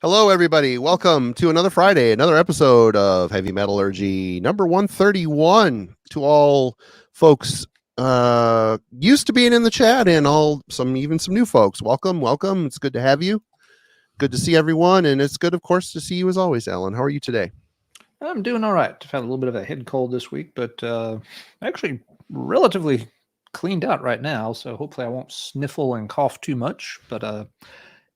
Hello, everybody. Welcome to another Friday, another episode of Heavy Metallurgy, number 131. To all folks used to being in the chat and even some new folks. Welcome. It's good to have you. Good to see everyone, and it's good, of course, to see you as always, Alan. How are you today? I'm doing all right. I've had a little bit of a head cold this week, but actually relatively cleaned out right now. So hopefully I won't sniffle and cough too much. But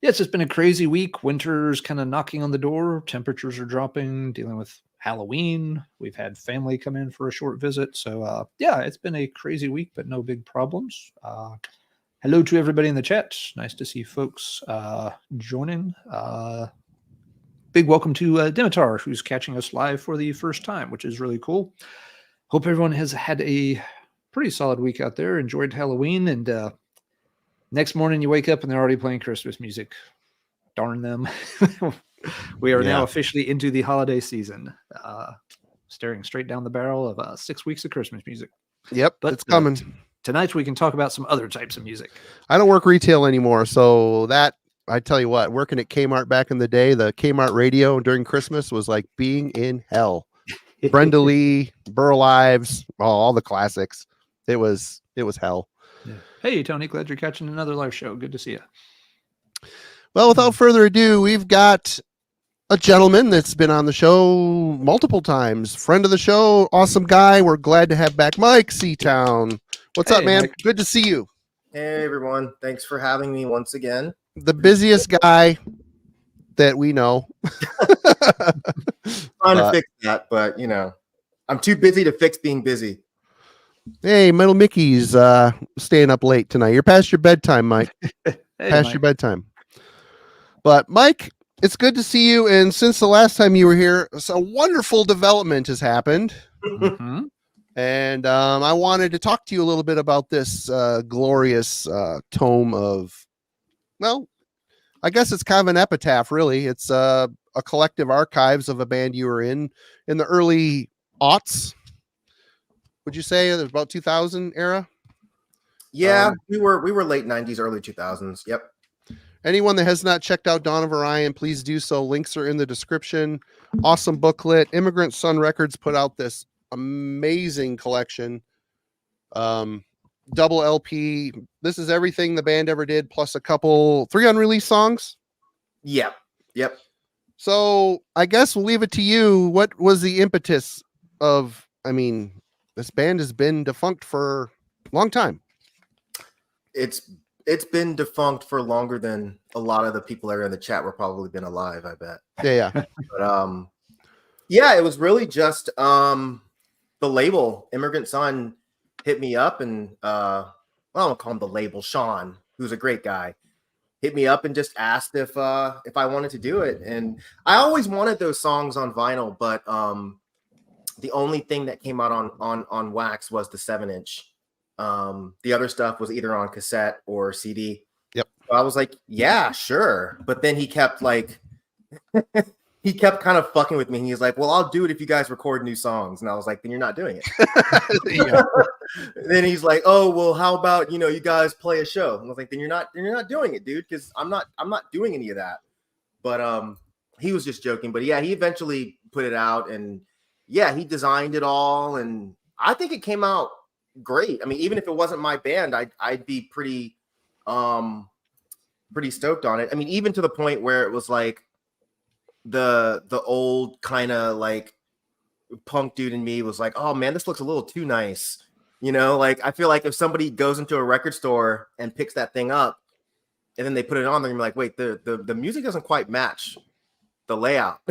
yeah, it's just been a crazy week. Winter's kind of knocking on the door. Temperatures are dropping, dealing with Halloween. We've had family come in for a short visit. So yeah, it's been a crazy week, but no big problems. Hello to everybody in the chat. Nice to see folks joining. Big welcome to Dimitar, who's catching us live for the first time, which is really cool. Hope everyone has had a pretty solid week out there, enjoyed Halloween, and next morning you wake up and they're already playing Christmas music. Darn them. We are now officially into the holiday season, staring straight down the barrel of 6 weeks of Christmas music. Yep, but it's coming. Tonight we can talk about some other types of music. I don't work retail anymore, so that... I tell you what, working at Kmart back in the day, the Kmart radio during Christmas was like being in hell. Brenda Lee, Burl Ives, all the classics. It was hell. Yeah. Hey, Tony, glad you're catching another live show. Good to see you. Well, without further ado, we've got a gentleman that's been on the show multiple times. Friend of the show, awesome guy. We're glad to have back Myke C-Town. What's up, man? Mike. Good to see you. Hey, everyone. Thanks for having me once again. The busiest guy that we know. Trying to fix that, but I'm too busy to fix being busy. Hey, Metal Mickey's staying up late tonight. You're past your bedtime, Mike. Past your bedtime. But Mike, it's good to see you. And since the last time you were here, a wonderful development has happened. Mm-hmm. And I wanted to talk to you a little bit about this glorious tome of, well, I guess it's kind of an epitaph, really. It's a collective archives of a band you were in the early aughts. Would you say it was about 2000 era? Yeah, we were late 90s, early 2000s. Yep. Anyone that has not checked out Dawn of Orion, please do so. Links are in the description. Awesome booklet. Immigrant Sun Records put out this amazing collection. Double LP. This is everything the band ever did, plus a couple, 3 unreleased songs. Yep. So I guess we'll leave it to you. What was the impetus of, this band has been defunct for a long time. It's been defunct for longer than a lot of the people that are in the chat were probably been alive, I bet. Yeah. But yeah, it was really just the label, Immigrant Sun, hit me up and I don't call him the label, Sean, who's a great guy, hit me up and just asked if I wanted to do it. And I always wanted those songs on vinyl, but the only thing that came out on wax was the 7-inch. The other stuff was either on cassette or CD. Yep. So I was like, yeah, sure. But then he kept he kept kind of fucking with me. He's like, well, I'll do it if you guys record new songs. And I was like, then you're not doing it. Then he's like, oh, well, how about, you guys play a show? And I was like, then you're not doing it, dude. Cause I'm not doing any of that. But, he was just joking, but yeah, he eventually put it out and yeah, he designed it all. And I think it came out great. Even if it wasn't my band, I'd be pretty stoked on it. Even to the point where it was like, the old kind of like punk dude in me was like, oh man, this looks a little too nice. I feel like if somebody goes into a record store and picks that thing up and then they put it on, they're gonna be like, wait, the music doesn't quite match the layout.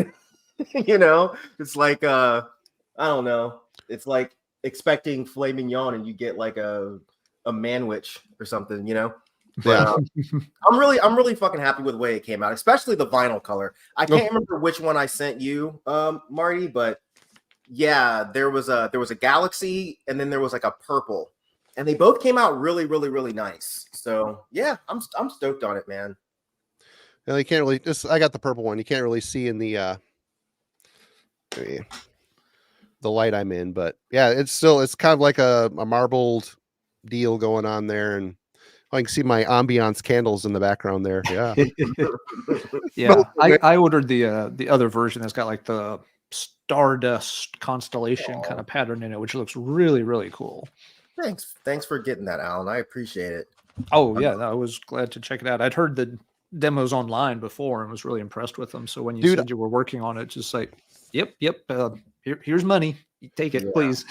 It's like I don't know. It's like expecting filet mignon and you get like a manwich or something, Yeah. I'm really fucking happy with the way it came out, especially the vinyl color. I can't remember which one I sent you, Marty, but yeah, there was a galaxy and then there was like a purple, and they both came out really, really, really nice. So yeah, I'm stoked on it, man. And you can't really I got the purple one. You can't really see in the light I'm in, but yeah, it's kind of like a marbled deal going on there, and I can see my ambiance candles in the background there. Yeah. Yeah, I ordered the other version that's got like the stardust constellation kind of pattern in it, which looks really, really cool. Thanks for getting that, Alan. I appreciate it. Oh yeah, I was glad to check it out. I'd heard the demos online before and was really impressed with them. So when you said you were working on it, just like, yep. Here's money. You take it, please.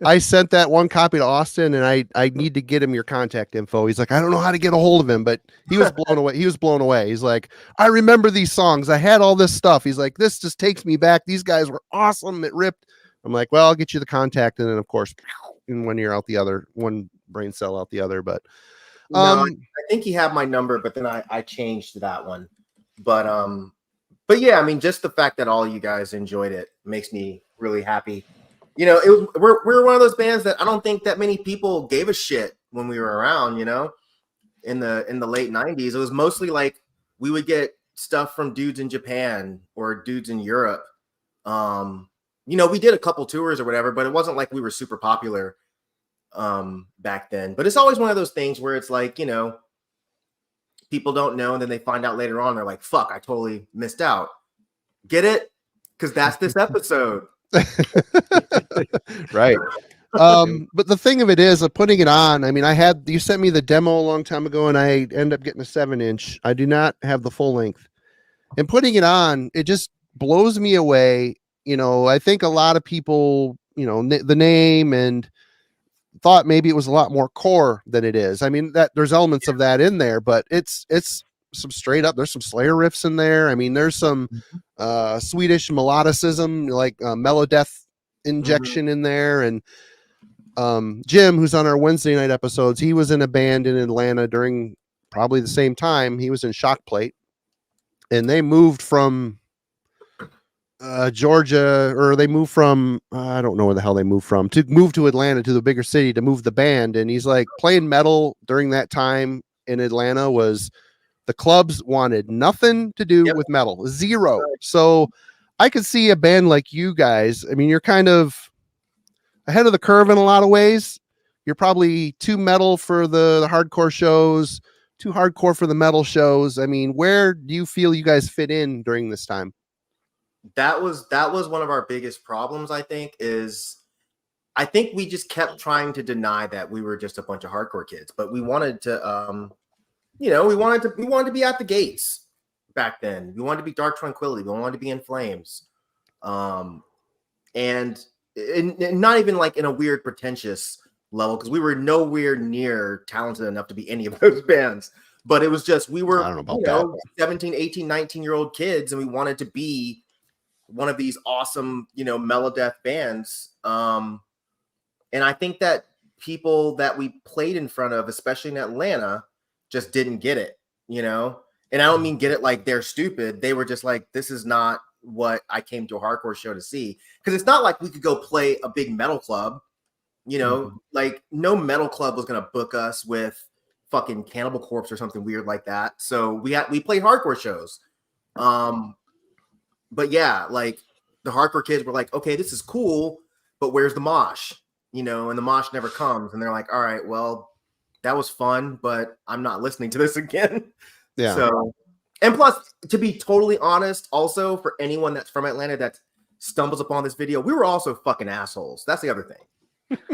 I sent that one copy to Austin, and I need to get him your contact info. He's like, I don't know how to get a hold of him, but he was blown away. He was blown away. He's like, I remember these songs. I had all this stuff. He's like, this just takes me back. These guys were awesome. It ripped. I'm like, well, I'll get you the contact, and then of course, in 1 year out the other, one brain cell out the other. But I think he had my number, but then I changed that one. But yeah, I mean, just the fact that all you guys enjoyed it makes me really happy. You know, we're one of those bands that I don't think that many people gave a shit when we were around, you know, in the late 90s. It was mostly like we would get stuff from dudes in Japan or dudes in Europe. You know, we did a couple tours or whatever, but it wasn't like we were super popular back then. But it's always one of those things where it's like, you know, people don't know, and then they find out later on, they're like, fuck, I totally missed out. Get it? Because that's this episode. Right. But the thing of it is, putting it on, I mean, you sent me the demo a long time ago, and I end up getting a 7-inch. I do not have the full length, and putting it on, it just blows me away. You know, I think a lot of people, you know, the name and thought maybe it was a lot more core than it is. I mean, that there's elements of that in there, but it's some straight up, there's some Slayer riffs in there. I mean, there's some Swedish melodicism, like melodeath injection in there. And Jim, who's on our Wednesday night episodes, he was in a band in Atlanta during probably the same time. He was in Shock Plate, and they moved from Georgia, or they moved from I don't know where the hell they moved from, to move to Atlanta, to the bigger city, to move the band. And he's like, playing metal during that time in Atlanta was, the clubs wanted nothing to do with metal, zero. Right. So I could see a band like you guys. I mean, you're kind of ahead of the curve in a lot of ways. You're probably too metal for the hardcore shows, too hardcore for the metal shows. I mean, where do you feel you guys fit in during this time? That was one of our biggest problems, I think, I think we just kept trying to deny that we were just a bunch of hardcore kids, but we wanted to, you know, we wanted to be at the gates back then. We wanted to be Dark Tranquility. We wanted to be In Flames. And not even like in a weird pretentious level, because we were nowhere near talented enough to be any of those bands. But it was just, we were, 17, 18, 19-year-old kids, and we wanted to be one of these awesome, you know, melodeath bands. And I think that people that we played in front of, especially in Atlanta, just didn't get it, you know? And I don't mean get it like they're stupid. They were just like, this is not what I came to a hardcore show to see. Because it's not like we could go play a big metal club, you know? Like, no metal club was going to book us with fucking Cannibal Corpse or something weird like that. So we played hardcore shows. But yeah, like, the hardcore kids were like, okay, this is cool, but where's the mosh? You know, and the mosh never comes. And they're like, all right, well, that was fun, but I'm not listening to this again. Yeah. So, and plus, to be totally honest, also for anyone that's from Atlanta that stumbles upon this video, we were also fucking assholes. That's the other thing.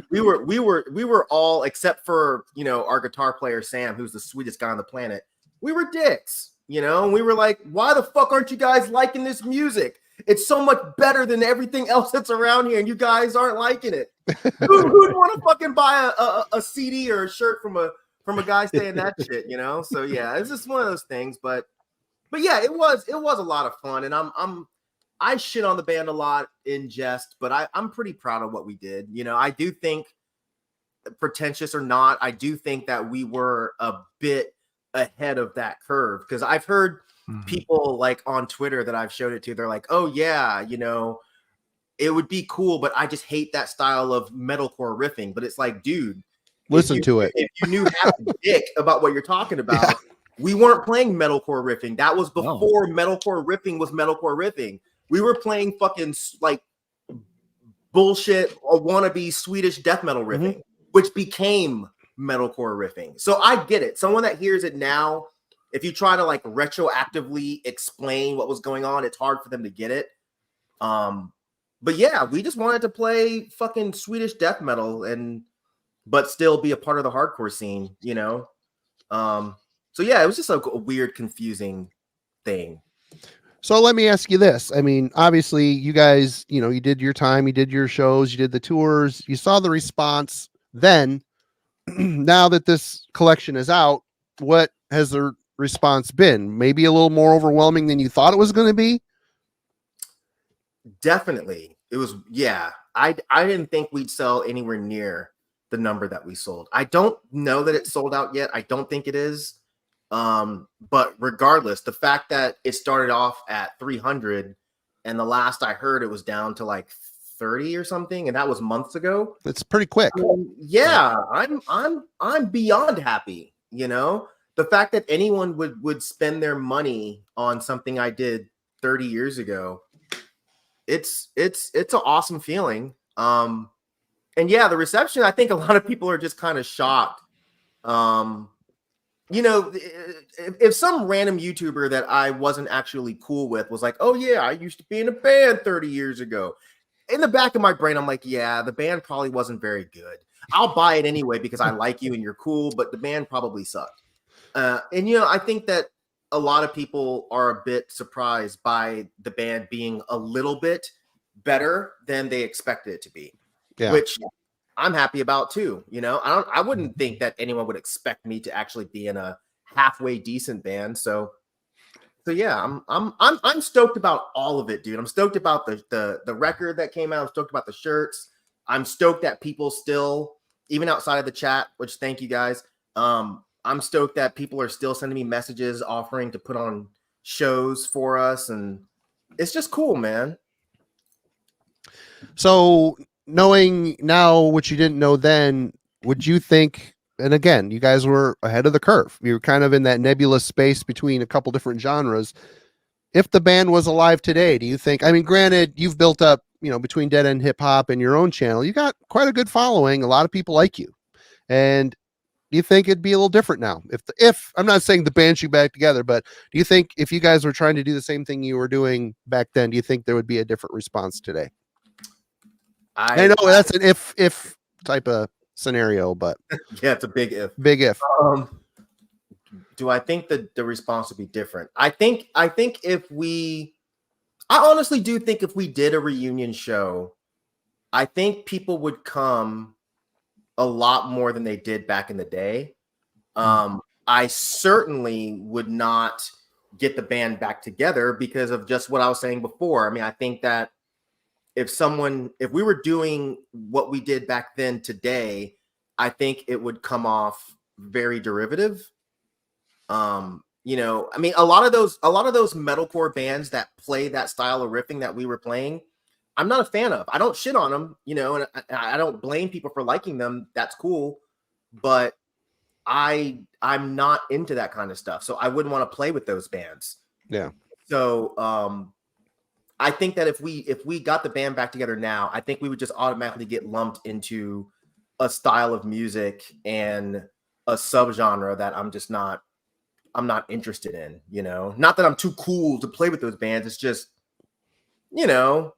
we were all, except for, you know, our guitar player Sam, who's the sweetest guy on the planet. We were dicks, you know, and we were like, why the fuck aren't you guys liking this music? It's so much better than everything else that's around here, and you guys aren't liking it. Who'd want to fucking buy a CD or a shirt from a guy saying that shit, you know? So yeah, it's just one of those things. But yeah, it was a lot of fun, and I shit on the band a lot in jest, but I'm pretty proud of what we did. You know, I do think, pretentious or not, I do think that we were a bit ahead of that curve, because I've heard people like on Twitter that I've showed it to, they're like, oh yeah, you know, it would be cool, but I just hate that style of metalcore riffing. But it's like, dude, listen to it. If you knew half the dick about what you're talking about, we weren't playing metalcore riffing. That was before metalcore riffing was metalcore riffing. We were playing fucking like bullshit or wannabe Swedish death metal riffing, which became metalcore riffing. So I get it. Someone that hears it now, if you try to like retroactively explain what was going on, it's hard for them to get it. But yeah, we just wanted to play fucking Swedish death metal but still be a part of the hardcore scene, you know? So yeah, it was just like a weird, confusing thing. So let me ask you this. I mean, obviously you guys, you know, you did your time, you did your shows, you did the tours, you saw the response then. Now that this collection is out, what has the response been? Maybe a little more overwhelming than you thought it was going to be? Definitely. It was, yeah. I didn't think we'd sell anywhere near the number that we sold. I don't know that it's sold out yet. I don't think it is. But regardless, the fact that it started off at 300 and the last I heard it was down to like 30 or something, and that was months ago. It's pretty quick. Yeah, I'm beyond happy, you know? The fact that anyone would spend their money on something I did 30 years ago, it's an awesome feeling. And yeah, the reception, I think a lot of people are just kind of shocked. You know, if some random YouTuber that I wasn't actually cool with was like, oh yeah, I used to be in a band 30 years ago. In the back of my brain, I'm like, yeah, the band probably wasn't very good. I'll buy it anyway because I like you and you're cool, but the band probably sucked. And, you know, I think that a lot of people are a bit surprised by the band being a little bit better than they expected it to be, which I'm happy about too. You know, I wouldn't think that anyone would expect me to actually be in a halfway decent band. So yeah, I'm stoked about all of it, dude. I'm stoked about the record that came out. I'm stoked about the shirts. I'm stoked that people still, even outside of the chat, which thank you guys. I'm stoked that people are still sending me messages offering to put on shows for us, and it's just cool, man. So knowing now what you didn't know then, would you think, and again, you guys were ahead of the curve. You were kind of in that nebulous space between a couple different genres. If the band was alive today, do you think, I mean, granted, you've built up, you know, between Dead End Hip Hop and your own channel, you got quite a good following. A lot of people like you. And do you think it'd be a little different now? If I'm not saying the band should back together, but do you think if you guys were trying to do the same thing you were doing back then, do you think there would be a different response today? I know that's an if type of scenario, but yeah, it's a big if. Big if. Do I think that the response would be different? I think I honestly do think if we did a reunion show, I think people would come a lot more than they did back in the day. I certainly would not get the band back together because of just what I was saying before. I mean, I think that if we were doing what we did back then today, I think it would come off very derivative. You know, I mean, a lot of those metalcore bands that play that style of riffing that we were playing, I'm not a fan of. I don't shit on them, you know, and I don't blame people for liking them. That's cool, but I'm not into that kind of stuff, so I wouldn't want to play with those bands. Yeah. So I think that if we got the band back together now, I think we would just automatically get lumped into a style of music and a subgenre that I'm not interested in, you know. Not that I'm too cool to play with those bands. It's just, you know,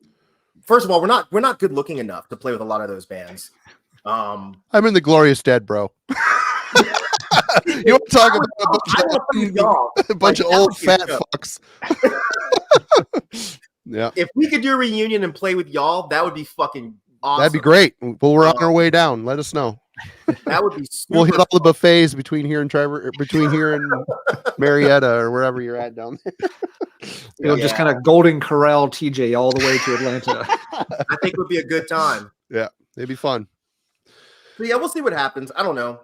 first of all, we're not good looking enough to play with a lot of those bands. I'm in the Glorious Dead, bro. You want to talk about a bunch of old fat fucks? Yeah. If we could do a reunion and play with y'all, that would be fucking awesome. That'd be great. Well, we're on our way down. Let us know. That would be we'll hit all the buffets between here and Marietta or wherever you're at down there. You'll just kind of Golden Corral TJ all the way to Atlanta. I think it would be a good time. Yeah, it'd be fun. So yeah, we'll see what happens. I don't know.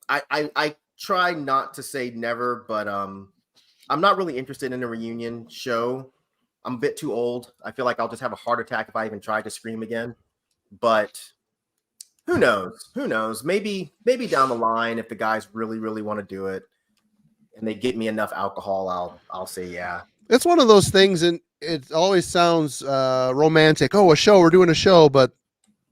I try not to say never, but I'm not really interested in a reunion show. I'm a bit too old. I feel like I'll just have a heart attack if I even try to scream again. But who knows? Who knows? Maybe down the line, if the guys really, really want to do it and they get me enough alcohol, I'll say yeah. It's one of those things, and it always sounds romantic. Oh, a show, we're doing a show, but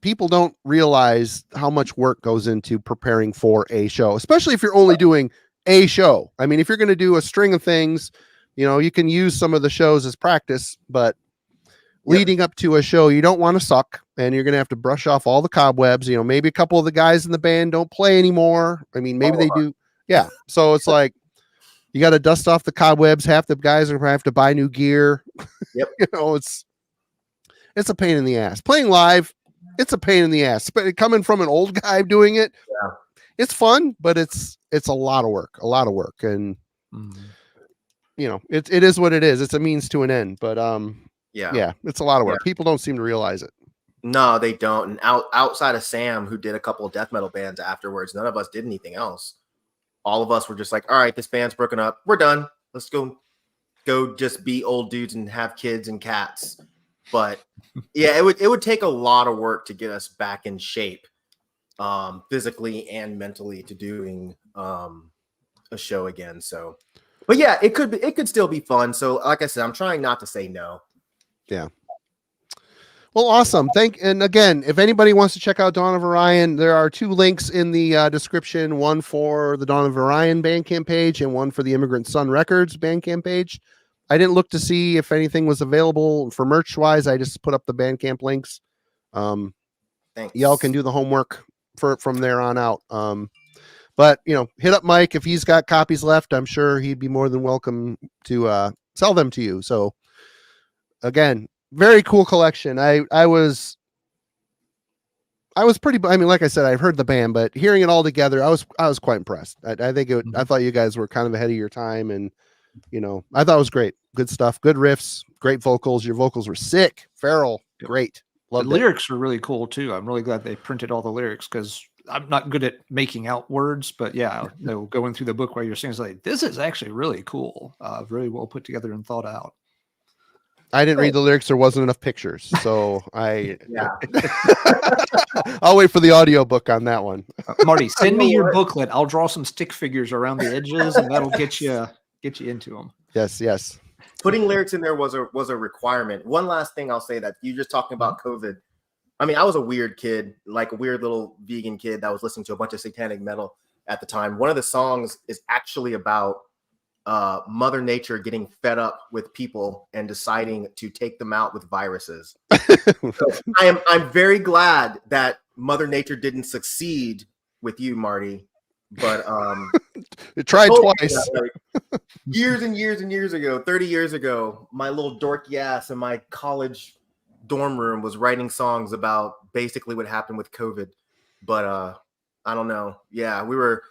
people don't realize how much work goes into preparing for a show, especially if you're only doing a show. I mean, if you're going to do a string of things, you can use some of the shows as practice, but leading up to a show, you don't want to suck, and you're going to have to brush off all the cobwebs. Maybe a couple of the guys in the band don't play anymore. I mean, maybe they do. Yeah. So it's like, you got to dust off the cobwebs. Half the guys are going to have to buy new gear. Yep. It's a pain in the ass. Playing live, it's a pain in the ass. But coming from an old guy doing it, it's fun, but it's a lot of work. And it is what it is. It's a means to an end. But yeah, it's a lot of work. People don't seem to realize it. No, they don't. And outside of Sam, who did a couple of death metal bands afterwards, none of us did anything else. All of us were just like, all right, this band's broken up. We're done. Let's go just be old dudes and have kids and cats. But yeah, it would take a lot of work to get us back in shape, physically and mentally, to doing a show again. So, but yeah, it could still be fun. So, like I said, I'm trying not to say no. Yeah. Well, awesome. And again, if anybody wants to check out Dawn of Orion, there are 2 links in the description, one for the Dawn of Orion Bandcamp page and one for the Immigrant Sun Records Bandcamp page. I didn't look to see if anything was available for merch wise. I just put up the Bandcamp links. Y'all can do the homework from there on out. But hit up Myke if he's got copies left. I'm sure he'd be more than welcome to sell them to you. So again, very cool collection. I was pretty, like I said, I've heard the band, but hearing it all together, I was quite impressed. I think I thought you guys were kind of ahead of your time, and I thought it was great. Good stuff, good riffs, great vocals. Your vocals were sick. Feral, great. Loved the lyrics are really cool too. I'm really glad they printed all the lyrics, because I'm not good at making out words, but yeah, going through the book while you're saying, it's like, this is actually really cool. Very well put together and thought out. I didn't read the lyrics. There wasn't enough pictures. So I'll wait for the audiobook on that one. Marty, send me your booklet. I'll draw some stick figures around the edges, and that'll get you into them. Yes. Putting lyrics in there was a requirement. One last thing I'll say, that you're just talking about COVID. I mean, I was a weird kid, like a weird little vegan kid that was listening to a bunch of satanic metal at the time. One of the songs is actually about Mother Nature getting fed up with people and deciding to take them out with viruses. So I'm very glad that Mother Nature didn't succeed with you, Marty. But it tried twice. Years and years and years ago, 30 years ago, my little dorky ass in my college dorm room was writing songs about basically what happened with COVID. But I don't know. Yeah, we were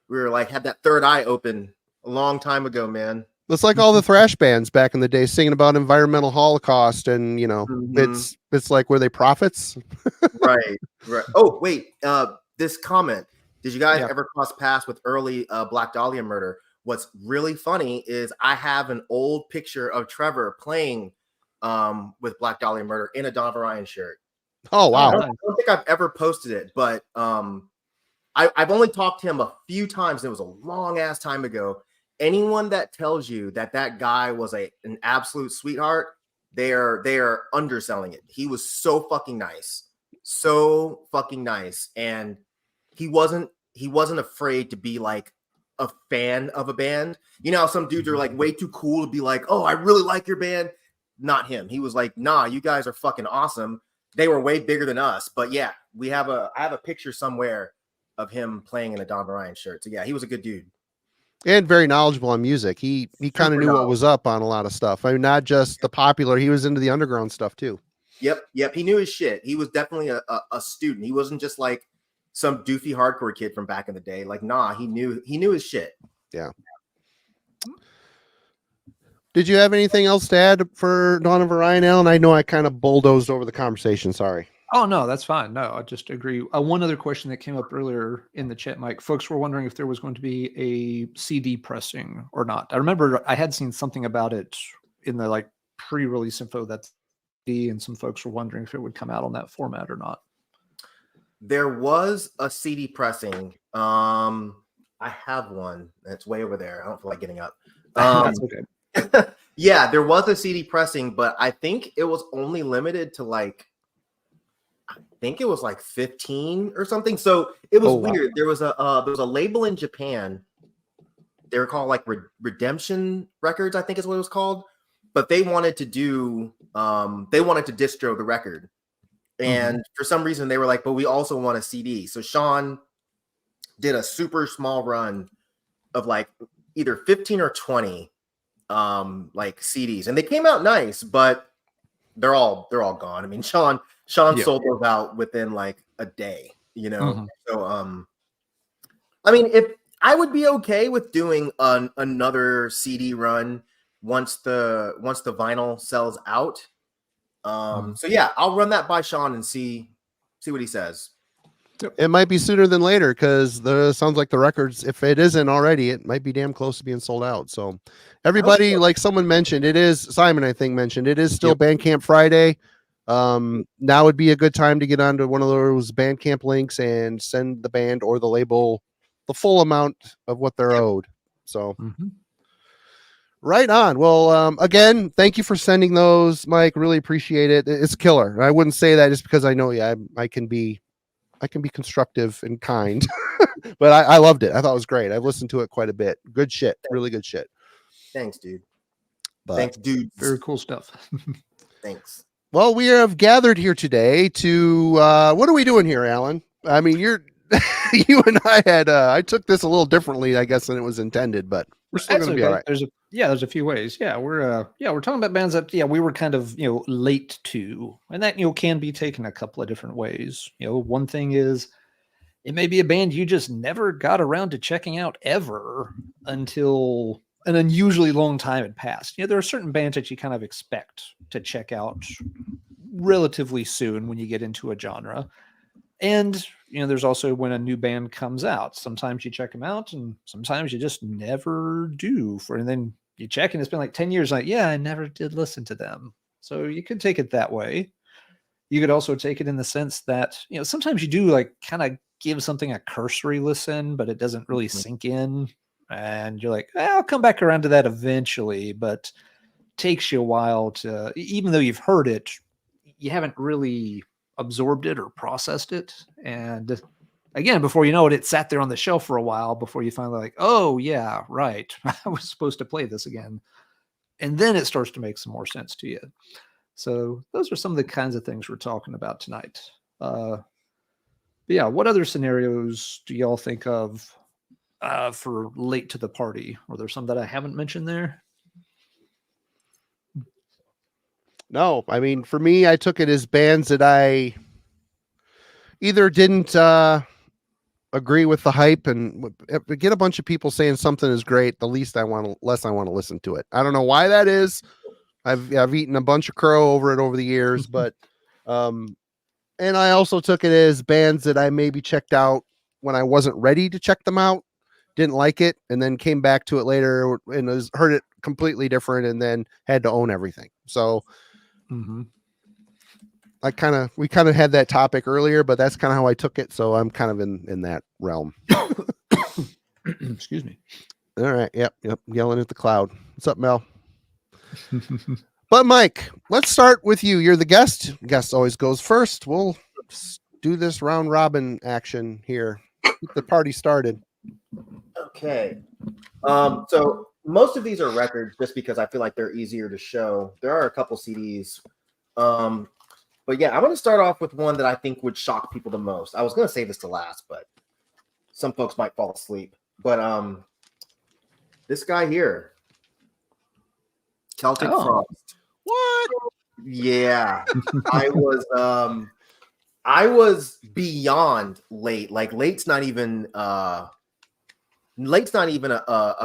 like, had that third eye open a long time ago, man. It's like all the thrash bands back in the day singing about environmental holocaust, and it's like, were they prophets? right. Oh, wait. This comment. Did you guys ever cross paths with early Black Dahlia murder? What's really funny is I have an old picture of Trevor playing with Black Dahlia murder in a Dawn of Orion shirt. Oh, wow. I don't think I've ever posted it, but I've only talked to him a few times. It was a long ass time ago. Anyone that tells you that guy was an absolute sweetheart, they are underselling it. He was so fucking nice, and he wasn't afraid to be like a fan of a band. Some dudes are like way too cool to be like, oh, I really like your band. Not him. He was like, nah, you guys are fucking awesome. They were way bigger than us. But yeah, I have a picture somewhere of him playing in a Dawn of Orion shirt. So yeah, he was a good dude. And very knowledgeable on music. He kind of knew what was up on a lot of stuff. I mean, not just the popular, he was into the underground stuff too. Yep. He knew his shit. He was definitely a student. He wasn't just like some doofy hardcore kid from back in the day. Like, nah, he knew his shit. Yeah. Did you have anything else to add for Dawn of Orion, Alan? I know I kind of bulldozed over the conversation. Sorry. Oh, no, that's fine. No, I just agree. One other question that came up earlier in the chat, Mike, folks were wondering if there was going to be a CD pressing or not. I remember I had seen something about it in the pre-release info and some folks were wondering if it would come out on that format or not. There was a CD pressing. I have one. It's way over there. I don't feel like getting up. That's okay. Yeah, there was a CD pressing, but I think it was only limited to think it was like 15 or something. So it was weird. Wow. There was a label in Japan. They were called like Redemption Records, I think is what it was called. But they wanted to distro the record. And for some reason they were like, but we also want a CD. So Sean did a super small run of like either 15 or 20 like CDs, and they came out nice, but they're all gone. I mean, Sean sold those out within like a day, you know. So I mean, if I would be okay with doing another CD run once the vinyl sells out. So yeah, I'll run that by Sean and see what he says. It might be sooner than later because sounds like the records, if it isn't already, it might be damn close to being sold out. So everybody, like someone mentioned, Simon, I think mentioned, it is still Bandcamp Friday. Now would be a good time to get onto one of those Bandcamp links and send the band or the label the full amount of what they're owed. So right on. Well, again, thank you for sending those, Mike. Really appreciate it. It's killer. I wouldn't say that just because I know I can be constructive and kind, but I loved it. I thought it was great. I've listened to it quite a bit. Good shit. Really good shit. Thanks, dude. But, thanks, dude. Very cool stuff. Thanks. Well, we have gathered here today to, what are we doing here, Alan? I mean, you and I had, I took this a little differently, I guess, than it was intended, but we're still going to be all right. There's a few ways. We're talking about bands that we were kind of late to, and that can be taken a couple of different ways. One thing is it may be a band you just never got around to checking out ever until an unusually long time had passed. There are certain bands that you kind of expect to check out relatively soon when you get into a genre. And, there's also when a new band comes out, sometimes you check them out and sometimes you just never do. And then you check and it's been like 10 years. Like, I never did listen to them. So you could take it that way. You could also take it in the sense that, sometimes you do like kind of give something a cursory listen, but it doesn't really sink in. And you're like, I'll come back around to that eventually, but it takes you a while to, even though you've heard it, you haven't really absorbed it or processed it. And again, before you know it, it sat there on the shelf for a while before you finally like, oh yeah, right. I was supposed to play this again. And then it starts to make some more sense to you. So those are some of the kinds of things we're talking about tonight. But yeah, what other scenarios do y'all think of for late to the party? Are there some that I haven't mentioned there? No, I mean, for me, I took it as bands that I either didn't agree with the hype, and get a bunch of people saying something is great. The less I want to listen to it. I don't know why that is. I've eaten a bunch of crow over it over the years, but and I also took it as bands that I maybe checked out when I wasn't ready to check them out, didn't like it, and then came back to it later and heard it completely different, and then had to own everything. So. We kind of had that topic earlier, but that's kind of how I took it. So I'm kind of in that realm. Excuse me. All right. Yep. Yelling at the cloud. What's up, Mel? But Mike, let's start with you. You're the guest. Guest always goes first. We'll do this round robin action here. Get the party started. Okay. So most of these are records just because I feel like they're easier to show. There are a couple CDs. But yeah, I'm going to start off with one that I think would shock people the most. I was going to save this to last, but some folks might fall asleep. But this guy here, Celtic Frost. What? Yeah. I was beyond late. Like late's not even a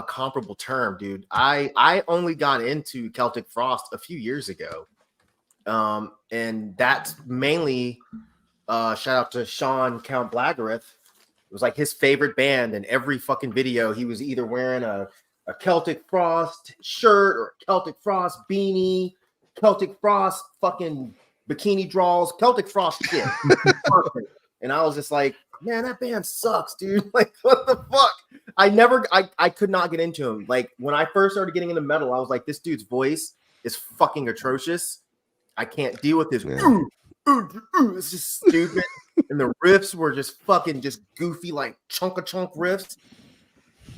comparable term, dude. I only got into Celtic Frost a few years ago. And that's mainly shout out to Sean Count Blagareth. It was like his favorite band, and every fucking video he was either wearing a Celtic Frost shirt or Celtic Frost beanie, Celtic Frost fucking bikini draws, Celtic Frost shit. And I was just like, man, that band sucks, dude. Like, what the fuck? I could not get into him. Like, when I first started getting into metal, I was like, this dude's voice is fucking atrocious. I can't deal with his it's just stupid. And the riffs were just fucking just goofy, like chunk riffs.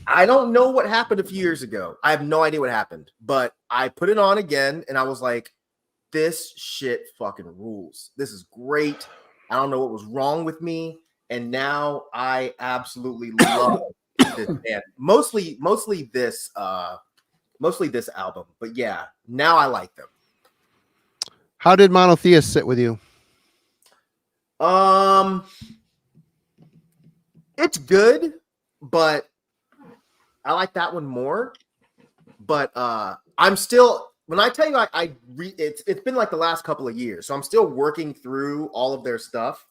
I don't know what happened a few years ago. I have no idea what happened, but I put it on again and I was like, this shit fucking rules. This is great. I don't know what was wrong with me. And now I absolutely love this band. Mostly this album. But yeah, now I like them. How did Monotheist sit with you? It's good, but I like that one more. But I'm still, when I tell you it's been like the last couple of years, so I'm still working through all of their stuff.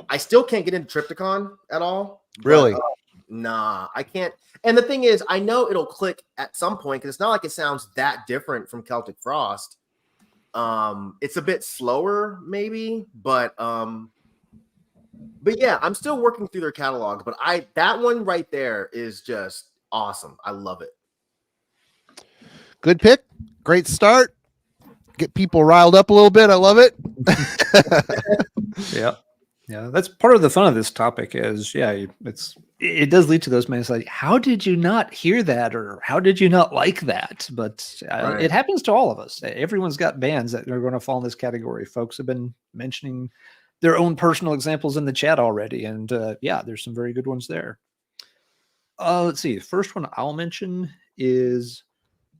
I still can't get into Triptychon at all. Really? But, nah, I can't. And the thing is, I know it'll click at some point because it's not like it sounds that different from Celtic Frost. It's a bit slower, maybe, but yeah, I'm still working through their catalog. But that one right there is just awesome. I love it. Good pick. Great start. Get people riled up a little bit. I love it. Yeah. Yeah, that's part of the fun of this topic is, it does lead to those moments like, how did you not hear that? Or how did you not like that? But Right. It happens to all of us. Everyone's got bands that are going to fall in this category. Folks have been mentioning their own personal examples in the chat already. And there's some very good ones there. Let's see. The first one I'll mention is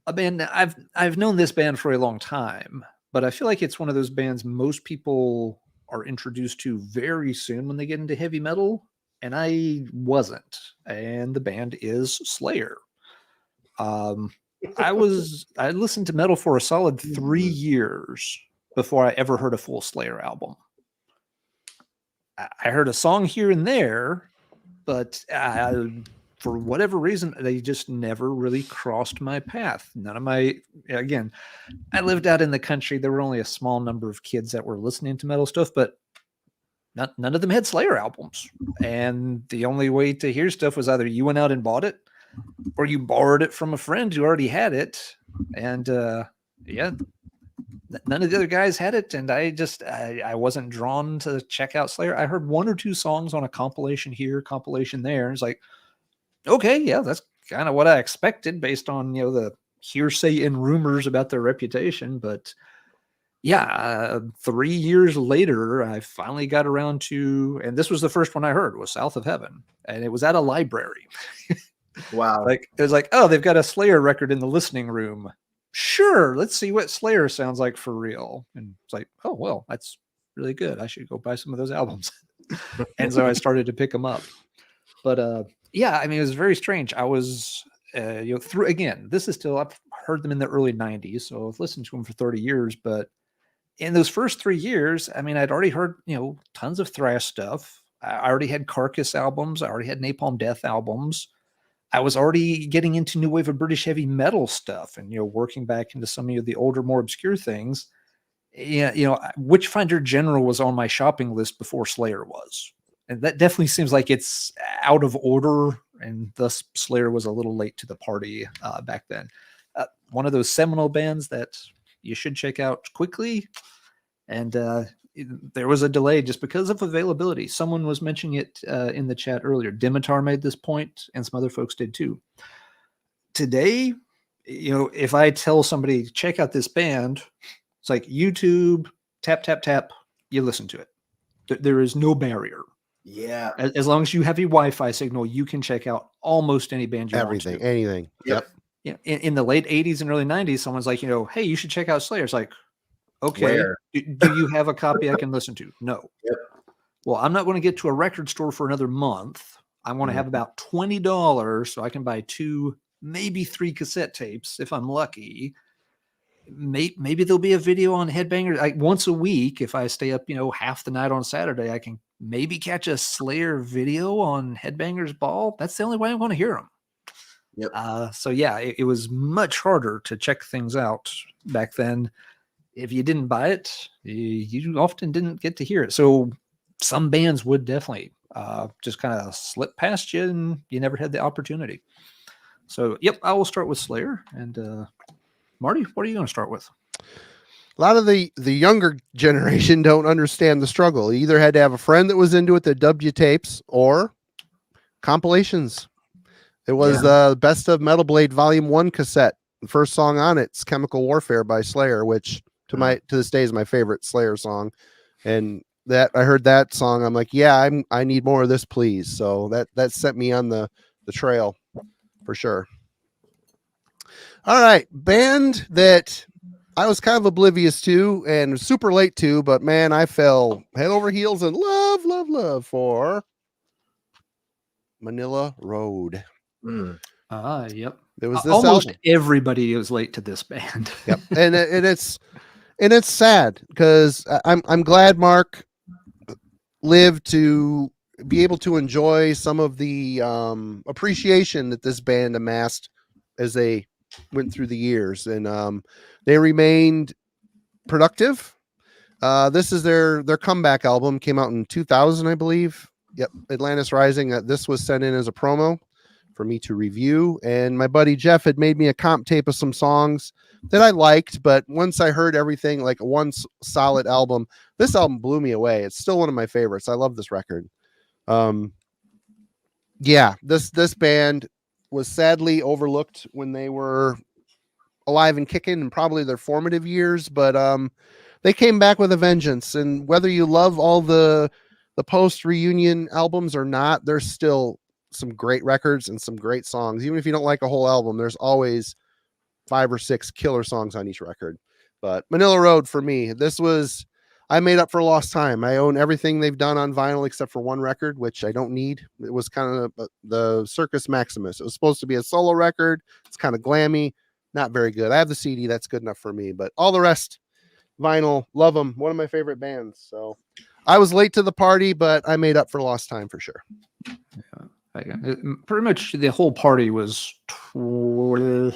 a band that I've known this band for a long time, but I feel like it's one of those bands most people are introduced to very soon when they get into heavy metal, and I wasn't. And the band is Slayer. I listened to metal for a solid 3 years before I ever heard a full Slayer album. I heard a song here and there, but for whatever reason, they just never really crossed my path. Again, I lived out in the country. There were only a small number of kids that were listening to metal stuff, but none of them had Slayer albums. And the only way to hear stuff was either you went out and bought it or you borrowed it from a friend who already had it. And none of the other guys had it. And I wasn't drawn to check out Slayer. I heard one or two songs on a compilation here, compilation there. It's like, okay, yeah, that's kind of what I expected based on, the hearsay and rumors about their reputation. But 3 years later, I finally got around to, and this was the first one I heard, was South of Heaven. And it was at a library. Wow. It was like, oh, they've got a Slayer record in the listening room. Sure, let's see what Slayer sounds like for real. And it's like, oh, well, that's really good. I should go buy some of those albums. And so I started to pick them up. But it was very strange. I was, this is still, I've heard them in the early 90s, so I've listened to them for 30 years. But in those first 3 years, I'd already heard, tons of thrash stuff. I already had Carcass albums. I already had Napalm Death albums. I was already getting into new wave of British heavy metal stuff and, working back into some of the older, more obscure things. Witchfinder General was on my shopping list before Slayer was. And that definitely seems like it's out of order, and thus Slayer was a little late to the party back then. One of those seminal bands that you should check out quickly. And there was a delay just because of availability. Someone was mentioning it in the chat earlier. Dimitar made this point, and some other folks did too. Today, if I tell somebody, check out this band, it's like YouTube, tap, tap, tap, you listen to it. There is no barrier. Yeah. As long as you have a Wi-Fi signal, you can check out almost any band you want to. Anything. Yep. Yeah. In the late 80s and early 90s, someone's like, hey, you should check out Slayer. It's like, okay, do you have a copy I can listen to? No. Yep. Well, I'm not going to get to a record store for another month. I want to have about $20 so I can buy 2, maybe 3 cassette tapes if I'm lucky. Maybe there'll be a video on Headbanger once a week. If I stay up, half the night on Saturday, I can maybe catch a Slayer video on Headbangers Ball. That's the only way I'm going to hear them. Yep. It was much harder to check things out back then. If you didn't buy it, you often didn't get to hear it. So some bands would definitely just kind of slip past you, and you never had the opportunity. So, I will start with Slayer. And Marty, what are you going to start with? A lot of the younger generation don't understand the struggle. You either had to have a friend that was into it that dubbed you tapes or compilations. It was the Best of Metal Blade Volume 1 cassette. The first song on it's Chemical Warfare by Slayer, which to this day is my favorite Slayer song. And that I heard that song, I'm like, yeah, I need more of this, please. So that set me on the trail for sure. All right, band that I was kind of oblivious to and super late to, but man, I fell head over heels in love for Manila Road. Yep. There was this almost album. Everybody was late to this band. Yep, and it's sad because I'm glad Mark lived to be able to enjoy some of the appreciation that this band amassed as they went through the years, and they remained productive. This is their comeback album, came out in 2000, I believe. Yep, Atlantis Rising. This was sent in as a promo for me to review, and my buddy Jeff had made me a comp tape of some songs that I liked, but once I heard everything, like one solid album, this album blew me away. It's still one of my favorites. I love this record. This band was sadly overlooked when they were alive and kicking, and probably their formative years, but they came back with a vengeance. And whether you love all the post reunion albums or not, there's still some great records and some great songs. Even if you don't like a whole album, there's always 5 or 6 killer songs on each record. But Manila Road for me, I made up for lost time. I own everything they've done on vinyl except for one record, which I don't need. It was kind of the Circus Maximus. It was supposed to be a solo record. It's kind of glammy, not very good. I have the CD. That's good enough for me. But all the rest, vinyl, love them. One of my favorite bands. So I was late to the party, but I made up for lost time for sure. Yeah, pretty much the whole party was a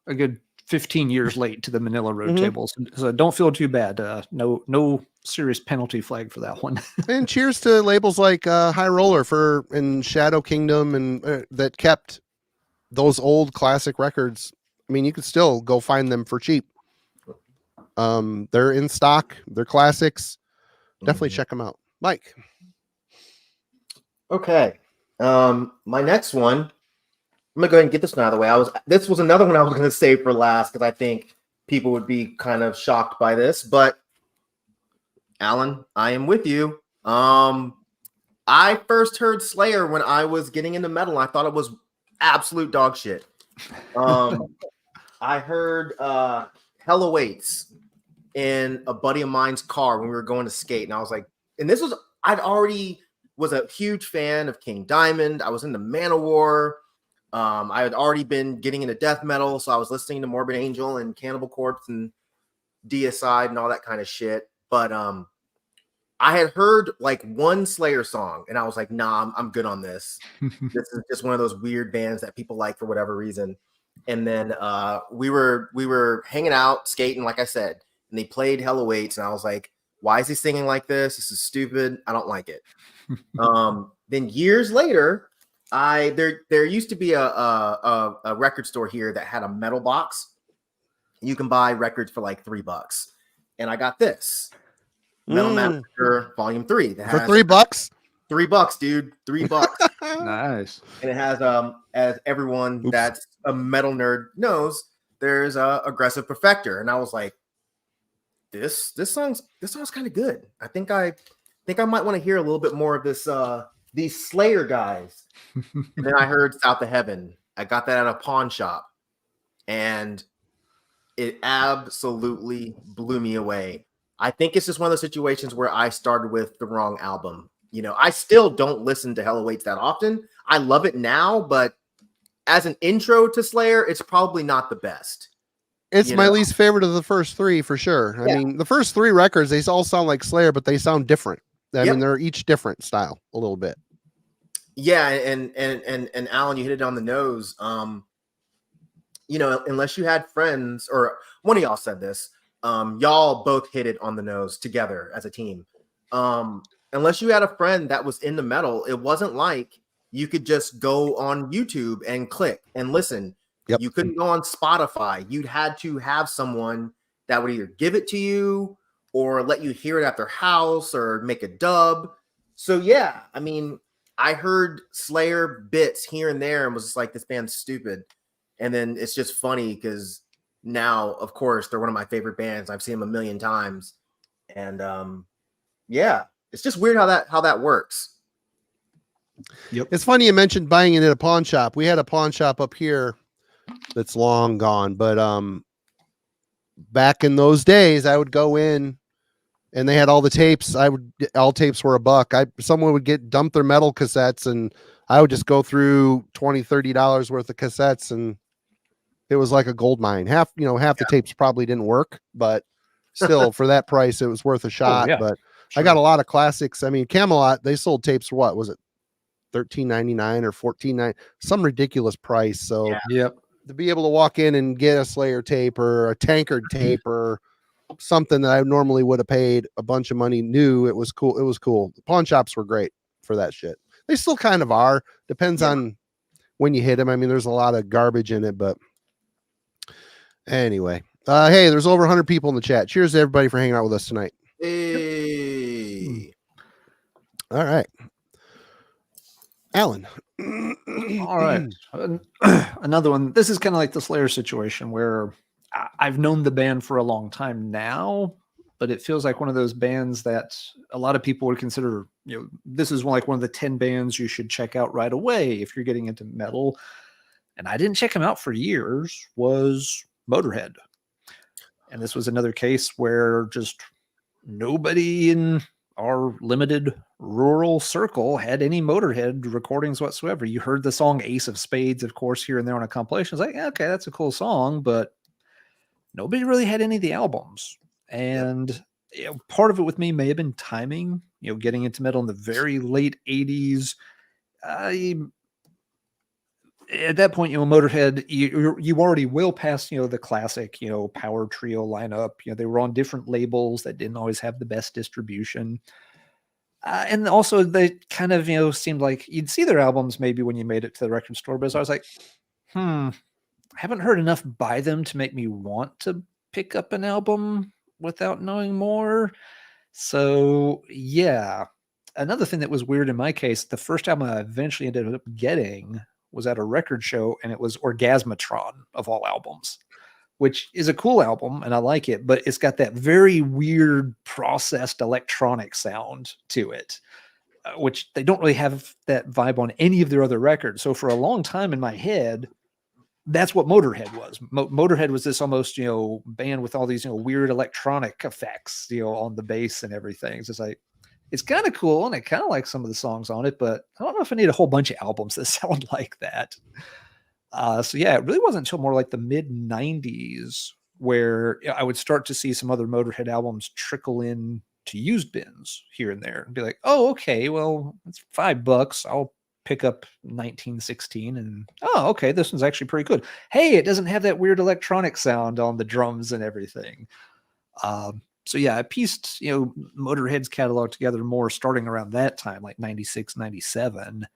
good 15 years late to the Manila Road tables, so don't feel too bad. No serious penalty flag for that one. And cheers to labels like High Roller and Shadow Kingdom, and that kept those old classic records. I mean, you could still go find them for cheap. They're in stock. They're classics. Definitely check them out. Mike. Okay. My next one, I'm gonna go ahead and get this one out of the way. This was another one I was gonna save for last because I think people would be kind of shocked by this, but Alan, I am with you. I first heard Slayer when I was getting into metal. I thought it was absolute dog shit. I heard Hell Awaits in a buddy of mine's car when we were going to skate, and I was like, I'd already was a huge fan of King Diamond. I was into Manowar. I had already been getting into death metal, so I was listening to Morbid Angel and Cannibal Corpse and Deicide and all that kind of shit. But I had heard like one Slayer song, and I was like, nah, I'm good on this. This is just one of those weird bands that people like for whatever reason. And then we were hanging out, skating, like I said, and they played Hell Awaits, and I was like, why is he singing like this? This is stupid. I don't like it. Then years later, there used to be a record store here that had a metal box. You can buy records for like $3, and I got this Metal Massacre Volume 3 that for has $3. $3, dude. $3. Nice. And it has as everyone that's a metal nerd knows, there's a Aggressive Perfector, and I was like, this song's kind of good. I think I might want to hear a little bit more of this these Slayer guys. And then I heard South of Heaven. I got that at a pawn shop, and it absolutely blew me away. I think it's just one of those situations where I started with the wrong album. You know, I still don't listen to Hell Awaits that often. I love it now, but as an intro to Slayer, it's probably not the best. It's my least favorite of the first 3 for sure. I mean, the first 3 records, they all sound like Slayer, but they sound different. I mean, they're each different style a little bit. Yeah, and Alan, you hit it on the nose. You know, unless you had friends, or one of y'all said this, y'all both hit it on the nose together as a team. Unless you had a friend that was into metal, it wasn't like you could just go on YouTube and click and listen. Yep. You couldn't go on Spotify. You'd had to have someone that would either give it to you or let you hear it at their house or make a dub. So yeah, I mean, I heard Slayer bits here and there and was just like, this band's stupid. And then it's just funny because now, of course, they're one of my favorite bands. I've seen them a million times. And yeah, it's just weird how that works. Yep. It's funny you mentioned buying it at a pawn shop. We had a pawn shop up here that's long gone, but back in those days, I would go in and they had all the tapes. All tapes were $1. Someone would dump their metal cassettes, and I would just go through $20-$30 worth of cassettes, and it was like a gold mine. Half the tapes probably didn't work, but still for that price, it was worth a shot. But sure. I got a lot of classics. I mean, Camelot, they sold tapes for what was it? $13.99 or $14.99, some ridiculous price. So to be able to walk in and get a Slayer tape or a Tankard tape or something that I normally would have paid a bunch of money new, it was cool. It was cool. The pawn shops were great for that shit. They still kind of are. Depends on when you hit them. I mean, there's a lot of garbage in it, but anyway. Hey, there's over 100 people in the chat. Cheers to everybody for hanging out with us tonight. Hey. All right. Alan. All right. Another one. This is kind of like the Slayer situation where I've known the band for a long time now, but it feels like one of those bands that a lot of people would consider, this is like one of the 10 bands you should check out right away if you're getting into metal. And I didn't check them out for years, was Motorhead. And this was another case where just nobody in our limited rural circle had any Motorhead recordings whatsoever. You heard the song Ace of Spades, of course, here and there on a compilation. It's like, okay, that's a cool song, but nobody really had any of the albums. And part of it with me may have been timing, getting into metal in the very late 80s. At that point, Motorhead, you already well past, the classic, power trio lineup. They were on different labels that didn't always have the best distribution. And also they kind of, seemed like you'd see their albums maybe when you made it to the record store. But I was like, I haven't heard enough by them to make me want to pick up an album without knowing more. So yeah, another thing that was weird in my case, the first album I eventually ended up getting was at a record show, and it was Orgasmatron of all albums, which is a cool album and I like it, but it's got that very weird processed electronic sound to it, which they don't really have that vibe on any of their other records. So for a long time in my head, that's what Motorhead was. Motorhead was this almost, band with all these, weird electronic effects, on the bass and everything. It's just like, it's kind of cool, and I kind of like some of the songs on it, but I don't know if I need a whole bunch of albums that sound like that. So yeah, it really wasn't until more like the mid 90s where I would start to see some other Motorhead albums trickle in to used bins here and there and be like, oh, okay, well, it's $5. I'll pick up 1916 and, oh, okay, this one's actually pretty good. Hey, it doesn't have that weird electronic sound on the drums and everything. So yeah, I pieced, Motorhead's catalog together more starting around that time, like 96, 97.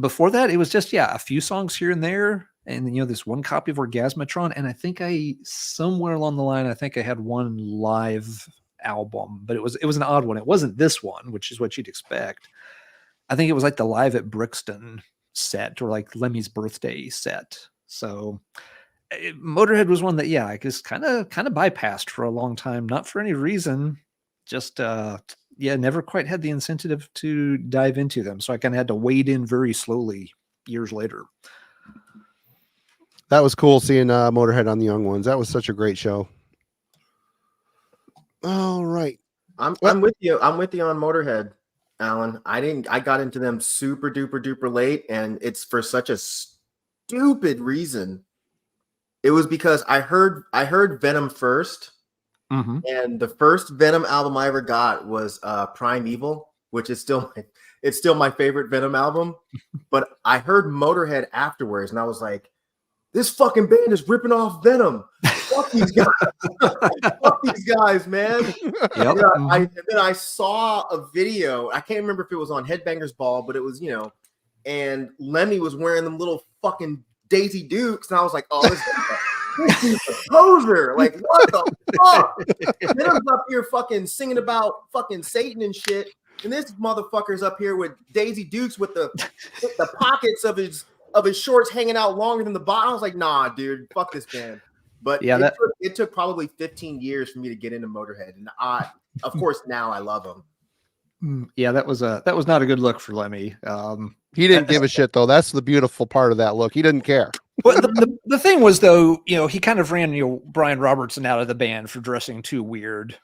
Before that, it was just, a few songs here and there. And then, this one copy of Orgasmatron. And I think somewhere along the line, I think I had one live album, but it was an odd one. It wasn't this one, which is what you'd expect. I think it was like the Live at Brixton set or like Lemmy's birthday set. So Motorhead was one that, I just kind of bypassed for a long time, not for any reason, just, never quite had the incentive to dive into them. So I kind of had to wade in very slowly years later. That was cool seeing Motorhead on the Young Ones. That was such a great show. All right. I'm with you. I'm with you on Motorhead, Alan. I got into them super duper late, and it's for such a stupid reason. It was because I heard Venom first, and the first Venom album I ever got was Primeval, which is still my favorite Venom album. But I heard Motorhead afterwards, and I was like, this fucking band is ripping off Venom. Fuck these guys. Fuck these guys, man. Yep. And then I saw a video. I can't remember if it was on Headbangers Ball, but it was, and Lemmy was wearing them little fucking Daisy Dukes, and I was like, oh, This dude's a poser. Like, what the fuck? Venom's up here fucking singing about fucking Satan and shit. And this motherfucker's up here with Daisy Dukes with the pockets of his shorts hanging out longer than the bottom. I was like, nah, dude, fuck this band. But Yeah, it took probably 15 years for me to get into Motorhead. And of course, now I love them. Yeah, that was not a good look for Lemmy. He didn't give a shit though. That's the beautiful part of that look. He didn't care. But the thing was though, he kind of ran Brian Robertson out of the band for dressing too weird.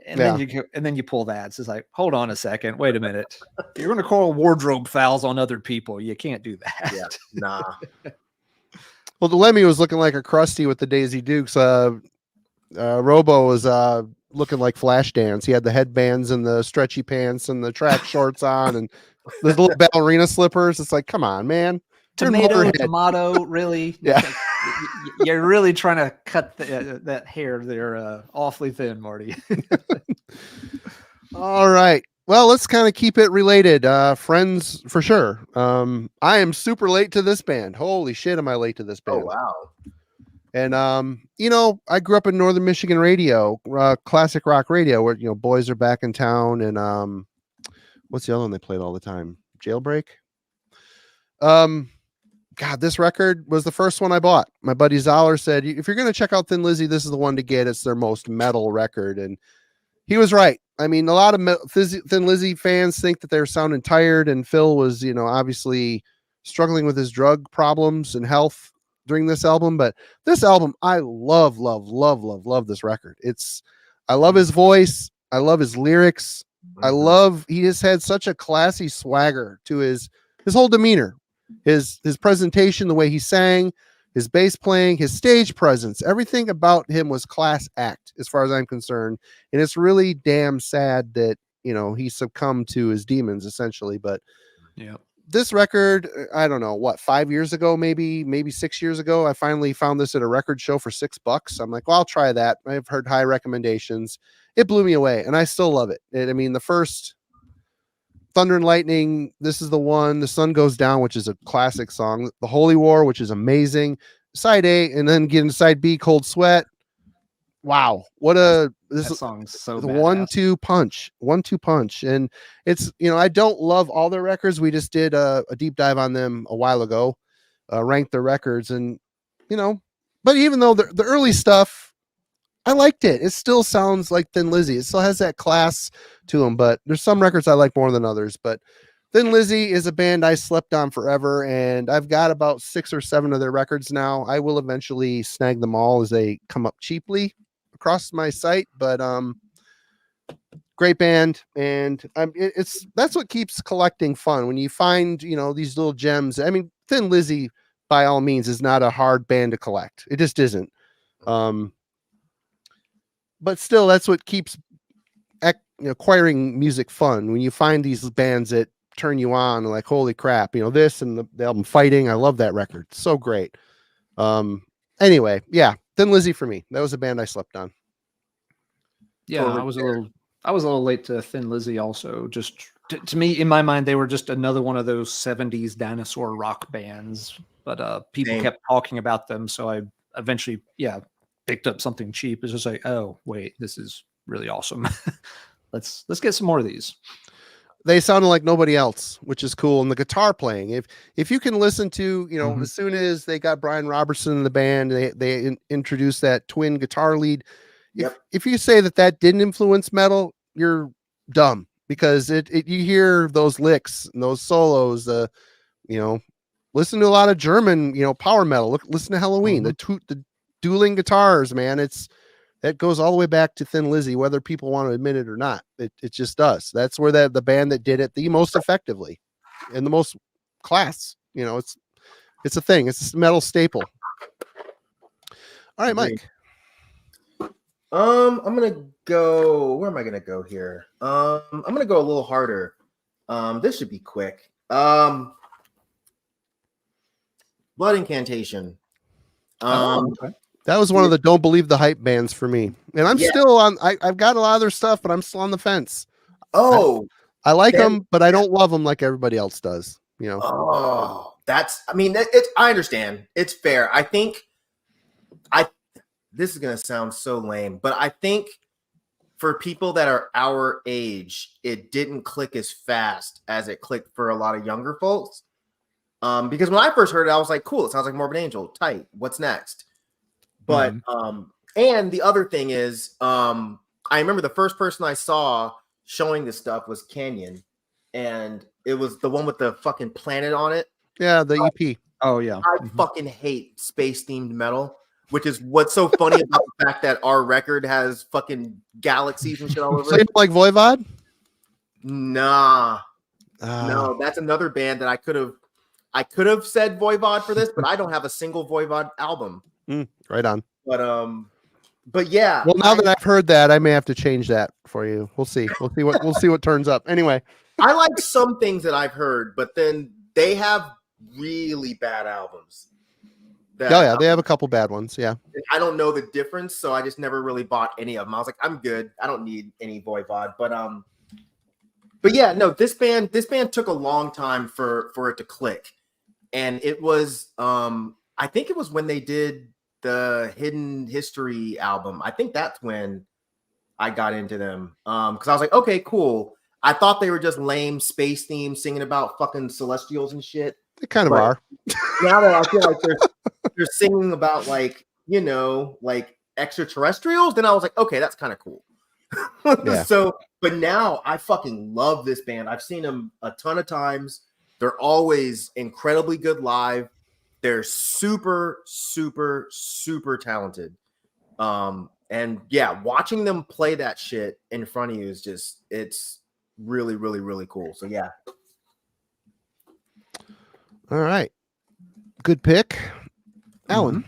And then you pull that. So it's like, hold on a second, wait a minute. You're going to call wardrobe fouls on other people. You can't do that. Yeah, nah. Well, the Lemmy was looking like a Krusty with the Daisy Dukes. Robo was looking like Flashdance. He had the headbands and the stretchy pants and the track shorts on and the little ballerina slippers. It's like, come on, man. Tomato, really? Yeah. You're really trying to cut that hair there awfully thin, Marty. All right. Well, let's kind of keep it related. Friends for sure. I am super late to this band. Holy shit, am I late to this band? Oh, wow. And, I grew up in Northern Michigan radio, classic rock radio, where, Boys Are Back in Town. And what's the other one they played all the time? Jailbreak? God, this record was the first one I bought. My buddy Zoller said, if you're going to check out Thin Lizzy, this is the one to get. It's their most metal record. And he was right. I mean, a lot of Thin Lizzy fans think that they're sounding tired. And Phil was, obviously struggling with his drug problems and health during this album. But this album, I love this record. I love his voice. I love his lyrics. He just had such a classy swagger to his whole demeanor. His presentation, the way he sang, his bass playing, his stage presence, everything about him was class act as far as I'm concerned. And it's really damn sad that, he succumbed to his demons essentially. But yeah, this record, I don't know, 5 years ago, maybe 6 years ago, I finally found this at a record show for $6. I'm like, well, I'll try that. I've heard high recommendations. It blew me away and I still love it. I mean, the first Thunder and Lightning, this is the one. The Sun Goes Down, which is a classic song. The Holy War, which is amazing. Side A, and then get into side B, Cold Sweat. Wow, this song's so the badass. 1-2 punch. And it's I don't love all their records. We just did a deep dive on them a while ago, ranked their records, and but even though the early stuff, I liked it. It still sounds like Thin Lizzy. It still has that class to them, but there's some records I like more than others. But Thin Lizzy is a band I slept on forever, and I've got about 6 or 7 of their records now. I will eventually snag them all as they come up cheaply across my site, but great band, and that's what keeps collecting fun when you find these little gems. I mean, Thin Lizzy by all means is not a hard band to collect. It just isn't. But still, that's what keeps acquiring music fun. When you find these bands that turn you on, like, holy crap, this and the album Fighting. I love that record. So great. Anyway, yeah, Thin Lizzy for me. That was a band I slept on. Yeah, I was a little late to Thin Lizzy also. Just to me, in my mind, they were just another one of those 70s dinosaur rock bands. But people kept talking about them, so I eventually, picked up something cheap. It's just like, oh wait, this is really awesome. let's get some more of these. They sounded like nobody else, which is cool. And the guitar playing, if you can listen to, as soon as they got Brian Robertson in the band, they introduced that twin guitar lead. If you say that didn't influence metal, you're dumb, because you hear those licks and those solos, listen to a lot of German, power metal. Listen to Halloween, the dueling guitars, man. That goes all the way back to Thin Lizzy, whether people want to admit it or not. It just does. That's where the band that did it the most effectively and the most class. It's a thing. It's a metal staple. All right, Mike. I'm gonna go. Where am I gonna go here? I'm gonna go a little harder. This should be quick. Blood Incantation. Okay. That was one of the don't believe the hype bands for me. And I'm still on, I've got a lot of their stuff, but I'm still on the fence. Oh, I like them, but I don't love them like everybody else does. Oh, I understand. It's fair. I think this is gonna sound so lame, but I think for people that are our age, it didn't click as fast as it clicked for a lot of younger folks. Because when I first heard it, I was like, cool, it sounds like Morbid Angel, tight. What's next? But and the other thing is, I remember the first person I saw showing this stuff was Canyon, and it was the one with the fucking planet on it. Yeah, the EP. Oh yeah. I fucking hate space themed metal, which is what's so funny about the fact that our record has fucking galaxies and shit all over So you it. like Voivod? Nah, no, that's another band that I could have said Voivod for this, but I don't have a single Voivod album. Right on. But yeah. Well, now that I've heard that, I may have to change that for you. We'll see. We'll see what turns up. Anyway, I like some things that I've heard, but then they have really bad albums. Oh yeah, they have a couple bad ones. Yeah, I don't know the difference, so I just never really bought any of them. I was like, I'm good. I don't need any Voivod. But yeah, no, this band took a long time for it to click, and it was I think it was when they did the Hidden History album. I think that's when I got into them because I was like, okay, cool. I thought they were just lame space themes singing about fucking celestials and shit. they kind of are. Now that I feel like they're singing about like extraterrestrials, then I was like, okay, that's kind of cool. Yeah. So, but now I fucking love this band. I've seen them a ton of times. They're always incredibly good live. They're super, super, super talented. And yeah, watching them play that shit in front of you is just, it's really, really, really cool. So yeah. All right. Good pick. Alan.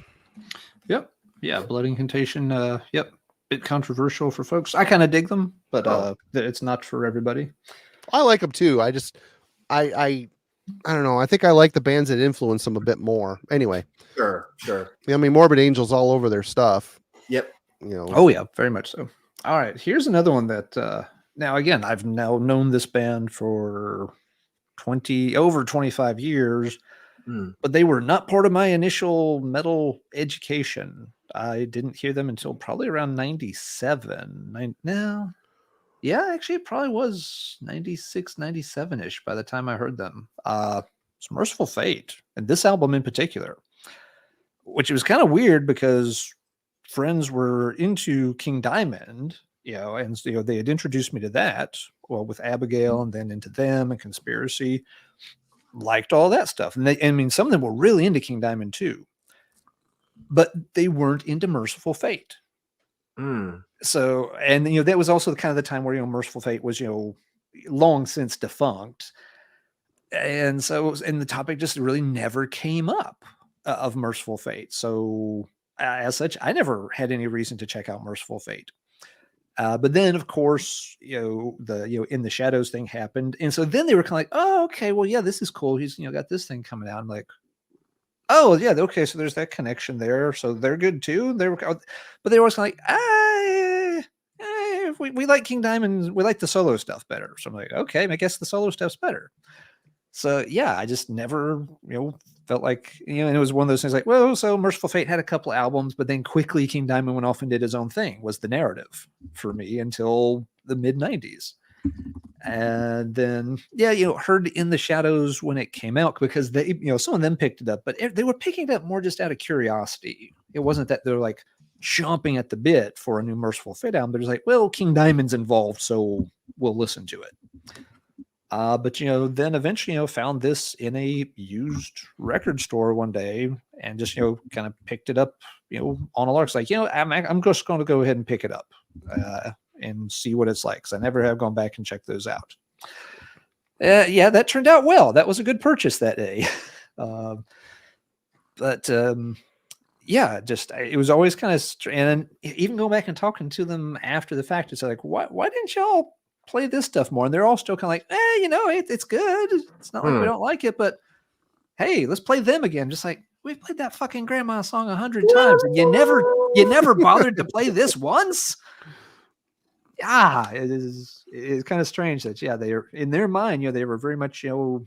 Yep. Yeah. Blood Incantation. Yep. Bit controversial for folks. I kind of dig them, but it's not for everybody. I like them too. I don't know. I think I like the bands that influence them a bit more. Anyway. Sure. I mean, Morbid Angel's all over their stuff. Yep. You know. Oh yeah, very much so. All right. Here's another one that now again, I've now known this band for over 25 years, but they were not part of my initial metal education. I didn't hear them until probably around 97. Yeah, actually it probably was 96, 97-ish by the time I heard them. It's Merciful Fate, and this album in particular, which was kind of weird because friends were into King Diamond, and they had introduced me to that, well, with Abigail, and then into them and Conspiracy. Liked all that stuff, and some of them were really into King Diamond too, but they weren't into Merciful Fate. So, and that was also kind of the time where Merciful Fate was long since defunct, and so and the topic just really never came up of Merciful Fate. So as such, I never had any reason to check out Merciful Fate. But then, of course, the In the Shadows thing happened, and so then they were kind of like, "Oh, okay, well, yeah, this is cool. He's got this thing coming out." I'm like, "Oh, yeah, okay, so there's that connection there. So they're good too." They were, but they were always kind of like, we like King Diamond. We like the solo stuff better. So I'm like, okay, I guess the solo stuff's better. So yeah, I just never, felt like, and it was one of those things like, well, so Merciful Fate had a couple of albums, but then quickly King Diamond went off and did his own thing, was the narrative for me until the mid 90s. And then, heard In the Shadows when it came out because they, some of them picked it up, but they were picking it up more just out of curiosity. It wasn't that they're like chomping at the bit for a new Merciful Fate album. They're just like, well, King Diamond's involved, so we'll listen to it. But then eventually found this in a used record store one day and just kind of picked it up on a lark. It's like I'm just going to go ahead and pick it up and see what it's like, because I never have gone back and checked those out. Yeah, that turned out well. That was a good purchase that day. Yeah, just it was always kind of and even going back and talking to them after the fact, it's like why didn't y'all play this stuff more? And they're all still kind of like, it's good. It's not like we don't like it, but hey, let's play them again. Just like, we've played that fucking grandma song 100 times and you never bothered to play this once. Yeah, it's kind of strange that they're in their mind, they were very much on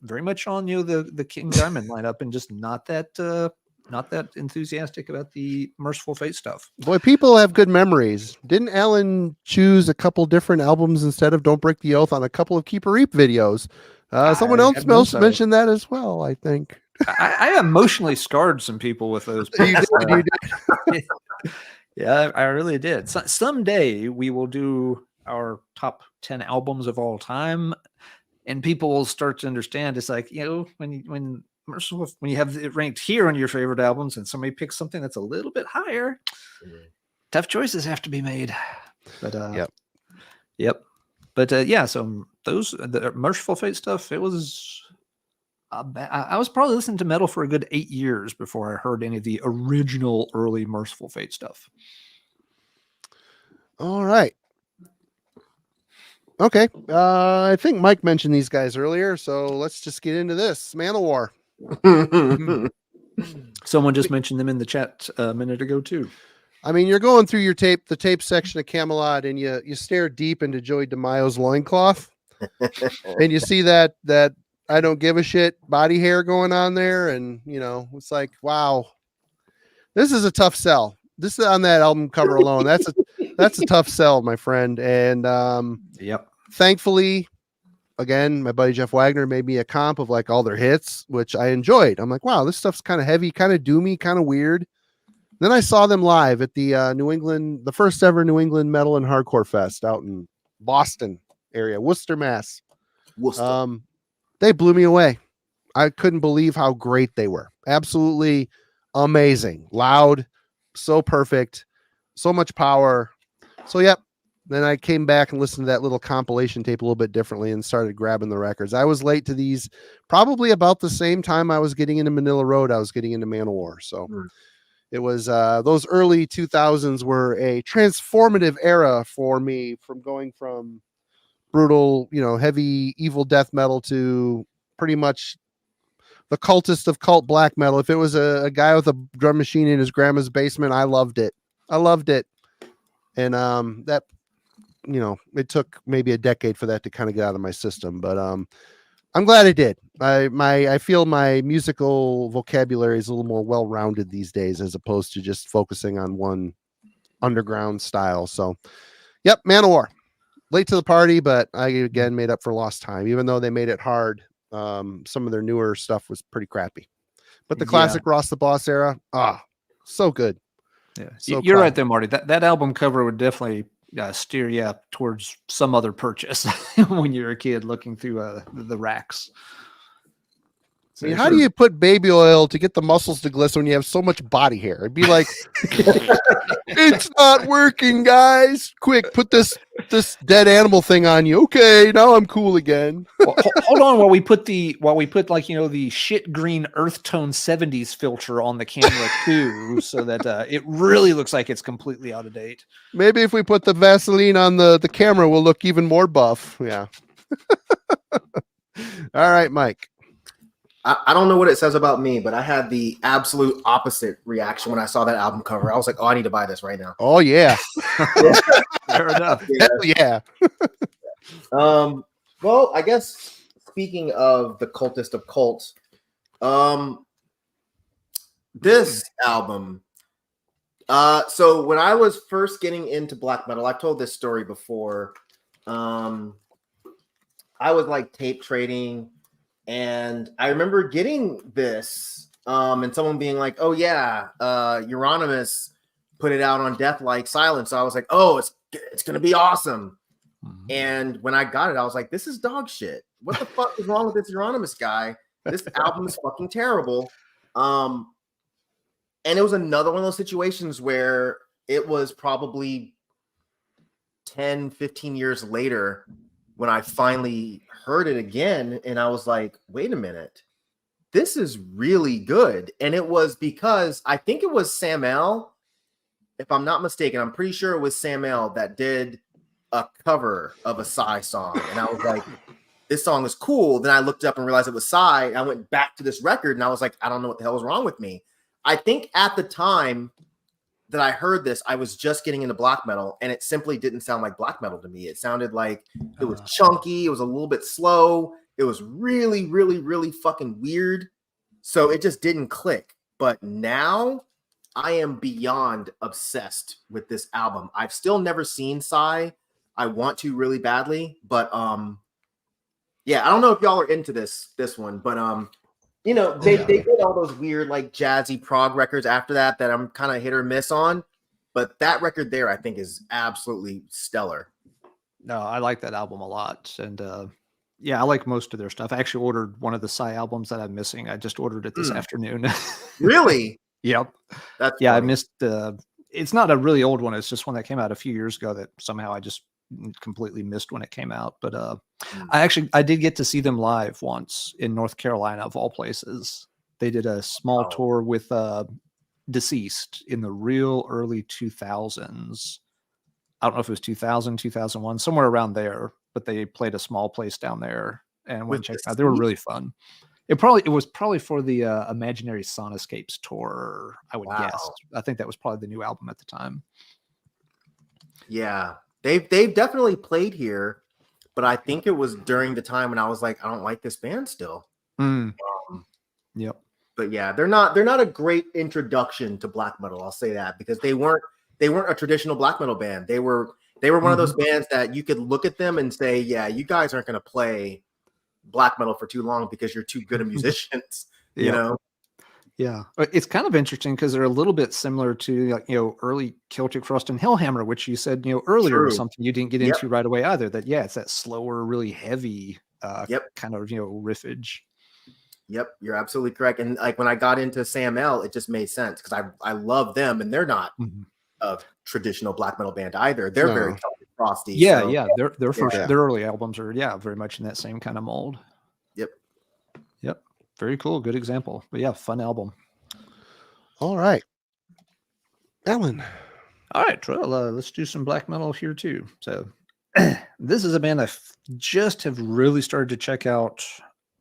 the King Diamond lineup and just not that not that enthusiastic about the Merciful Fate stuff. Boy, people have good memories. Didn't Alan choose a couple different albums instead of Don't Break the Oath on a couple of Keep a Reap videos? Someone else mentioned that as well, I think. I emotionally scarred some people with those. You did. Yeah, I really did. Someday we will do our top 10 albums of all time, and people will start to understand. It's like, when you have it ranked here on your favorite albums, and somebody picks something that's a little bit higher, tough choices have to be made. But yep. But so the Merciful Fate stuff, it was. I was probably listening to metal for a good 8 years before I heard any of the original early Merciful Fate stuff. All right. Okay. I think Mike mentioned these guys earlier, so let's just get into this. Manowar. Someone just mentioned them in the chat a minute ago too. I mean, you're going through the tape section of Camelot, and you stare deep into Joey DeMaio's loincloth, and you see that I don't give a shit body hair going on there. And, it's like, wow, this is a tough sell. This is on that album cover alone. That's a tough sell, my friend. And, thankfully, again, my buddy Jeff Wagner made me a comp of like all their hits, which I enjoyed. I'm like, wow, this stuff's kind of heavy, kind of doomy, kind of weird. Then I saw them live at the the first ever New England Metal and Hardcore Fest out in Boston area, Worcester, Mass. They blew me away. I couldn't believe how great they were. Absolutely amazing. Loud, so perfect, so much power. So, yep. Then I came back and listened to that little compilation tape a little bit differently and started grabbing the records. I was late to these probably about the same time I was getting into Manila Road. I was getting into Manowar. So it was those early 2000s were a transformative era for me, from going from brutal, heavy, evil death metal to pretty much the cultist of cult black metal. If it was a guy with a drum machine in his grandma's basement, I loved it. And that, it took maybe a decade for that to kind of get out of my system, but I'm glad it did. I feel my musical vocabulary is a little more well-rounded these days, as opposed to just focusing on one underground style. So, yep, Manowar. Late to the party, but I again made up for lost time. Even though they made it hard, some of their newer stuff was pretty crappy. But the classic Ross the Boss era, so good. Yeah, so you're right there, Marty. That album cover would definitely steer you up towards some other purchase when you're a kid looking through the racks. I mean, how do you put baby oil to get the muscles to glisten when you have so much body hair? It'd be like, it's not working, guys. Quick, put this dead animal thing on you. Okay, now I'm cool again. Well, hold on while we put the shit green earth tone 70s filter on the camera too, so that it really looks like it's completely out of date. Maybe if we put the Vaseline on the camera, we'll look even more buff. Yeah. All right, Mike. I don't know what it says about me, but I had the absolute opposite reaction when I saw that album cover. I was like, oh, I need to buy this right now. Oh, yeah. Fair enough. Yeah. Well, I guess speaking of the cultist of cults, this album. So when I was first getting into black metal, I've told this story before. I was like tape trading. And I remember getting this and someone being like, oh, yeah, Euronymous put it out on Death Like Silence. So I was like, oh, it's going to be awesome. Mm-hmm. And when I got it, I was like, this is dog shit. What the fuck is wrong with this Euronymous guy? This album is fucking terrible. And it was another one of those situations where it was probably 10, 15 years later when I finally heard it again, and I was like, wait a minute, this is really good. And it was because I think it was Sam L, if I'm not mistaken. I'm pretty sure it was Sam L that did a cover of a Psy song. And I was like, this song is cool. Then I looked up and realized it was Psy. I went back to this record and I was like, I don't know what the hell was wrong with me. I think at the time that I heard this, I was just getting into black metal, and it simply didn't sound like black metal to me. It sounded like it was chunky. It was a little bit slow. It was really, really, really fucking weird. So it just didn't click. but now I am beyond obsessed with this album. I've still never seen Psy. I want to really badly, but yeah, I don't know if y'all are into this one, but you know, they did all those weird like jazzy prog records after that I'm kind of hit or miss on, but that record there I think is absolutely stellar. No, I like that album a lot, and yeah, I like most of their stuff. I actually ordered one of the Psy albums that I'm missing. I just ordered it this afternoon. Really? Yep. That's yeah. funny. I missed it's not a really old one. It's just one that came out a few years ago that somehow I just completely missed when it came out. But I did get to see them live once in North Carolina, of all places. They did a small tour with Deceased in the real early 2000s. I don't know if it was 2000, 2001, somewhere around there, but they played a small place down there and went and checked out. They were really fun. It was probably for the Imaginary Sonoscapes tour, I would guess. I think that was probably the new album at the time. Yeah, they've definitely played here, but I think it was during the time when I was like, I don't like this band still. Yep. But yeah, they're not a great introduction to black metal. I'll say that, because they weren't a traditional black metal band. They were one of those bands that you could look at them and say, yeah, you guys aren't going to play black metal for too long because you're too good of musicians, you know? Yeah. It's kind of interesting because they're a little bit similar to, like, you know, early Celtic Frost and Hellhammer, which you said, you know, earlier was something you didn't get into right away either. That, yeah, it's that slower, really heavy kind of, you know, riffage. Yep, you're absolutely correct. And like when I got into Sam L, it just made sense because I love them, and they're not a traditional black metal band either. They're very Celtic Frosty. Yeah, so. Their early albums are very much in that same kind of mold. Yep. Very cool. Good example. But yeah, fun album. All right, Alan. All right, well, let's do some black metal here too. So this is a band I just have really started to check out,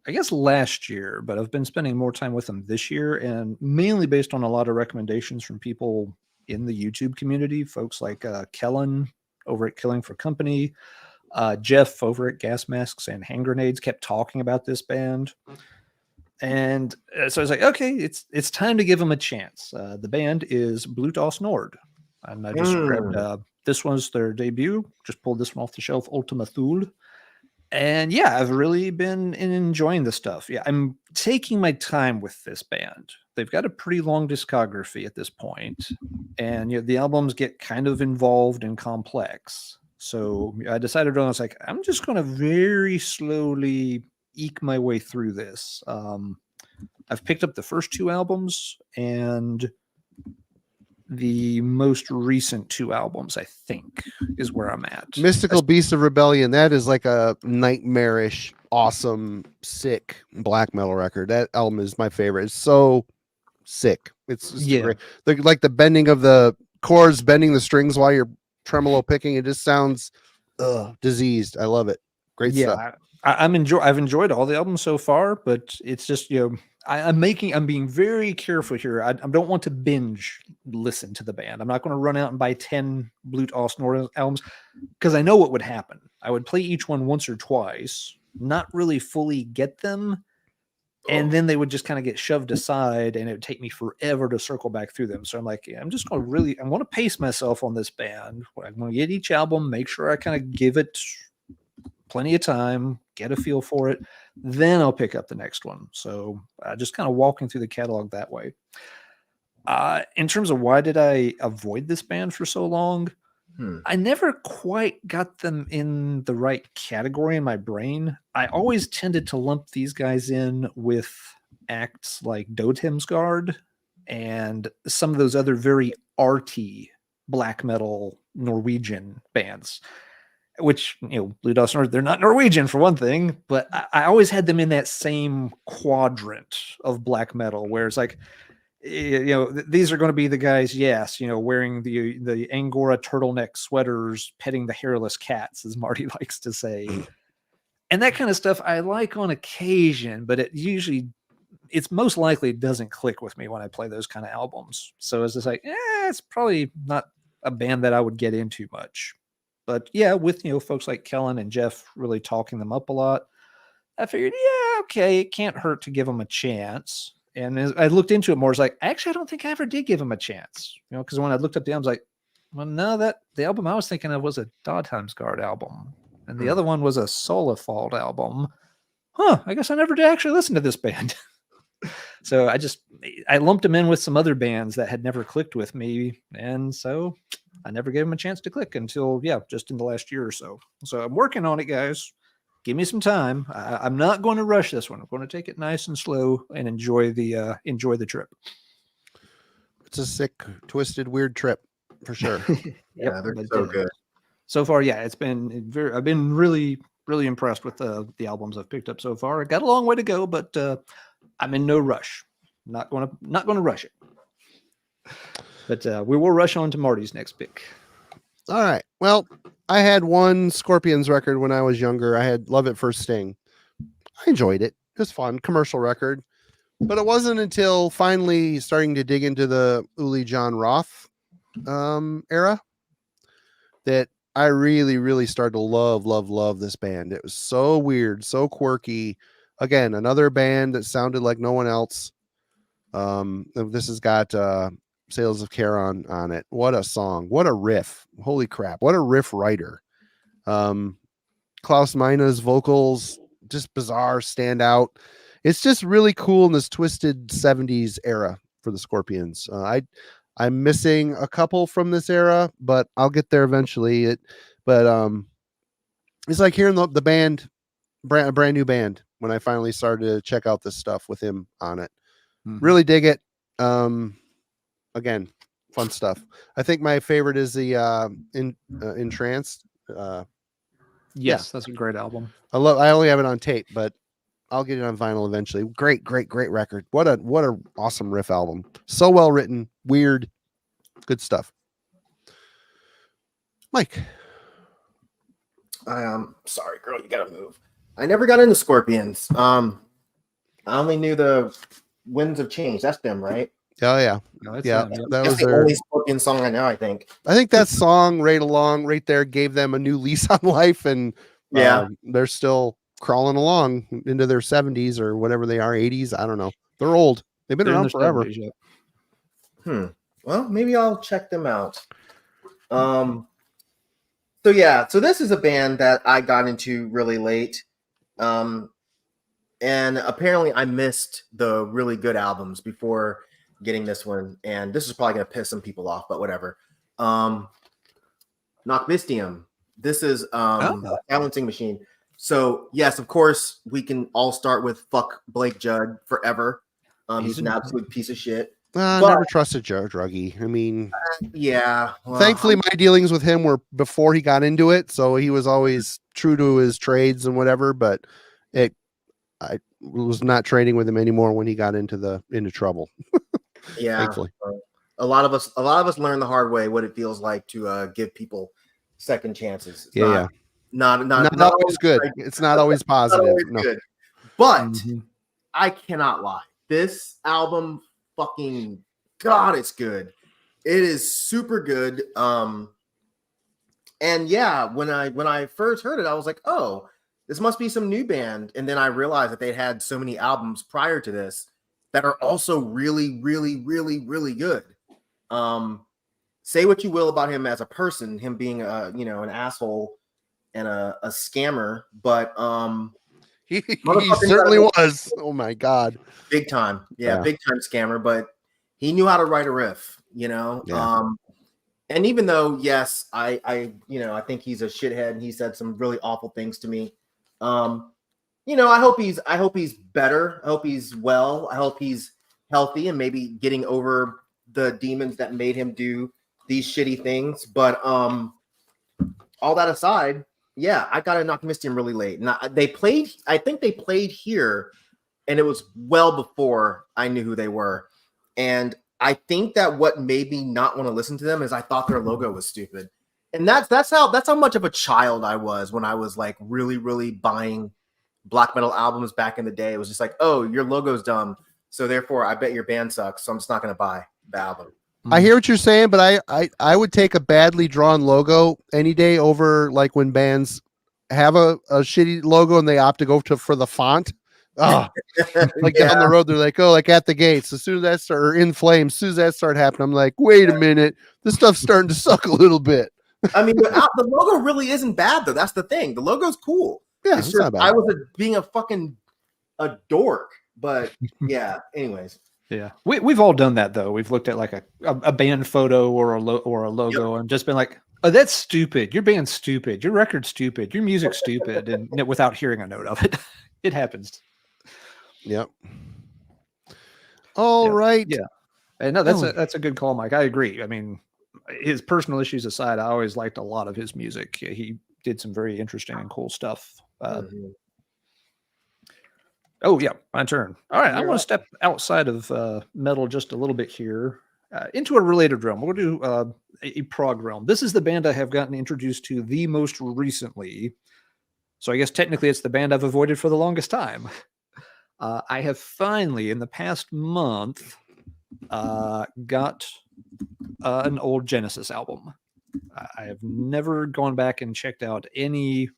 I guess last year, but I've been spending more time with them this year, and mainly based on a lot of recommendations from people in the YouTube community, folks like Kellen over at Killing for Company, Jeff over at Gas Masks and Hand Grenades kept talking about this band. And so I was like, okay, it's time to give them a chance. The band is Blut Nord. And I just grabbed, this was their debut, just pulled this one off the shelf, Ultima Thule. And yeah, I've really been enjoying the stuff. Yeah, I'm taking my time with this band. They've got a pretty long discography at this point, and you know, the albums get kind of involved and complex. So I decided I was like, I'm just going to very slowly eke my way through this. I've picked up the first two albums and the most recent two albums, I think, is where I'm at. Mystical Beast of Rebellion. That is like a nightmarish, awesome, sick black metal record. That album is my favorite. It's so sick. It's great. Like the bending of the chords, bending the strings while you're tremolo picking. It just sounds diseased. I love it. Great stuff. I've enjoyed all the albums so far, but it's just, you know, I'm being very careful here. I don't want to binge listen to the band. I'm not going to run out and buy 10 Blut Nord albums because I know what would happen. I would play each one once or twice, not really fully get them, and then they would just kind of get shoved aside, and it would take me forever to circle back through them. So I'm like, I'm just going to I want to pace myself on this band. I'm going to get each album, make sure I kind of give it plenty of time, get a feel for it, then I'll pick up the next one. So just kind of walking through the catalog that way. In terms of why did I avoid this band for so long, I never quite got them in the right category in my brain. I always tended to lump these guys in with acts like Dotemsgard and some of those other very arty black metal Norwegian bands. Which, you know, Blut Nord, they're not Norwegian for one thing, but I always had them in that same quadrant of black metal where it's like, you know, these are going to be the guys, yes, you know, wearing the Angora turtleneck sweaters, petting the hairless cats, as Marty likes to say. And that kind of stuff I like on occasion, but it's most likely doesn't click with me when I play those kind of albums. So it's just like, it's probably not a band that I would get into much. But yeah, with, you know, folks like Kellen and Jeff really talking them up a lot, I figured, yeah, okay, it can't hurt to give them a chance. And as I looked into it more, it's like, actually, I don't think I ever did give him a chance. Because when I looked up the album, I was like, well, no, the album I was thinking of was a Dodheimsgard album. And the other one was a Solefald album. I guess I never did actually listen to this band. So I lumped them in with some other bands that had never clicked with me. And so I never gave them a chance to click until, just in the last year or so. So I'm working on it, guys. Give me some time. I'm not going to rush this one. I'm going to take it nice and slow and enjoy the trip. It's a sick, twisted, weird trip for sure. Yeah, they're so good. So far, it's been I've been really, really impressed with the albums I've picked up so far. I got a long way to go, but I'm in no rush. Not going to rush it. But we will rush on to Marty's next pick. All right. Well, I had one Scorpions record when I was younger. I had Love at First Sting. I enjoyed it. It was fun. Commercial record. But it wasn't until finally starting to dig into the Uli John Roth era that I really, really started to love this band. It was so weird, so quirky. Again, another band that sounded like no one else. This has got Sales of Care on it. What a song. What a riff. Holy crap. What a riff writer. Klaus Meine's vocals, just bizarre, stand out. It's just really cool in this twisted 70s era for the Scorpions. I'm missing a couple from this era, but I'll get there eventually. It's like hearing the band, a brand new band, when I finally started to check out this stuff with him on it. Mm-hmm. Really dig it. Again, fun stuff. I think my favorite is the Entranced. Yes, that's a great album. I only have it on tape, but I'll get it on vinyl eventually. Great record. What a awesome riff album. So well written, weird, good stuff. Myke. Sorry, girl, you gotta move. I never got into Scorpions. I only knew the Winds of Change. That's them, right? Oh yeah, no, that was the their only Scorpion song I know. I think that song right there gave them a new lease on life, and they're still crawling along into their 70s or whatever they are, 80s. I don't know. They're old. They've been around forever. Well, maybe I'll check them out. So this is a band that I got into really late. And apparently I missed the really good albums before getting this one. And this is probably going to piss some people off, but whatever. Knockmistium. This is a balancing machine. So yes, of course, we can all start with fuck Blake Judd forever. He's an absolute piece of shit. Never trusted Joe Druggy. I mean, Thankfully, my dealings with him were before he got into it, so he was always true to his trades and whatever. But I was not trading with him anymore when he got into trouble. Thankfully, a lot of us learn the hard way what it feels like to give people second chances. Not always good. It's not always positive. Not always good. But I cannot lie. This album, fucking God, it's good. It is super good. And when I first heard it, I was like, oh, this must be some new band. And then I realized that they had so many albums prior to this that are also really, really, really, really good. Say what you will about him as a person, him being an asshole and a scammer, but he certainly was. Oh my God, big time, big time scammer. But he knew how to write a riff, and even though yes, I think he's a shithead and he said some really awful things to me. I hope he's better. I hope he's well. I hope he's healthy and maybe getting over the demons that made him do these shitty things. But all that aside, I got to Knockmistium really late. And I think they played here, and it was well before I knew who they were. And I think that what made me not want to listen to them is I thought their logo was stupid. And that's how much of a child I was when I was like really, really buying black metal albums back in the day. It was just like, oh, your logo's dumb, so therefore I bet your band sucks, so I'm just not going to buy the album. I hear what you're saying, but I would take a badly drawn logo any day over like when bands have a shitty logo and they opt to go for the font. Oh, like down the road, they're like, oh, like at the gates. As soon as that start, or in flames, as soon as that start happening, I'm like, wait a minute, this stuff's starting to suck a little bit. I mean, the logo really isn't bad though. That's the thing. The logo's cool. Yeah, it's not bad. I was being a dork, but yeah. Anyways. Yeah, we've all done that though. We've looked at like a band photo or a logo and just been like, oh, that's stupid. You're being stupid. Your record's stupid. Your music's stupid, and without hearing a note of it, it happens. Yep. All right. Yeah. And no, that's a good call, Mike. I agree. I mean, his personal issues aside, I always liked a lot of his music. He did some very interesting and cool stuff. Oh yeah, my turn. All right, I want to step outside of metal just a little bit here into a related realm. We'll do a prog realm. This is the band I have gotten introduced to the most recently. So I guess technically it's the band I've avoided for the longest time. I have finally, in the past month, got an old Genesis album. I have never gone back and checked out any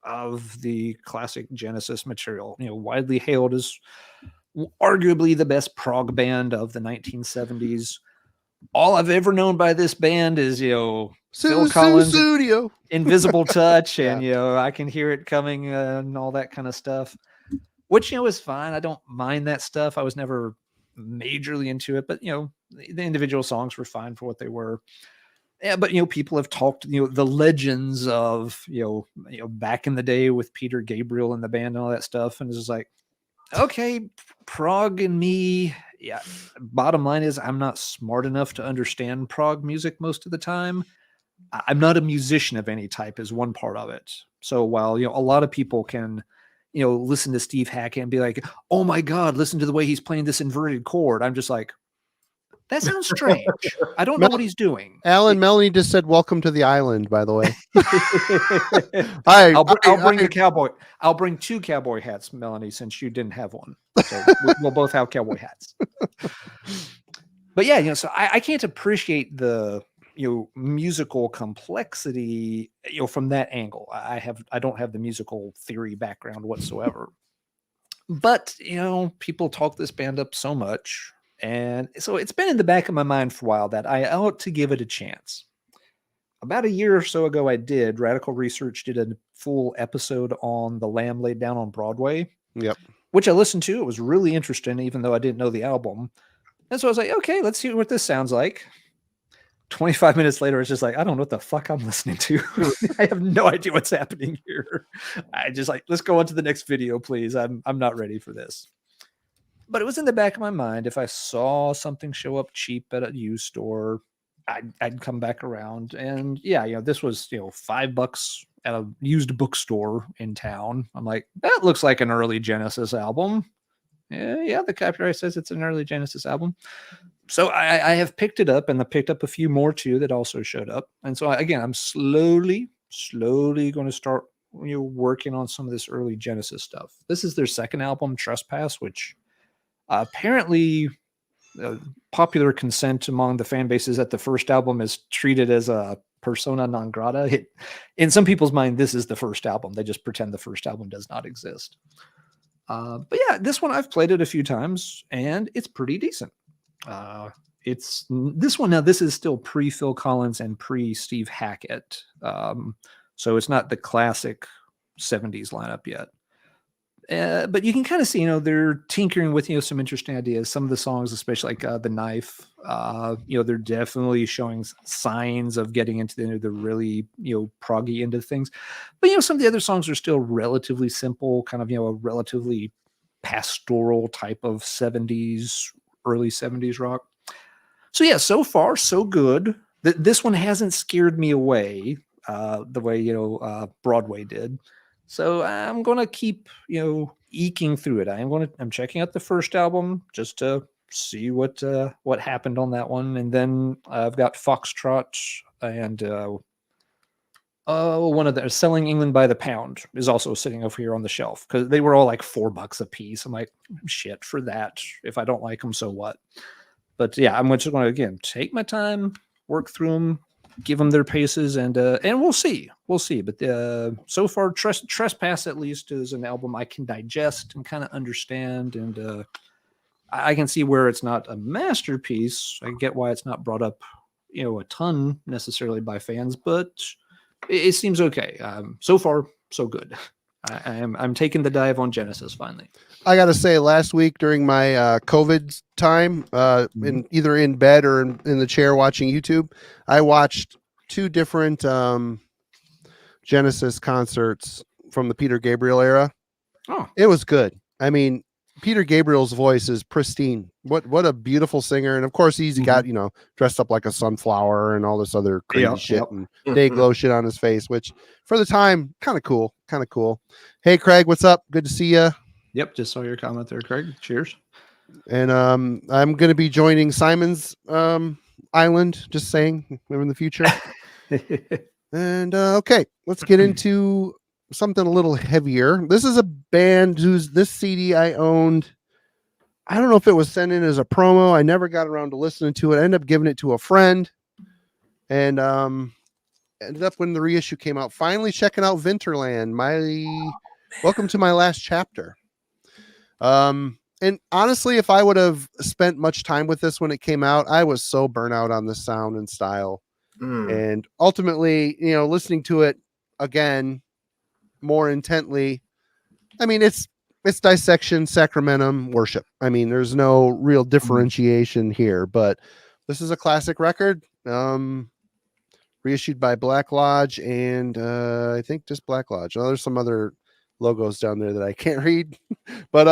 of the classic Genesis material, widely hailed as arguably the best prog band of the 1970s. All I've ever known by this band is, Phil Collins, Studio, Invisible Touch, and I Can Hear It Coming, and all that kind of stuff, which is fine. I don't mind that stuff. I was never majorly into it, but the individual songs were fine for what they were. Yeah, but people have talked, the legends of back in the day with Peter Gabriel and the band and all that stuff, and it's just like, okay, prog and me. Yeah, bottom line is I'm not smart enough to understand prog music most of the time. I'm not a musician of any type is one part of it. So while a lot of people can listen to Steve Hackett and be like, oh my God, listen to the way he's playing this inverted chord, I'm just like, that sounds strange. I don't know what he's doing. Alan, Melanie just said, welcome to the island, by the way. I'll bring the cowboy. I'll bring 2 cowboy hats, Melanie, since you didn't have one. So we'll both have cowboy hats. But yeah, so I can't appreciate the musical complexity from that angle. I don't have the musical theory background whatsoever. But people talk this band up so much. And so it's been in the back of my mind for a while that I ought to give it a chance. About a year or so ago, Radical Research did a full episode on The Lamb Laid Down on Broadway. Yep. Which I listened to. It was really interesting, even though I didn't know the album. And so I was like, okay, let's see what this sounds like. 25 minutes later, it's just like, I don't know what the fuck I'm listening to. I have no idea what's happening here. I just like, let's go on to the next video, please. I'm not ready for this. But it was in the back of my mind. If I saw something show up cheap at a used store, I'd come back around. And yeah, this was, $5 at a used bookstore in town. I'm like, that looks like an early Genesis album. Yeah, the copyright says it's an early Genesis album. So I have picked it up, and I picked up a few more too that also showed up. And so I'm slowly going to start working on some of this early Genesis stuff. This is their second album, Trespass, which apparently popular consent among the fan base is that the first album is treated as a persona non grata. In some people's mind, this is the first album. They just pretend the first album does not exist. But yeah, this one I've played it a few times, and it's pretty decent. It's this one now. This is still pre Phil Collins and pre Steve Hackett, so it's not the classic 70s lineup yet. But you can kind of see, they're tinkering with, some interesting ideas. Some of the songs, especially like The Knife, they're definitely showing signs of getting into the really, proggy end of things. But, some of the other songs are still relatively simple, kind of, a relatively pastoral type of 70s, early 70s rock. So yeah, so far, so good. This one hasn't scared me away the way, Broadway did. So I'm going to keep, eking through it. I'm checking out the first album just to see what happened on that one. And then I've got Foxtrot and one of the Selling England by the Pound is also sitting over here on the shelf because they were all like $4 a piece. I'm like, shit for that. If I don't like them, so what? But yeah, I'm just going to, again, take my time, work through them, give them their paces, and we'll see. But so far, Trespass at least is an album I can digest and kind of understand, and I can see where it's not a masterpiece. I get why it's not brought up, a ton necessarily by fans, but it seems okay. So far, so good. I'm taking the dive on Genesis finally. I got to say, last week during my COVID time, either in bed or in the chair watching YouTube, I watched 2 different Genesis concerts from the Peter Gabriel era. Oh, it was good. I mean, Peter Gabriel's voice is pristine. What a beautiful singer. And of course he's got, dressed up like a sunflower and all this other crazy shit and day glow shit on his face, which for the time, kind of cool. Hey, Craig, what's up? Good to see you. Yep. Just saw your comment there, Craig. Cheers. And I'm going to be joining Simon's island, just saying, in the future. And okay, let's get into something a little heavier. This is a band this CD I owned. I don't know if it was sent in as a promo. I never got around to listening to it. I ended up giving it to a friend, and ended up when the reissue came out, finally checking out Winterland. Welcome to my last chapter. And honestly, if I would have spent much time with this when it came out, I was so burnt out on the sound and style. And ultimately, listening to it again more intently, I mean, it's dissection, sacramentum, worship. I mean, there's no real differentiation here, but this is a classic record, reissued by Black Lodge, and I think just Black Lodge. Oh, there's some other logos down there that I can't read, but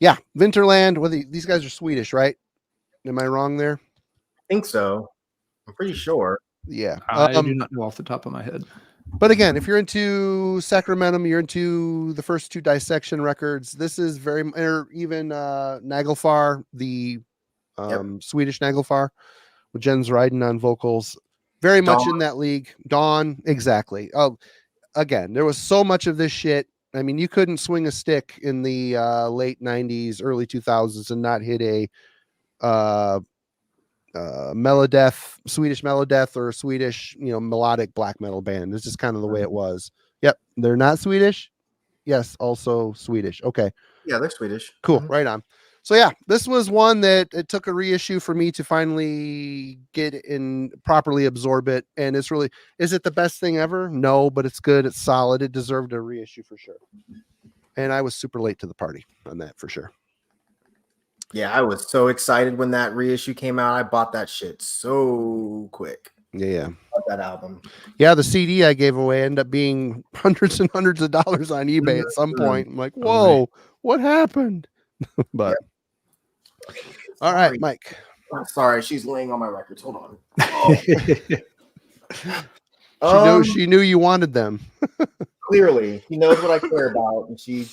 yeah, Winterland. These guys are Swedish, right? Am I wrong there? I think so. I'm pretty sure. Yeah, I do not know off the top of my head. But again, if you're into Sacramentum, you're into the first 2 dissection records. This is or even Nagelfar, the Swedish Nagelfar, with Jens Ryden on vocals. Very much in that league. Dawn, exactly. Oh, again, there was so much of this shit. I mean, you couldn't swing a stick in the late 90s, early 2000s and not hit a melodeath, Swedish melodeath, or Swedish, melodic black metal band. This is kind of the way it was. Yep. They're not Swedish. Yes. Also Swedish. Okay. Yeah, they're Swedish. Cool. Right on. So yeah, this was one that it took a reissue for me to finally get and properly absorb it. And is it the best thing ever? No, but it's good. It's solid. It deserved a reissue for sure. And I was super late to the party on that for sure. Yeah, I was so excited when that reissue came out. I bought that shit so quick. Yeah. Bought that album. Yeah, the CD I gave away ended up being hundreds and hundreds of dollars on eBay at some point. I'm like, whoa, what happened? But all right, Mike. I'm sorry, she's laying on my records. Hold on. She knew you wanted them. Clearly, she knows what I care about, and she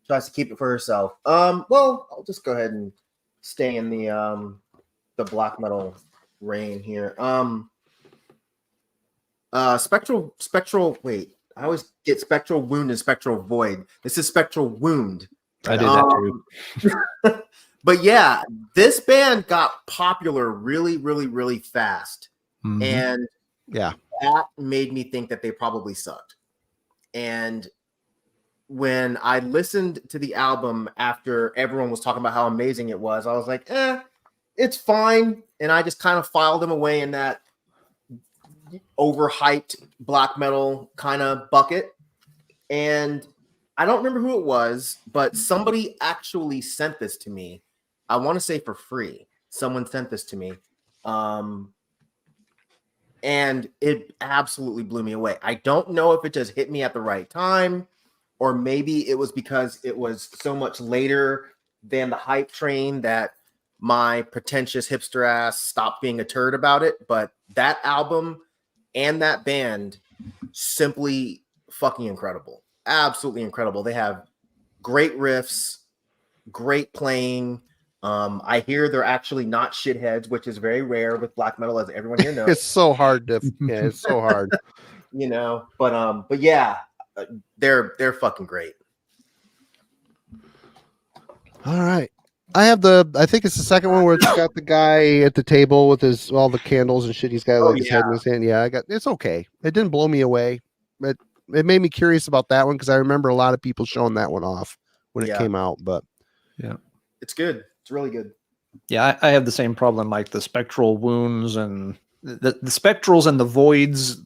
tries to keep it for herself. Well, I'll just go ahead and stay in the black metal reign here. Spectral. Wait, I always get Spectral Wound and Spectral Void. This is Spectral Wound. I did that too. But yeah, this band got popular really, really, really fast, and yeah, that made me think that they probably sucked. And when I listened to the album after everyone was talking about how amazing it was, I was like, it's fine. And I just kind of filed them away in that overhyped black metal kind of bucket. And I don't remember who it was, but somebody actually sent this to me. I want to say for free. Someone sent this to me. And it absolutely blew me away. I don't know if it just hit me at the right time, or maybe it was because it was so much later than the hype train that my pretentious hipster ass stopped being a turd about it. But that album and that band, simply fucking incredible. Absolutely incredible. They have great riffs, great playing. I hear they're actually not shitheads, which is very rare with black metal, as everyone here knows. It's so hard to, it's so hard. But yeah, they're fucking great. All right. I think it's the second one where it's got the guy at the table with all the candles and shit. He's got like his head in his hand. Yeah, it's okay. It didn't blow me away. It made me curious about that one because I remember a lot of people showing that one off when it came out. But yeah, it's good. It's really good. Yeah, I have the same problem, like the spectral wounds and the spectrals and the voids.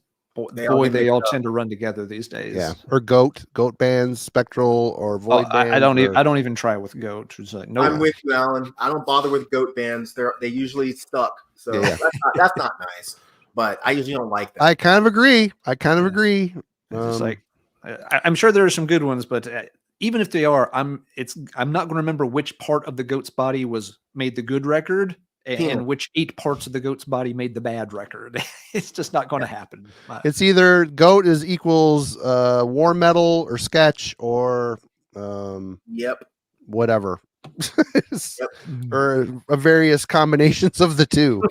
They all tend to run together these days. Yeah, or goat bands, spectral or void bands. I don't even try with goat. It's like, no. I'm with you, Alan. I don't bother with goat bands. They usually suck. So that's not nice. But I usually don't like that. I kind of agree. It's like I'm sure there are some good ones, but even if they are, I'm not going to remember which part of the goat's body made the good record. And which 8 parts of the goat's body made the bad record. It's just not going to happen. It's either goat equals war metal or sketch or whatever. Or various combinations of the two.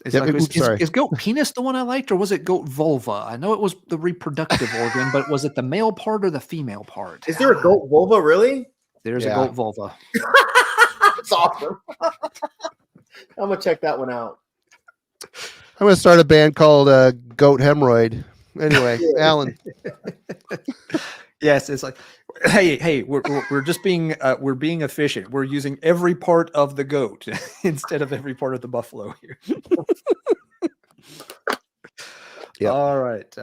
Is goat penis the one I liked, or was it goat vulva? I know it was the reproductive organ, but was it the male part or the female part? Is there a goat vulva, really? There's a goat vulva. That's awesome. I'm gonna check that one out. I'm gonna start a band called Goat Hemorrhoid. Anyway, Alan. Yes, it's like, hey, we're just being efficient. We're using every part of the goat instead of every part of the buffalo here. Yeah. All right.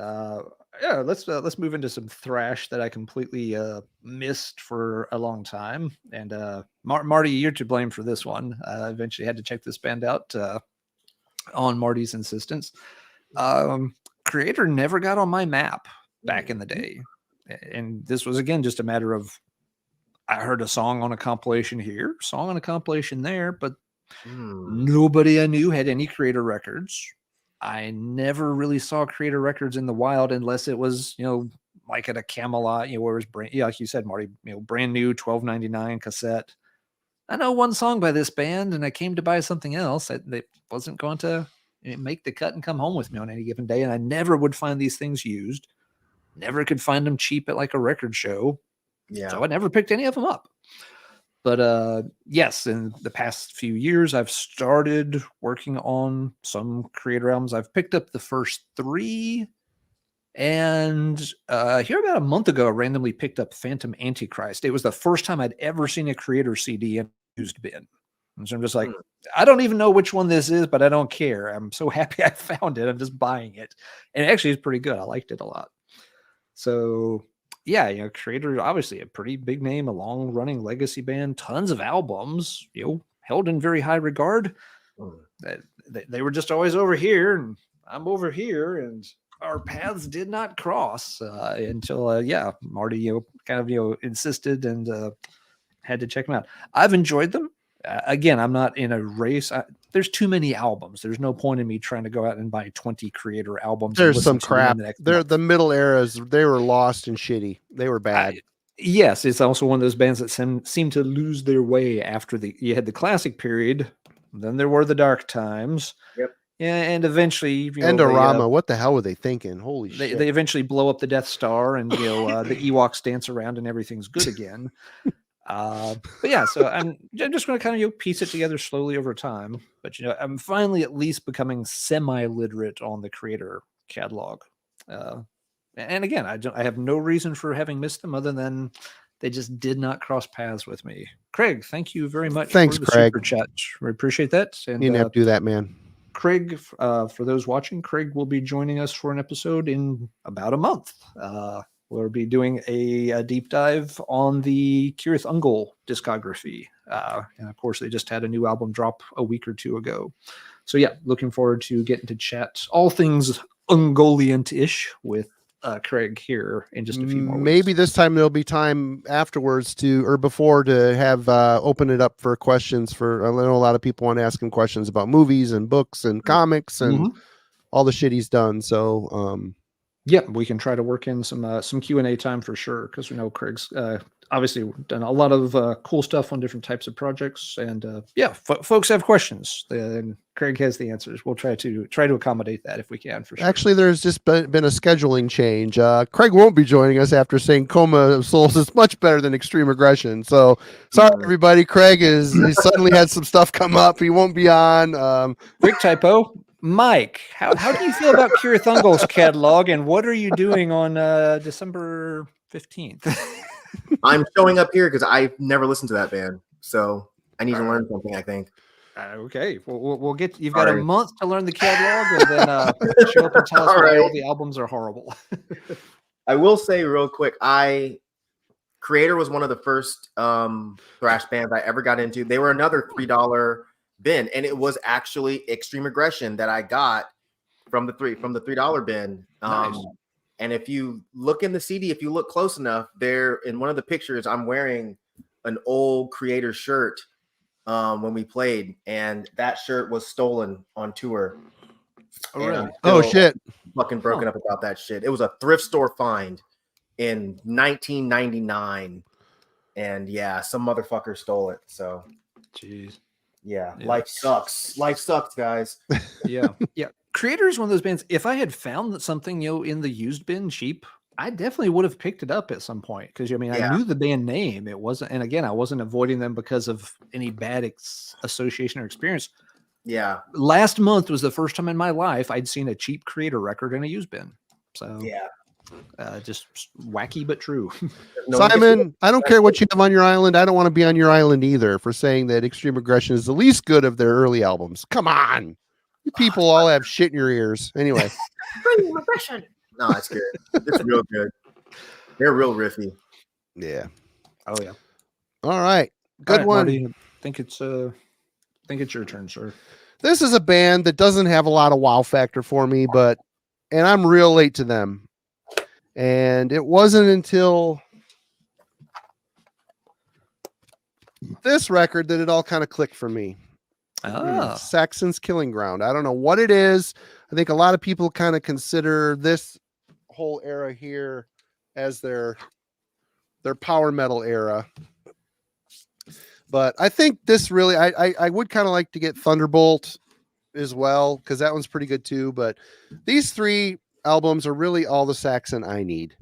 Let's move into some thrash that I completely missed for a long time. And Marty, you're to blame for this one. I eventually had to check this band out on Marty's insistence. Creator never got on my map back in the day. And this was, again, just a matter of I heard a song on a compilation here, song on a compilation there, but nobody I knew had any Creator records. I never really saw Creator records in the wild unless it was, like at a Camelot, where it was like you said, Marty, brand new $12.99 cassette. I know one song by this band, and I came to buy something else that wasn't going to make the cut and come home with me on any given day. And I never would find these things used. Never could find them cheap at like a record show. Yeah. So I never picked any of them up. But yes, in the past few years, I've started working on some Creator albums. I've picked up the first 3. And here about a month ago, I randomly picked up Phantom Antichrist. It was the first time I'd ever seen a Creator CD in a used bin. And so I'm just like, I don't even know which one this is, but I don't care. I'm so happy I found it. I'm just buying it. And actually, it's pretty good. I liked it a lot. So yeah, Creator, obviously a pretty big name, a long-running legacy band, tons of albums, held in very high regard. They were just always over here, and I'm over here, and our paths did not cross until Marty, kind of insisted and had to check them out. I've enjoyed them. Again, I'm not in a race. There's too many albums. There's no point in me trying to go out and buy 20 Creator albums. There's some crap. They're the middle eras. They were lost and shitty. They were bad. Yes, it's also one of those bands that seem to lose their way after you had the classic period. Then there were the dark times. Yep. And eventually, Endorama. What the hell were they thinking? Holy shit! They eventually blow up the Death Star, and the Ewoks dance around, and everything's good again. But yeah, so I'm just going to kind of piece it together slowly over time. But I'm finally at least becoming semi-literate on the Creator catalog. And again, I have no reason for having missed them other than they just did not cross paths with me. Craig, thank you very much. Thanks, for the Craig. Super chat. We appreciate that. And you didn't have to do that, man. Craig, for those watching, Craig will be joining us for an episode in about a month. We'll be doing a deep dive on the Kirith Ungol discography. And of course, they just had a new album drop a week or 2 ago. So yeah, looking forward to getting to chat all things Ungoliant-ish with Craig here in just a few more weeks. Maybe this time there'll be time afterwards before to have open it up for questions. I know a lot of people want to ask him questions about movies and books and comics and all the shit he's done. So Yeah, we can try to work in some Q&A time for sure, because we know Craig's obviously done a lot of cool stuff on different types of projects, and folks have questions, then Craig has the answers. We'll try to accommodate that if we can, for sure. Actually, there's just been a scheduling change. Craig won't be joining us after saying Coma of Souls is much better than Extreme Aggression. So sorry, everybody. Craig he suddenly had some stuff come up. He won't be on. Quick typo. Myke, how do you feel about Kira Thungal's catalog, and what are you doing on December 15th? I'm showing up here because I've never listened to that band, so I need to learn something, I think. Okay, we'll get. You've got a month to learn the catalog, and then show up and tell us why all the albums are horrible. I will say real quick, Creator was one of the first thrash bands I ever got into. They were another $3 bin, and it was actually Extreme Aggression that I got from the $3 bin. Nice. And if you look in the CD, if you look close enough, there in one of the pictures, I'm wearing an old Creator shirt when we played, and that shirt was stolen on tour. Oh, really? Oh shit! Fucking broken up about that shit. It was a thrift store find in 1999, and yeah, some motherfucker stole it. So, jeez. Yeah, life sucks. Life sucks, guys. Yeah. Creator is one of those bands. If I had found something, in the used bin cheap, I definitely would have picked it up at some point, because I knew the band name. It wasn't, and again, I wasn't avoiding them because of any bad association or experience. Yeah. Last month was the first time in my life I'd seen a cheap Creator record in a used bin. So yeah. Just wacky but true. Simon, I don't care what you have on your island. I don't want to be on your island either for saying that Extreme Aggression is the least good of their early albums. Come on. You people all have shit in your ears. Anyway. Extreme Aggression. No, it's good. It's real good. They're real riffy. Yeah. Oh yeah. All right. Good one. Marty, I think it's your turn, sir. This is a band that doesn't have a lot of wow factor for me, and I'm real late to them. And it wasn't until this record that it all kind of clicked for me. Saxon's Killing Ground. I don't know what it is. I think a lot of people kind of consider this whole era here as their power metal era. But I think this really, I would kind of like to get Thunderbolt as well, because that one's pretty good too. But these three albums are really all the Saxon I need.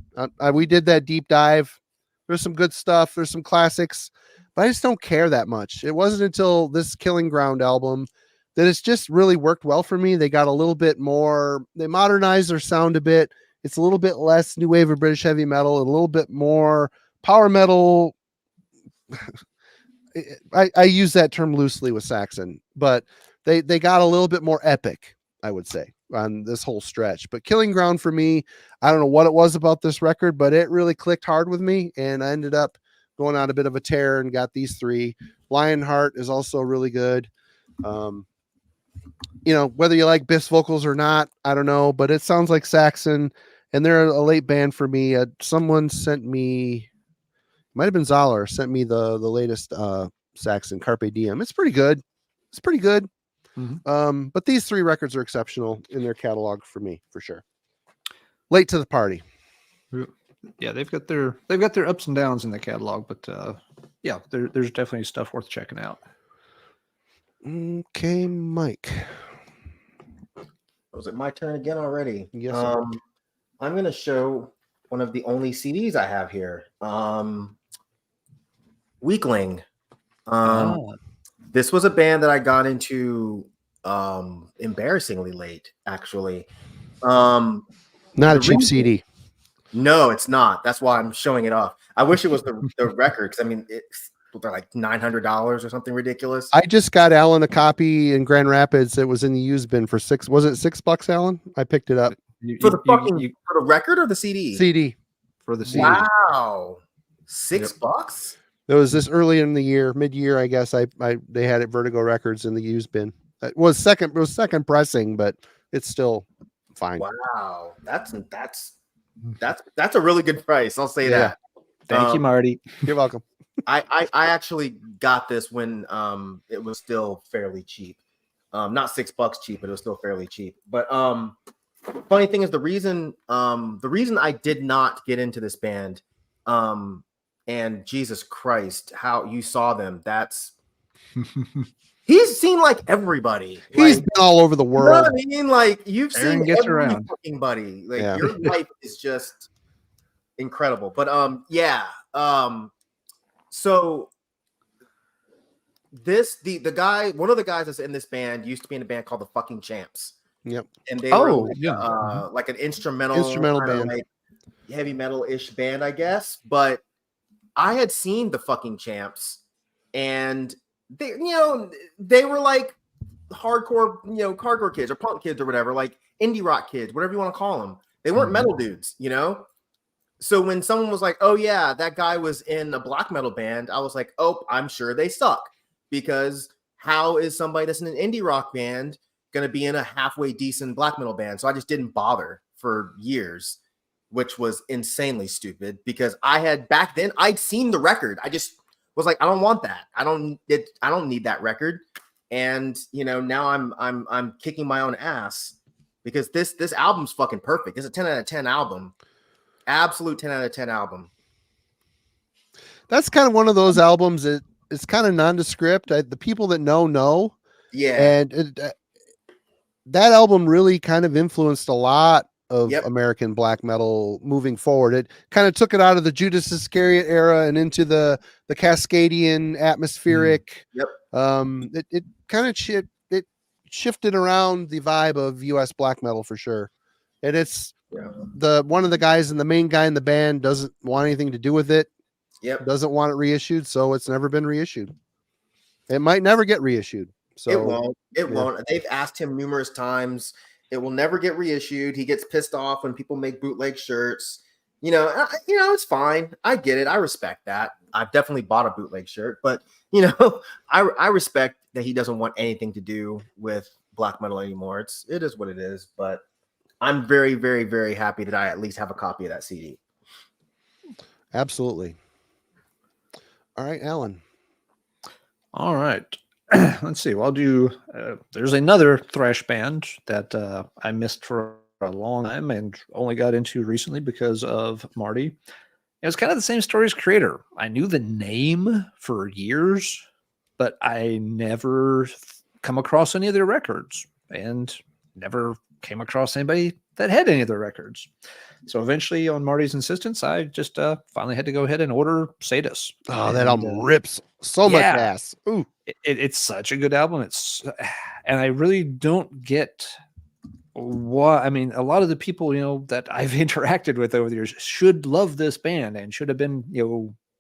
We did that deep dive. There's some good stuff. There's some classics, but I just don't care that much. It wasn't until this Killing Ground album that it's just really worked well for me. They got a little bit more, they modernized their sound a bit. It's a little bit less new wave of British heavy metal, a little bit more power metal. I use that term loosely with Saxon, but they got a little bit more epic, I would say, on this whole stretch. But Killing Ground for me, I don't know what it was about this record, but it really clicked hard with me, and I ended up going on a bit of a tear and got these three. Lionheart is also really good. Whether you like Biff's vocals or not, I don't know, but it sounds like Saxon, and they're a late band for me. Someone sent me, might have been Zoller, sent me the latest Saxon, Carpe Diem. It's pretty good. Mm-hmm. But these three records are exceptional in their catalog for me, for sure. Late to the party. Yeah, they've got their ups and downs in the catalog, but there's definitely stuff worth checking out. Okay, Mike. Was it my turn again already? Yes. I'm going to show one of the only CDs I have here. Weakling. This was a band that I got into embarrassingly late, actually. Not a cheap CD. No, it's not. That's why I'm showing it off. I wish it was the record, because I mean, they're like $900 or something ridiculous. I just got Alan a copy in Grand Rapids. It was in the used bin for $6. Was it $6, Alan? I picked it up. For the record or the CD? CD. For the CD. Wow. $6? It was this early in the year, mid-year, I guess. They had it Vertigo Records in the used bin. It was second pressing, but it's still fine. Wow. That's a really good price. I'll say that. Thank you, Marty. You're welcome. I actually got this when it was still fairly cheap. Not $6 cheap, but it was still fairly cheap. But funny thing is the reason I did not get into this band, and Jesus Christ, how you saw them, that's he's seen like everybody. He's Like, been all over the you know world. what I mean? Like you've Aaron seen gets every around. fucking buddy. Like Yeah. your life is just incredible. But yeah. So the guy, one of the guys that's in this band used to be in a band called the Fucking Champs. Yep. And they were like, yeah. like an instrumental band, like heavy metal-ish band, I guess. But I had seen the Fucking Champs, and they, they were like hardcore, hardcore kids or punk kids or whatever, like indie rock kids, whatever you want to call them. They weren't metal dudes, So when someone was like, "Oh yeah, that guy was in a black metal band," I was like, "Oh, I'm sure they suck," because how is somebody that's in an indie rock band going to be in a halfway decent black metal band? So I just didn't bother for years, which was insanely stupid because back then I'd seen the record. I just was like, I don't want that. I don't need that record. And now I'm kicking my own ass because this album's fucking perfect. It's a 10 out of 10 album. Absolute 10 out of 10 album. That's kind of one of those albums that it's kind of nondescript. The people that know. Yeah. And that album really kind of influenced a lot of American black metal moving forward. It kind of took it out of the Judas Iscariot era and into the Cascadian atmospheric. It kind of shifted around the vibe of US black metal for sure. And it's one of the guys, and the main guy in the band doesn't want anything to do with it. Doesn't want it reissued, so it's never been reissued. It might never get reissued. So it won't. They've asked him numerous times. It will never get reissued. He gets pissed off when people make bootleg shirts. It's fine. I get it. I respect that. I've definitely bought a bootleg shirt, but I respect that he doesn't want anything to do with black metal anymore. It is what it is, but I'm very, very, very happy that I at least have a copy of that CD. Absolutely. All right, Alan. All right. Let's see. Well, I'll do. There's another thrash band that I missed for a long time and only got into recently because of Marty. It was kind of the same story as Creator. I knew the name for years, but I never come across any of their records and never came across anybody that had any of their records. So eventually, on Marty's insistence, I just finally had to go ahead and order Sadus. Oh, that album rips so much ass. Ooh. It's such a good album. And I really don't get what, I mean, a lot of the people, that I've interacted with over the years should love this band and should have been,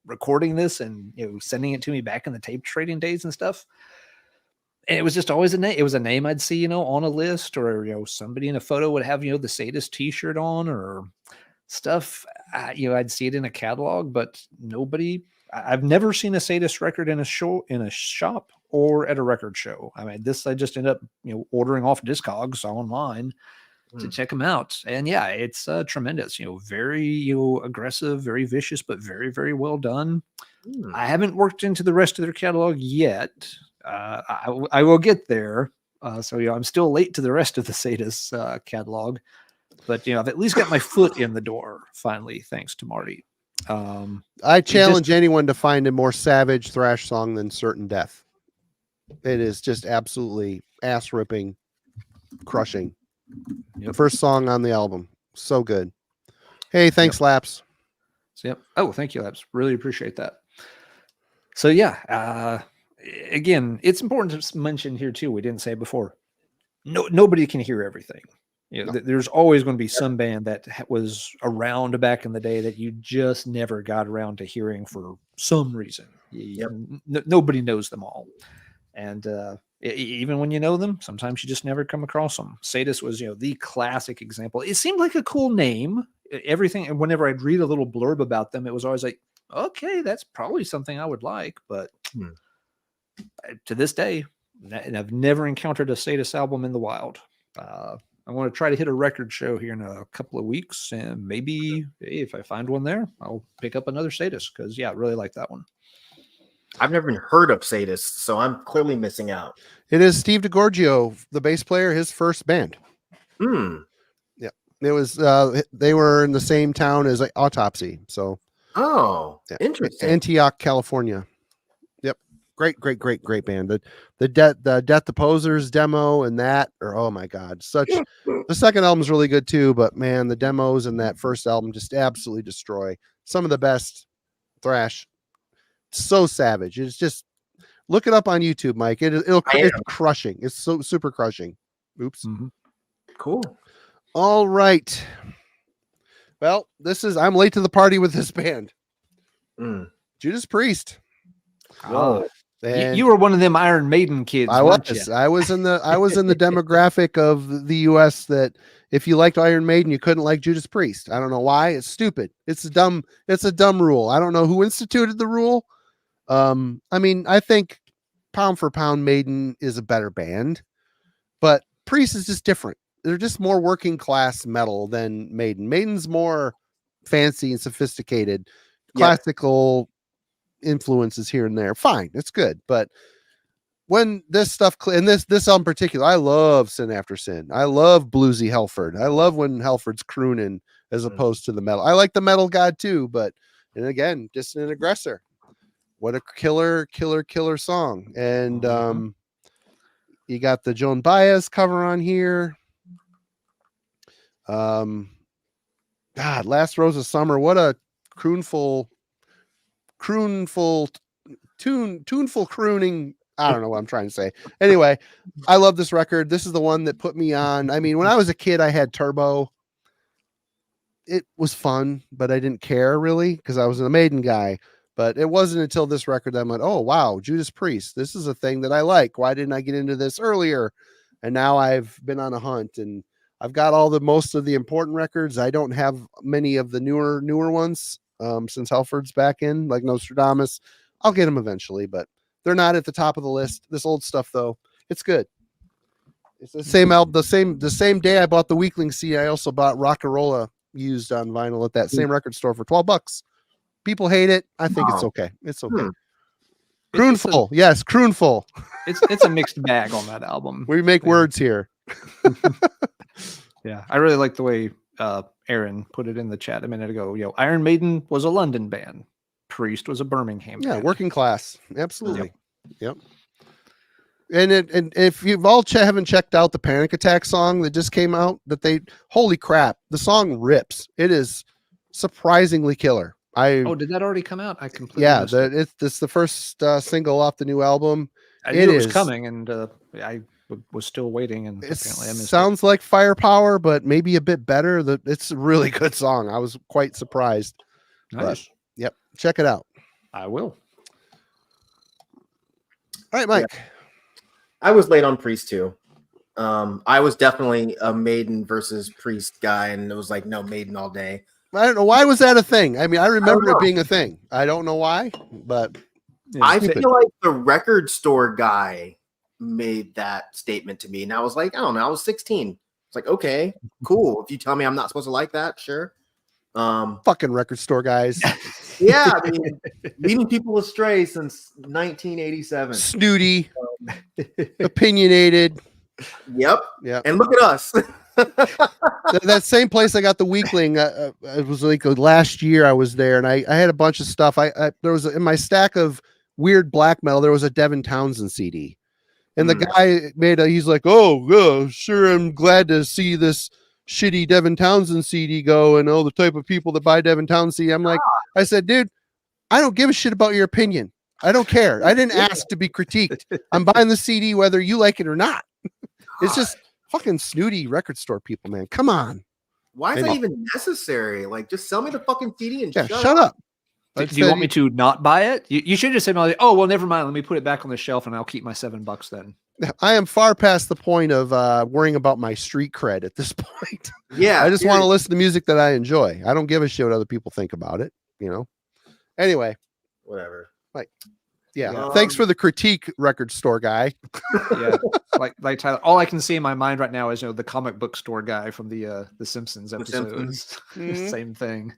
recording this and, sending it to me back in the tape trading days and stuff. And it was just always a name. It was a name I'd see, on a list, or, somebody in a photo would have, the Sadist t-shirt on or stuff. I'd see it in a catalog, but I've never seen a Sadist record in a shop or at a record show. I mean, I just ended up, ordering off Discogs online to check them out. And yeah, it's tremendous, very, aggressive, very vicious, but very, very well done. I haven't worked into the rest of their catalog yet. I will get there. So, I'm still late to the rest of the Sadist catalog, but, I've at least got my foot in the door finally, thanks to Marty. I challenge anyone to find a more savage thrash song than Certain Death. It is just absolutely ass ripping, crushing. The first song on the album. So good. Hey, thanks, Laps. So, oh, thank you, Laps. Really appreciate that. So yeah, again, it's important to mention here too. We didn't say it before. Nobody can hear everything. There's always going to be some band that was around back in the day that you just never got around to hearing for some reason. Nobody knows them all. And even when you know them, sometimes you just never come across them. Sadist was, the classic example. It seemed like a cool name. Everything, and whenever I'd read a little blurb about them, it was always like, okay, that's probably something I would like. But to this day, and I've never encountered a Sadist album in the wild. I want to try to hit a record show here in a couple of weeks, and maybe if I find one there, I'll pick up another Sadist because, I really like that one. I've never even heard of Sadist, so I'm clearly missing out. It is Steve DiGorgio, the bass player, his first band. It was they were in the same town as Autopsy. So Interesting. Antioch, California. Yep. Great band. The Death the Posers demo and that, or oh my god, the second album's really good too, but man, the demos and that first album just absolutely destroy some of the best thrash. So savage. It's just look it up on YouTube, Mike. It's crushing. It's so super crushing. Oops. Mm-hmm. Cool. All right. Well, I'm late to the party with this band. Judas Priest. Oh, you were one of them Iron Maiden kids. I was in the demographic of the US that if you liked Iron Maiden, you couldn't like Judas Priest. I don't know why. It's stupid. It's a dumb rule. I don't know who instituted the rule. I mean, I think pound for pound Maiden is a better band, but Priest is just different. They're just more working class metal than Maiden. Maiden's more fancy and sophisticated, classical influences here and there. Fine, it's good. But when this stuff and this album in particular, I love Sin After Sin. I love bluesy Halford. I love when Halford's crooning as opposed to the metal. I like the metal god too, but and again, Dissident Aggressor. What a killer song. And you got the Joan Baez cover on here. God, Last Rose of Summer. What a tuneful crooning. I don't know what I'm trying to say. Anyway, I love this record. This is the one that put me on. I mean, when I was a kid, I had Turbo. It was fun, but I didn't care really because I was a Maiden guy. But it wasn't until this record that I went, oh, wow, Judas Priest. This is a thing that I like. Why didn't I get into this earlier? And now I've been on a hunt and I've got most of the important records. I don't have many of the newer ones since Halford's back in, like Nostradamus. I'll get them eventually, but they're not at the top of the list. This old stuff, though, it's good. It's the same album. The same day I bought the Weakling CD, I also bought Rockarola used on vinyl at that same record store for $12. People hate it. I think it's okay. It's okay. Croonful. Yes, Croonful. It's a mixed bag on that album. We make words here. Yeah, I really like the way Aaron put it in the chat a minute ago. Iron Maiden was a London band. Priest was a Birmingham band. Yeah, working class. Absolutely. Yep. And if you've all haven't checked out the Panic Attack song that just came out, holy crap, the song rips. It is surprisingly killer. Did that already come out? I completely missed it. It's the first single off the new album. I knew it was coming, and I was still waiting, and apparently I missed it. Sounds like Firepower, but maybe a bit better. It's a really good song. I was quite surprised. Nice. Yep, check it out. I will. All right, Mike. Yeah. I was late on Priest too. I was definitely a Maiden versus Priest guy, and it was like no Maiden all day. I don't know why was that a thing. I mean, I remember it being a thing. I don't know why, but I feel like the record store guy made that statement to me, and I was like, I don't know. I was 16. It's like, okay, cool. If you tell me I'm not supposed to like that, sure. Fucking record store guys. Yeah, I mean, leading people astray since 1987. Snooty, opinionated. Yep. And look at us. That same place I got the Weakling. It was like last year I was there, and I had a bunch of stuff. There was in my stack of weird black metal. There was a Devin Townsend CD, and the guy he's like, "Oh, sure, I'm glad to see this shitty Devin Townsend CD go, and all the type of people that buy Devin Townsend CD." I'm like, I said, dude, I don't give a shit about your opinion. I don't care. I didn't ask to be critiqued. I'm buying the CD whether you like it or not. It's just fucking snooty record store people, man. Come on. Why is that even necessary? Like, just sell me the fucking CD and shut up. Do you want me to not buy it? You should just say, "Oh, well, never mind. Let me put it back on the shelf, and I'll keep my $7 then." I am far past the point of worrying about my street cred at this point. Yeah, I just want to listen to music that I enjoy. I don't give a shit what other people think about it. Anyway, whatever. Thanks for the critique, record store guy. Yeah, like Tyler. All I can see in my mind right now is the comic book store guy from the Simpsons episodes. Same thing.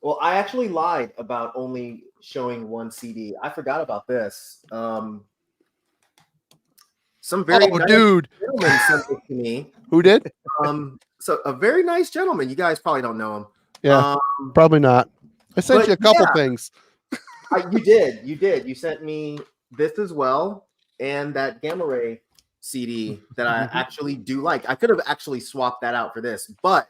Well, I actually lied about only showing one CD. I forgot about this. Some very Oh, nice dude. gentleman sent it to me. Who did? So a very nice gentleman. You guys probably don't know him. Yeah, probably not. I sent but you a couple yeah. things. You did. You sent me this as well, and that Gamma Ray CD that I actually do like. I could have actually swapped that out for this, but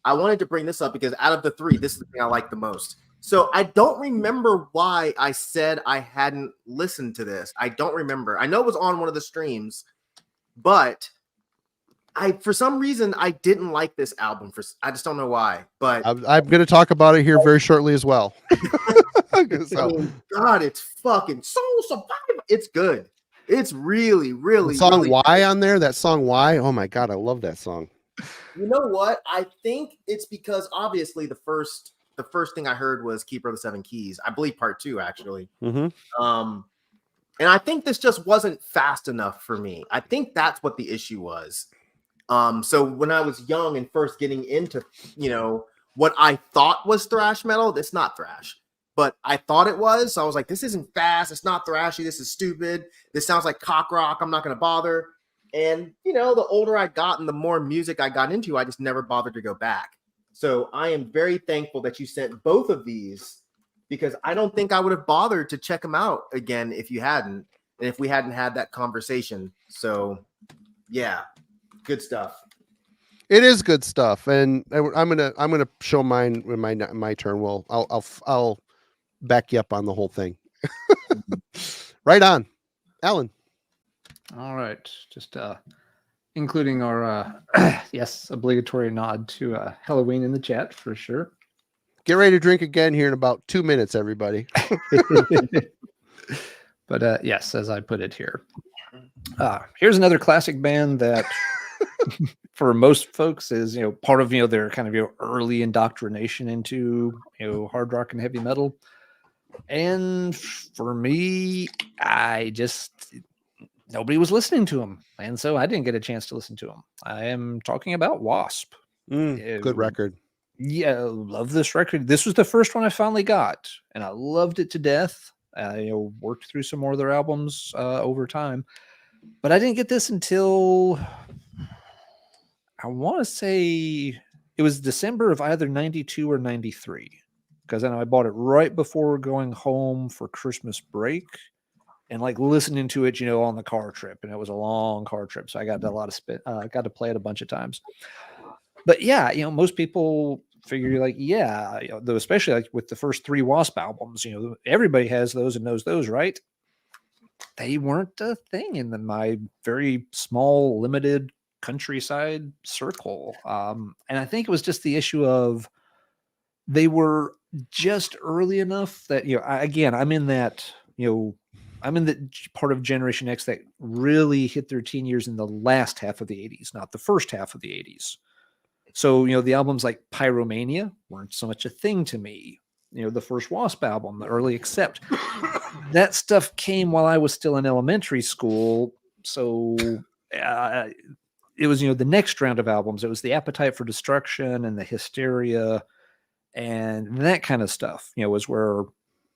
I wanted to bring this up because out of the three, this is the thing I like the most. So I don't remember why I said I hadn't listened to this. I don't remember. I know it was on one of the streams, but for some reason I didn't like this album. I just don't know why. But I'm going to talk about it here very shortly as well. So, God, it's fucking Soul Survivor. It's good. It's really, really. The song really "Why" good. on there. That song "Why." Oh my God, I love that song. You know what? I think it's because obviously the first thing I heard was Keeper of the Seven Keys. I believe part 2 actually. And I think this just wasn't fast enough for me. I think that's what the issue was. So when I was young and first getting into, what I thought was thrash metal, it's not thrash, but I thought it was. So I was like, this isn't fast. It's not thrashy. This is stupid. This sounds like cock rock. I'm not going to bother. And, the older I got and the more music I got into, I just never bothered to go back. So I am very thankful that you sent both of these because I don't think I would have bothered to check them out again if you hadn't, and if we hadn't had that conversation. So yeah, good stuff. It is good stuff, and I'm gonna show mine when my turn. Well, I'll back you up on the whole thing. Right on, Alan. All right, just including our yes, obligatory nod to Halloween in the chat for sure. Get ready to drink again here in about 2 minutes, everybody. But yes, as I put it here, here's another classic band that for most folks is part of their kind of early indoctrination into hard rock and heavy metal. And for me, nobody was listening to him, and so I didn't get a chance to listen to him. I am talking about Wasp. Good record. Yeah, love this record. This was the first one I finally got, and I loved it to death. I worked through some more of their albums over time, but I didn't get this until I want to say it was December of either 92 or 93, because I know I bought it right before going home for Christmas break. And listening to it, on the car trip, and it was a long car trip, so I got got to play it a bunch of times. But yeah, most people figure especially with the first 3 Wasp albums, everybody has those and knows those, right? They weren't a thing in my very small, limited countryside circle, and I think it was just the issue of they were just early enough that I'm in that I'm in the part of Generation X that really hit their teen years in the last half of the 80s, not the first half of the 80s. So, the albums like Pyromania weren't so much a thing to me. The first Wasp album, the early Accept, that stuff came while I was still in elementary school. So it was, the next round of albums. It was the Appetite for Destruction and the Hysteria and that kind of stuff, was where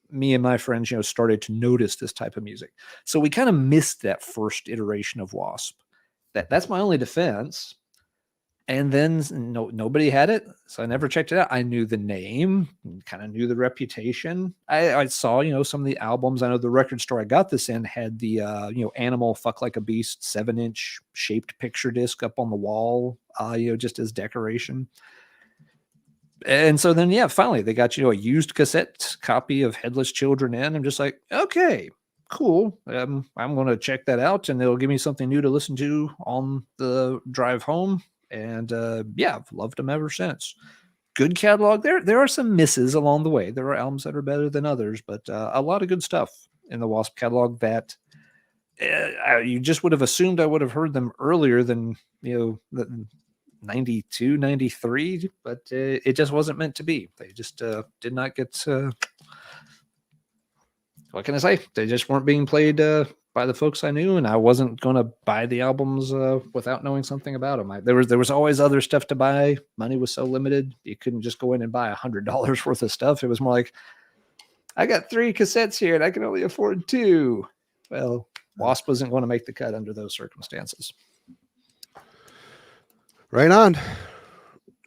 me and my friends, started to notice this type of music. So we kind of missed that first iteration of Wasp. That's my only defense. And then nobody had it, so I never checked it out. I knew the name, kind of knew the reputation. I saw, some of the albums. I know the record store I got this in had the, Animal Fuck Like a Beast 7-inch shaped picture disc up on the wall, just as decoration. And so then, finally they got, a used cassette copy of Headless Children in. I'm just like, okay, cool. I'm going to check that out, and it'll give me something new to listen to on the drive home. And I've loved them ever since. Good catalog. There are some misses along the way. There are albums that are better than others, but a lot of good stuff in the Wasp catalog that you just would have assumed I would have heard them earlier than, 92, 93, but it just wasn't meant to be. They just did not get, what can I say? They just weren't being played by the folks I knew, and I wasn't going to buy the albums without knowing something about them. There was always other stuff to buy. Money was so limited. You couldn't just go in and buy $100 worth of stuff. It was more like, I got 3 cassettes here and I can only afford 2. Well, Wasp wasn't going to make the cut under those circumstances. Right on.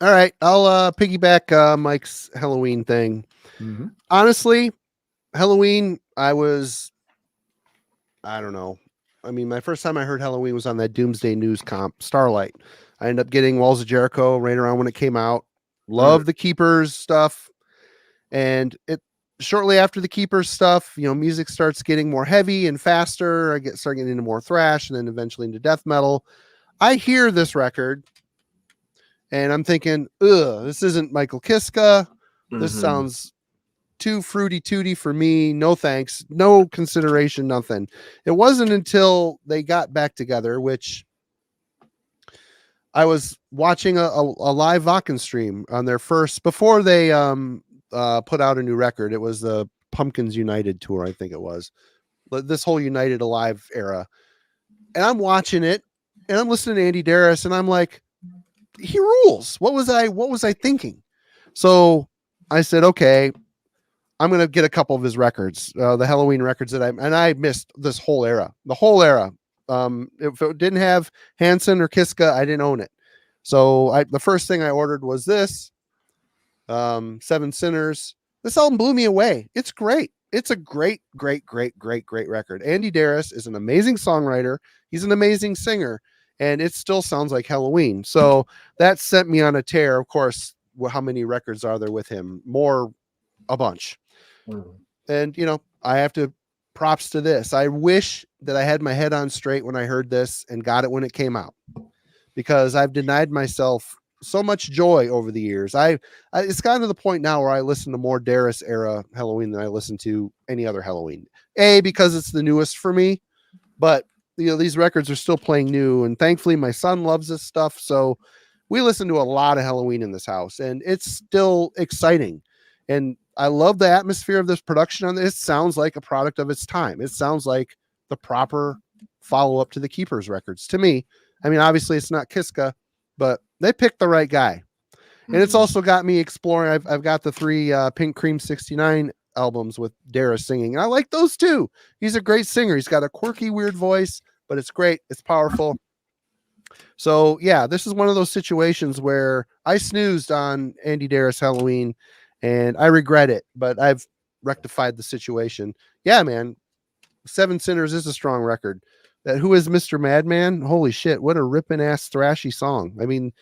All right, I'll piggyback Mike's Halloween thing. Mm-hmm. Honestly, Halloween, I don't know. I mean, my first time I heard Halloween was on that Doomsday News comp, Starlight. I ended up getting Walls of Jericho right around when it came out. Love the Keepers stuff. And it shortly after the Keepers stuff, music starts getting more heavy and faster. I start getting into more thrash and then eventually into death metal. I hear this record and I'm thinking, this isn't Michael Kiske. This sounds too fruity tooty for me. No thanks. No consideration, nothing. It wasn't until they got back together, which I was watching a live Wacken stream on their first, before they put out a new record. It was the Pumpkins United tour, I think it was. This whole United Alive era. And I'm watching it and I'm listening to Andy Darris and I'm like, he rules. What was I thinking? So I said, okay, I'm going to get a couple of his records, the Halloween records I missed this whole era, the whole era. If it didn't have Hansen or Kiske, I didn't own it. So the first thing I ordered was this, Seven Sinners. This album blew me away. It's great. It's a great record. Andy Darris is an amazing songwriter. He's an amazing singer, and it still sounds like Halloween. So that sent me on a tear. Of course, how many records are there with him? A bunch. And, I have to props to this. I wish that I had my head on straight when I heard this and got it when it came out, because I've denied myself so much joy over the years. It's gotten to the point now where I listen to more Darris era Halloween than I listen to any other Halloween. Because it's the newest for me, but these records are still playing new, and thankfully my son loves this stuff. So we listen to a lot of Halloween in this house, and it's still exciting. And I love the atmosphere of this production on this. It sounds like a product of its time. It sounds like the proper follow-up to the Keepers records to me. I mean, obviously it's not Kiske, but they picked the right guy. And it's also got me exploring. I've got the 3 Pink Cream 69 albums with Darris singing. And I like those too. He's a great singer. He's got a quirky, weird voice, but it's great. It's powerful. So yeah, this is one of those situations where I snoozed on Andy Darris Halloween, and I regret it, but I've rectified the situation. Yeah, man. Seven Sinners is a strong record. Who is Mr. Madman? Holy shit. What a ripping ass thrashy song. I mean,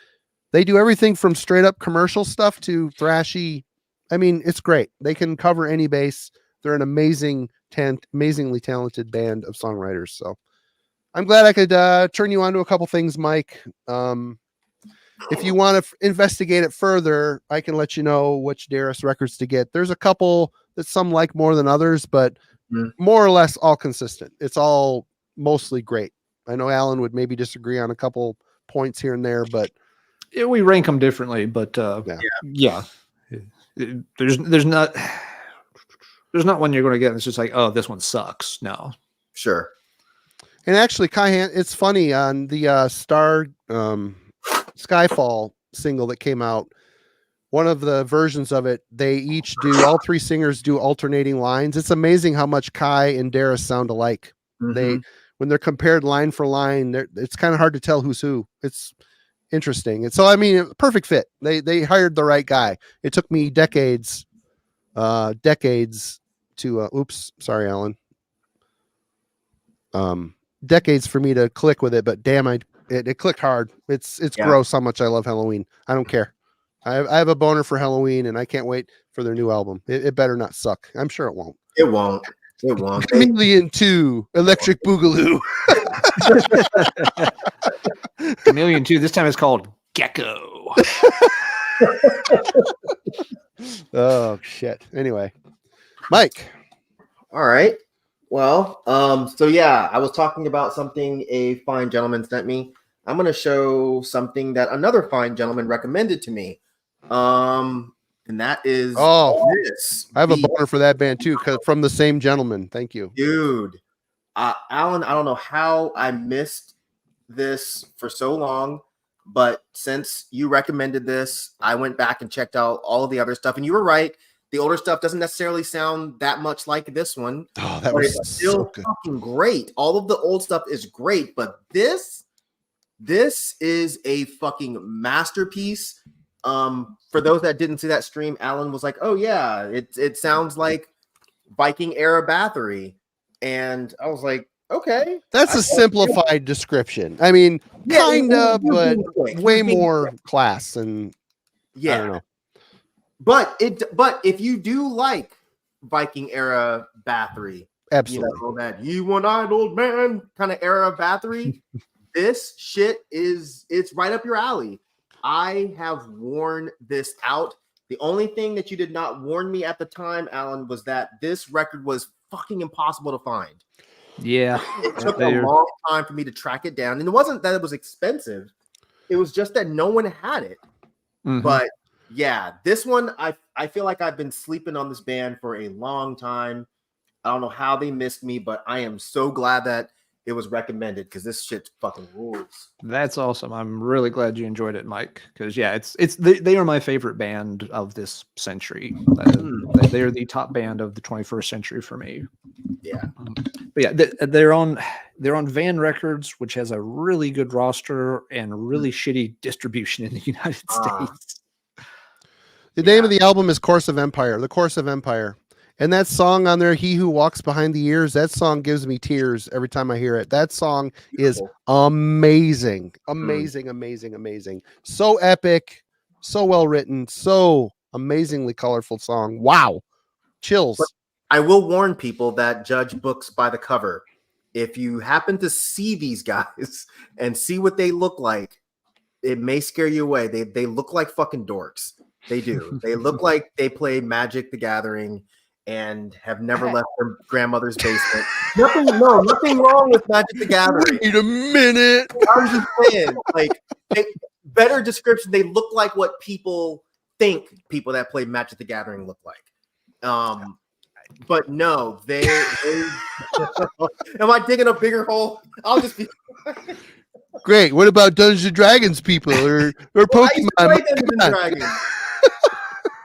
they do everything from straight up commercial stuff to thrashy. I mean, it's great. They can cover any base. They're an amazingly talented band of songwriters. So I'm glad I could turn you on to a couple things, Mike. If you want to investigate it further, I can let you know which Darris records to get. There's a couple that some like more than others, but more or less all consistent. It's all mostly great. I know Alan would maybe disagree on a couple points here and there, but we rank them differently. But yeah. There's not one you're going to get. And it's just like, oh, this one sucks. No, sure. And actually, it's funny on the Skyfall single that came out, one of the versions of it, all 3 singers do alternating lines. It's amazing how much Kai and Darris sound alike. When they're compared line for line, it's kind of hard to tell who's who. It's interesting. And so, I mean, perfect fit. They hired the right guy. It took me decades to, oops, sorry, Alan. Decades for me to click with it, but damn, it clicked hard. It's gross how much I love Halloween. I don't care. I have a boner for Halloween, and I can't wait for their new album. It better not suck. I'm sure it won't. It won't. It won't. Chameleon 2, Electric Boogaloo. Chameleon 2. This time it's called Gecko. Oh shit. Anyway, Mike. All right. Well, so yeah, I was talking about something a fine gentleman sent me. I'm going to show something that another fine gentleman recommended to me. And that is this. I have a boner for that band too, from the same gentleman. Thank you. Dude. Alan, I don't know how I missed this for so long, but since you recommended this, I went back and checked out all of the other stuff. And you were right. The older stuff doesn't necessarily sound that much like this one. Oh, that but was it's still so good. fucking great. All of the old stuff is great, but this is a fucking masterpiece. For those that didn't see that stream, Alan was like, "Oh yeah, it sounds like Viking era Bathory," and I was like, "Okay, That's a simplified description. I mean, kind of, but way more class and I don't know. But if you do like Viking era Bathory, Absolutely, that you one-eyed old man kind of era of Bathory, this shit it's right up your alley. I have worn this out. The only thing that you did not warn me at the time, Alan, was that this record was fucking impossible to find. Yeah. It took a long time for me to track it down. And it wasn't that it was expensive. It was just that no one had it. Mm-hmm. But yeah, this one, I feel like I've been sleeping on this band for a long time. I don't know how they missed me, but I am so glad that it was recommended because this shit fucking rules. That's awesome. I'm really glad you enjoyed it, Mike. Because yeah, they are my favorite band of this century. They are the top band of the 21st century for me. Yeah, but yeah, they're on Van Records, which has a really good roster and really shitty distribution in the United States. The name of the album is Course of Empire. The Course of Empire. And that song on there, He Who Walks Behind the Ears, that song gives me tears every time I hear it. That song is amazing. Amazing, amazing, amazing. So epic, so well written, so amazingly colorful song. Wow. Chills. But I will warn people that judge books by the cover. If you happen to see these guys and see what they look like, it may scare you away. They look like fucking dorks. They do. They look like they play Magic the Gathering and have never left their grandmother's basement. Nothing wrong with Magic the Gathering. Wait a minute. I'm just saying, like, better description. They look like what people think people that play Magic the Gathering look like. But no, they am I digging a bigger hole? I'll just be great. What about Dungeons and Dragons people or Pokemon? I play Dungeons and Dragons.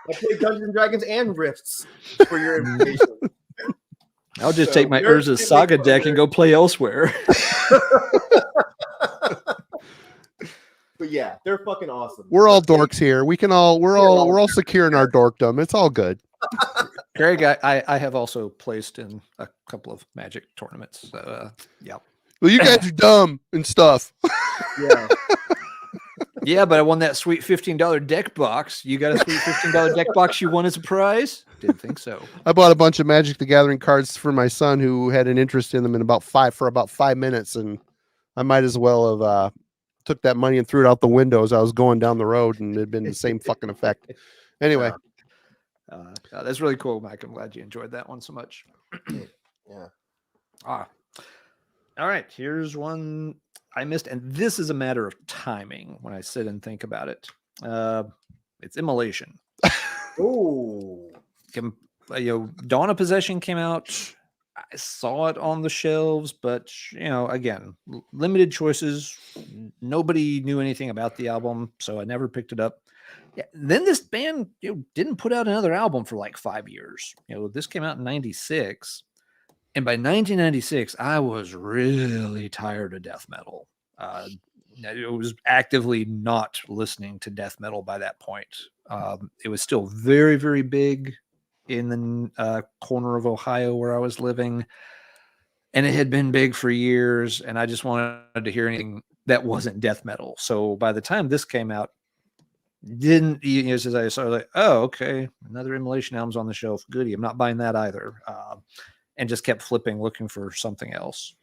I play Dungeons and Dragons and Rifts for your information. I'll just take my Urza's Saga deck and go play elsewhere. But yeah, they're fucking awesome. We're all dorks here. We're all secure in our dorkdom. It's all good. Greg, I have also placed in a couple of Magic tournaments. So, yeah. Well, you guys are dumb and stuff. Yeah. Yeah, but I won that sweet $15 deck box. You got a sweet $15 deck box you won as a prize? Didn't think so. I bought a bunch of Magic the Gathering cards for my son who had an interest in them in about 5 minutes, and I might as well have took that money and threw it out the window as I was going down the road, and it'd been the same fucking effect. Anyway. That's really cool, Mike. I'm glad you enjoyed that one so much. Yeah. All right. Here's one I missed, and this is a matter of timing when I sit and think about it. It's Immolation. Oh. Dawn of Possession came out. I saw it on the shelves, but again, limited choices. Nobody knew anything about the album, so I never picked it up. Yeah. Then this band didn't put out another album for like 5 years. This came out in 96. And by 1996, I was really tired of death metal. I was actively not listening to death metal by that point. It was still very, very big in the corner of Ohio where I was living. And it had been big for years. And I just wanted to hear anything that wasn't death metal. So by the time this came out, as I started like, oh, okay, another Immolation album's on the shelf. Goody. I'm not buying that either. And just kept flipping, looking for something else.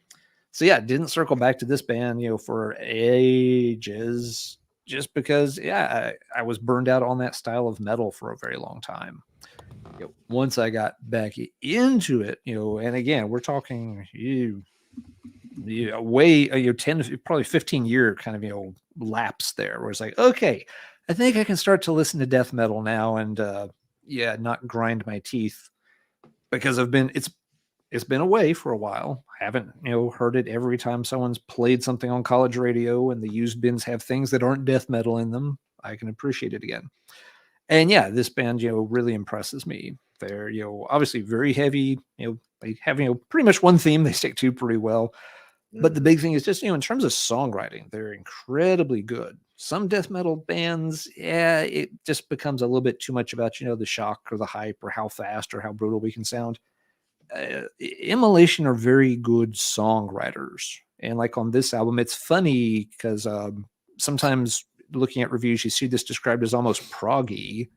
So yeah, didn't circle back to this band, for ages, just because, I was burned out on that style of metal for a very long time. Once I got back into it, and again, we're talking way 10, probably 15-year kind of, lapse there, where it's like, okay, I think I can start to listen to death metal now and, not grind my teeth because it's been away for a while. I haven't, heard it every time someone's played something on college radio and the used bins have things that aren't death metal in them. I can appreciate it again. And yeah, this band, really impresses me. They're, obviously very heavy, they have, pretty much one theme they stick to pretty well. But the big thing is just, in terms of songwriting, they're incredibly good. Some death metal bands, yeah, it just becomes a little bit too much about, the shock or the hype or how fast or how brutal we can sound. Immolation are very good songwriters. And like on this album, it's funny because sometimes looking at reviews, you see this described as almost proggy.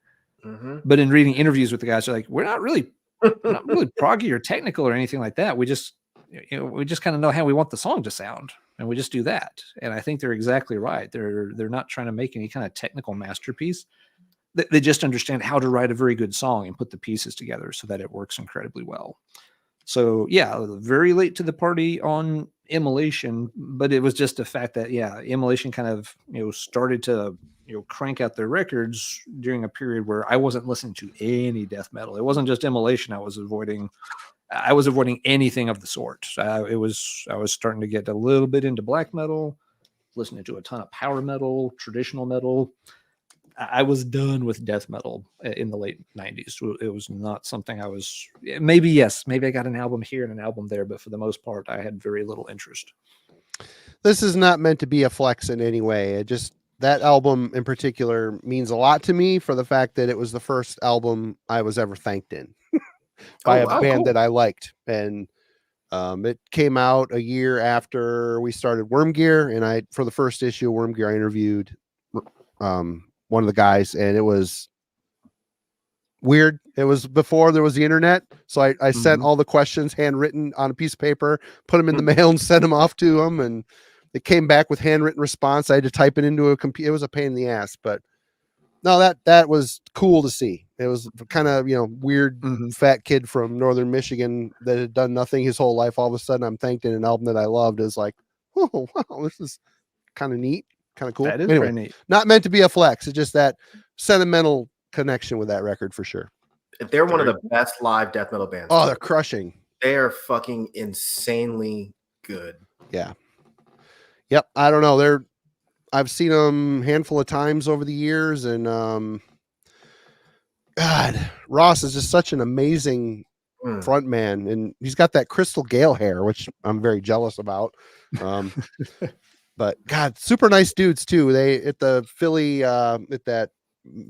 But in reading interviews with the guys, they're like, we're not really proggy or technical or anything like that. We just kind of know how we want the song to sound, and we just do that. And I think they're exactly right. They're not trying to make any kind of technical masterpiece. They just understand how to write a very good song and put the pieces together so that it works incredibly well. So yeah, very late to the party on Immolation, but it was just the fact that Immolation kind of started to crank out their records during a period where I wasn't listening to any death metal. It wasn't just Immolation I was avoiding anything of the sort. I was starting to get a little bit into black metal, listening to a ton of power metal, traditional metal. I was done with death metal in the late 90s. It was not something I was, maybe I got an album here and an album there, but for the most part, I had very little interest. This is not meant to be a flex in any way. That album in particular means a lot to me for the fact that it was the first album I was ever thanked in by a band that I liked. And it came out a year after we started Worm Gear. And for the first issue of Worm Gear, I interviewed one of the guys, and it was weird. It was before there was the internet. So I sent all the questions handwritten on a piece of paper, put them in the mail and sent them off to him. And it came back with handwritten response. I had to type it into a computer. It was a pain in the ass, but no, that was cool to see. It was kind of, weird fat kid from Northern Michigan that had done nothing his whole life. All of a sudden I'm thanked in an album that I loved. Is like, oh, wow, this is kind of neat. Kind of cool. That is very neat. Not meant to be a flex. It's just that sentimental connection with that record for sure. They're one of the best live death metal bands. Oh, they're crushing. They are fucking insanely good. Yeah. Yep. I don't know. I've seen them a handful of times over the years, and God, Ross is just such an amazing front man, and he's got that Crystal Gale hair, which I'm very jealous about. But God, super nice dudes too. They at the Philly at that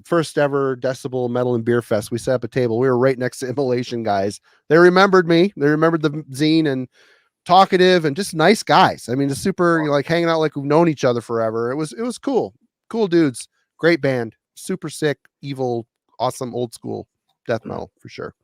first ever Decibel Metal and Beer Fest, we set up a table. We were right next to Immolation guys. They remembered me. They remembered the zine, and talkative and just nice guys. I mean, just super like hanging out like we've known each other forever. It was cool. Cool dudes. Great band. Super sick, evil, awesome old school death metal for sure.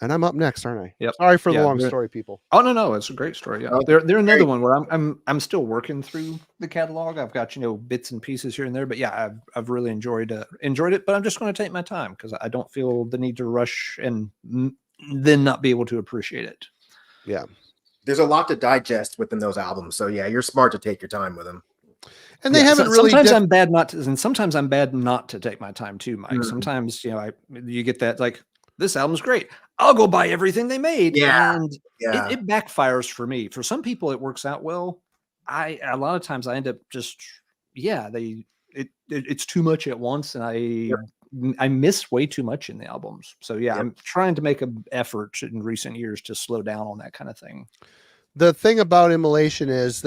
And I'm up next, aren't I? Yep. Sorry for the long story, people. Oh no, it's a great story. Yeah, they're another one where I'm still working through the catalog. I've got bits and pieces here and there, but yeah, I've really enjoyed it. But I'm just going to take my time because I don't feel the need to rush and then not be able to appreciate it. Yeah, there's a lot to digest within those albums, so yeah, you're smart to take your time with them. And they haven't really. Sometimes I'm bad not to, and sometimes I'm bad not to take my time too, Mike. Sometimes you get that like this album's great. I'll go buy everything they made. And it backfires for me. For some people, it works out well. A lot of times I end up just, it's too much at once. And I miss way too much in the albums. So I'm trying to make an effort in recent years to slow down on that kind of thing. The thing about Immolation is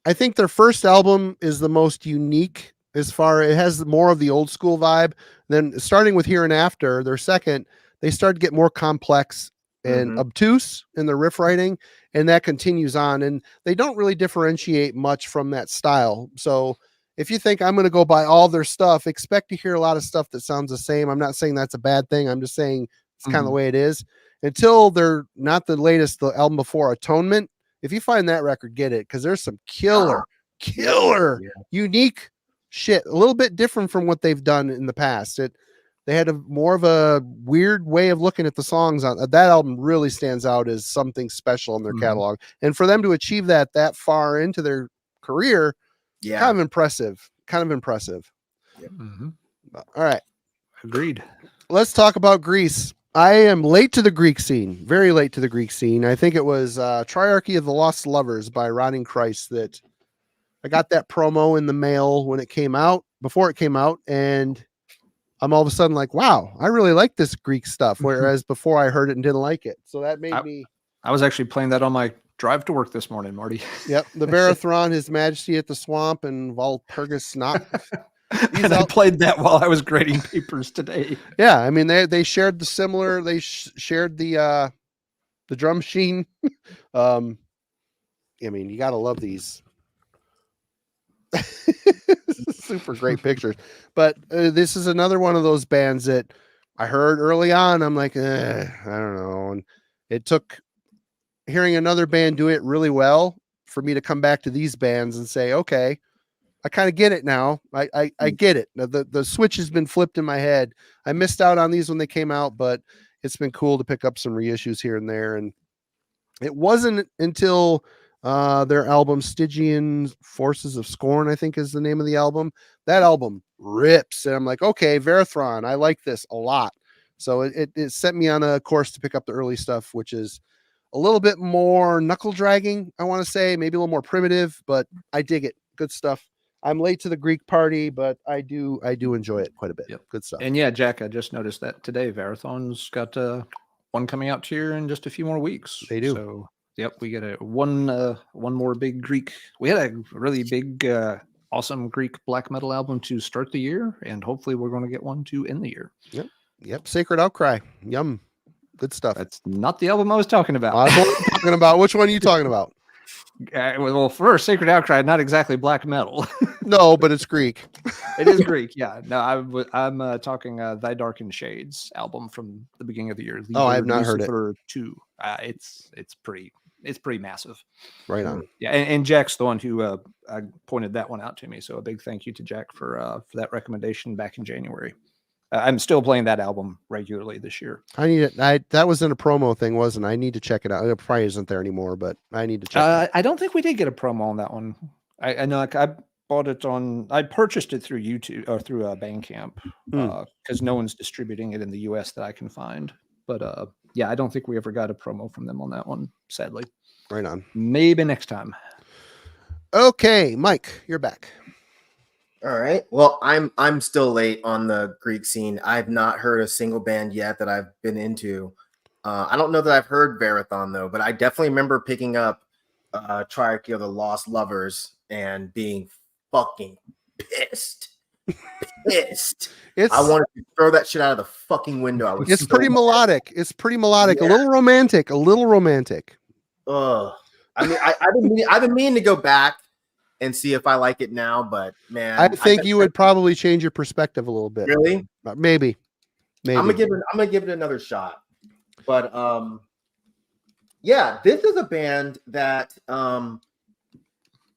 I think their first album is the most unique it has more of the old school vibe. Then starting with Here and After, their second, they start to get more complex and obtuse in the riff writing, and that continues on. And they don't really differentiate much from that style. So if you think I'm going to go buy all their stuff, expect to hear a lot of stuff that sounds the same. I'm not saying that's a bad thing. I'm just saying it's kind of the way it is. Until they're not the latest, the album before, Atonement. If you find that record, get it, because there's some killer, unique shit, a little bit different from what they've done in the past. They had more of a weird way of looking at the songs on that album. Really stands out as something special in their catalog, and for them to achieve that far into their career, kind of impressive. Yep. All right, agreed. Let's talk about Greece. I am late to the Greek scene, very late to the Greek scene. I think it was Triarchy of the Lost Lovers by Rotting Christ that I got that promo in the mail when it came out, before it came out, and I'm all of a sudden like, wow, I really like this Greek stuff. Whereas before I heard it and didn't like it. So that made me. I was actually playing that on my drive to work this morning, Marty. Yep. The Varathron, His Majesty at the Swamp, and Walpurgis Not. And I played that while I was grading papers today. Yeah. I mean, they shared the similar, they shared the drum machine. I mean, you got to love these. Super great pictures. But this is another one of those bands that I heard early on. I'm like, I don't know. And it took hearing another band do it really well for me to come back to these bands and say, okay, I kind of get it now. I get it. The switch has been flipped in my head. I missed out on these when they came out, but it's been cool to pick up some reissues here and there. And it wasn't until their album Stygian Forces of Scorn, I think is the name of the album. That album rips. And I'm like, okay, Varathron, I like this a lot. So it set me on a course to pick up the early stuff, which is a little bit more knuckle dragging, I want to say, maybe a little more primitive, but I dig it. Good stuff. I'm late to the Greek party, but I do enjoy it quite a bit. Yep. Good stuff. And yeah, Jack, I just noticed that today Varathron's got one coming out here in just a few more weeks. They do. So yep, we get one more big Greek. We had a really big, awesome Greek black metal album to start the year, and hopefully we're going to get one to end the year. Yep. Sacred Outcry. Yum. Good stuff. That's not the album I was talking about. Talking about which one are you talking about? Well, first, Sacred Outcry, not exactly black metal. No, but it's Greek. It is Greek, yeah. No, I'm talking Thy Darkened Shades album from the beginning of the year. I have not heard it. 2. It's pretty massive. Right on. Yeah, and Jack's the one who pointed that one out to me. So a big thank you to Jack for that recommendation back in January. I'm still playing that album regularly this year. I need it. That wasn't a promo thing, wasn't? I need to check it out. It probably isn't there anymore, but I need to check. I don't think we did get a promo on that one. I know. I bought it on. I purchased it through YouTube or through Bandcamp because no one's distributing it in the US that I can find. But yeah, I don't think we ever got a promo from them on that one. Sadly. Right on. Maybe next time. Okay, Mike, you're back. All right. Well, I'm still late on the Greek scene. I've not heard a single band yet that I've been into. I don't know that I've heard Varathron though, but I definitely remember picking up Triarchy of the Lost Lovers and being fucking pissed. I wanted to throw that shit out of the fucking window. It's pretty melodic. It's pretty melodic. Yeah. A little romantic. I mean, I've been meaning to go back and see if I like it now, but man, I think you would probably change your perspective a little bit. Really? Maybe. I'm gonna give it another shot. But yeah, this is a band that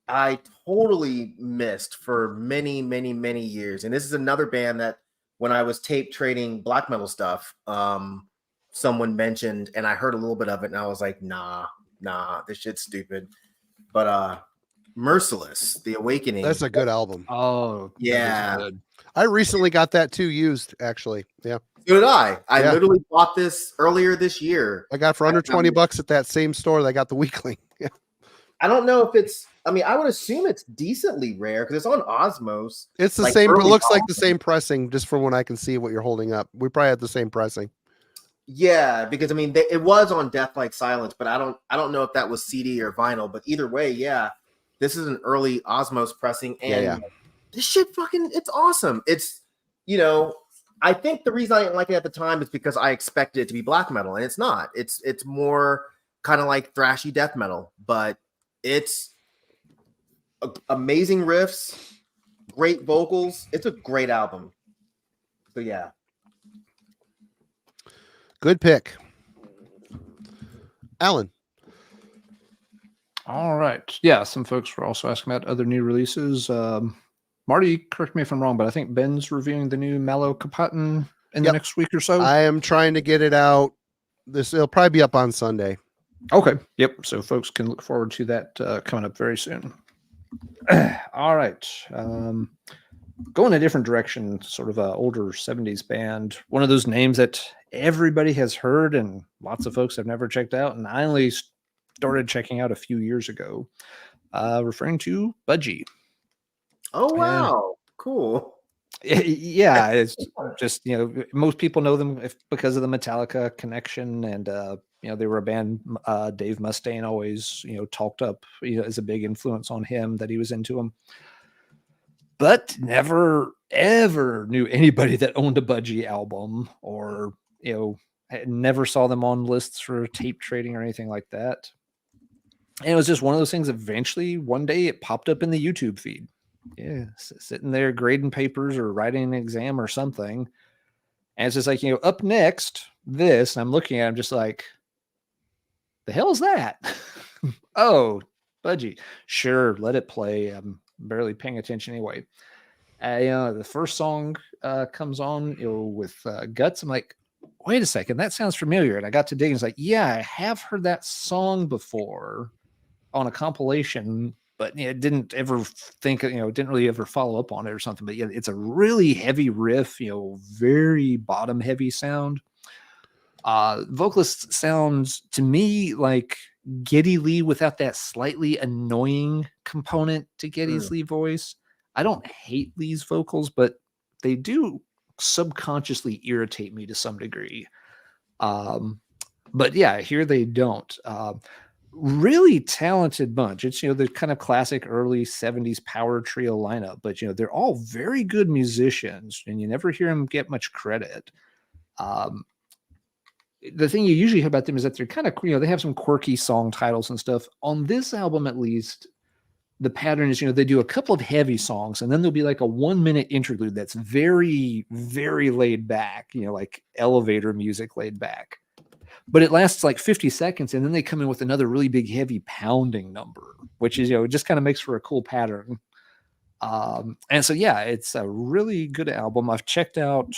I totally missed for many, many, many years. And this is another band that when I was tape trading black metal stuff, someone mentioned, and I heard a little bit of it, and I was like, nah, this shit's stupid. But Merciless, The Awakening. That's a good album. Oh, yeah. I recently got that too used, actually. Yeah. So did I. I literally bought this earlier this year. I got for under $20 at that same store that I got the weekly. Yeah. I don't know if it's, I mean, I would assume it's decently rare because it's on Osmos. It's the same, it looks like the same pressing just from when I can see what you're holding up. We probably had the same pressing. Yeah, because I mean, it was on Death Like Silence, but I don't know if that was CD or vinyl, but either way, yeah. This is an early Osmos pressing, and this shit it's awesome. It's, I think the reason I didn't like it at the time is because I expected it to be black metal, and it's not. It's more kind of like thrashy death metal, but it's amazing riffs, great vocals. It's a great album. So yeah. Good pick. Alan. All right. Yeah, some folks were also asking about other new releases. Marty, correct me if I'm wrong, but I think Ben's reviewing the new Mallow Kapatin in the next week or so. I am trying to get it out. It'll probably be up on Sunday. Okay. Yep. So folks can look forward to that coming up very soon. All right. Going a different direction, sort of an older 70s band. One of those names that everybody has heard and lots of folks have never checked out. And I only started checking out a few years ago, referring to Budgie. Oh, wow. Cool. Yeah, it's just, most people know them because of the Metallica connection, and they were a band. Dave Mustaine always talked up as a big influence on him, that he was into them, but never ever knew anybody that owned a Budgie album, or never saw them on lists for tape trading or anything like that. And it was just one of those things. Eventually, one day, it popped up in the YouTube feed. Yeah, sitting there grading papers or writing an exam or something. And it's just like, up next, this. And I'm looking at it, I'm just like, the hell is that? Oh, Budgie. Sure, let it play. I'm barely paying attention anyway. The first song comes on with Guts. I'm like, wait a second, that sounds familiar. And I got to dig, and it's like, yeah, I have heard that song before on a compilation, but didn't ever think, didn't really ever follow up on it or something. But yeah, it's a really heavy riff, very bottom heavy sound. Vocalist sounds to me like Geddy Lee without that slightly annoying component to Geddy's Lee voice. I don't hate Lee's vocals, but they do subconsciously irritate me to some degree. But yeah, here they don't. Really talented bunch. It's the kind of classic early 70s power trio lineup, but they're all very good musicians, and you never hear them get much credit. The thing you usually hear about them is that they're kind of they have some quirky song titles and stuff. On this album, at least, the pattern is they do a couple of heavy songs, and then there'll be like a 1-minute interlude that's very, very laid back, like elevator music laid back. But it lasts like 50 seconds, and then they come in with another really big, heavy pounding number, which is, it just kind of makes for a cool pattern. And so, yeah, it's a really good album. I've checked out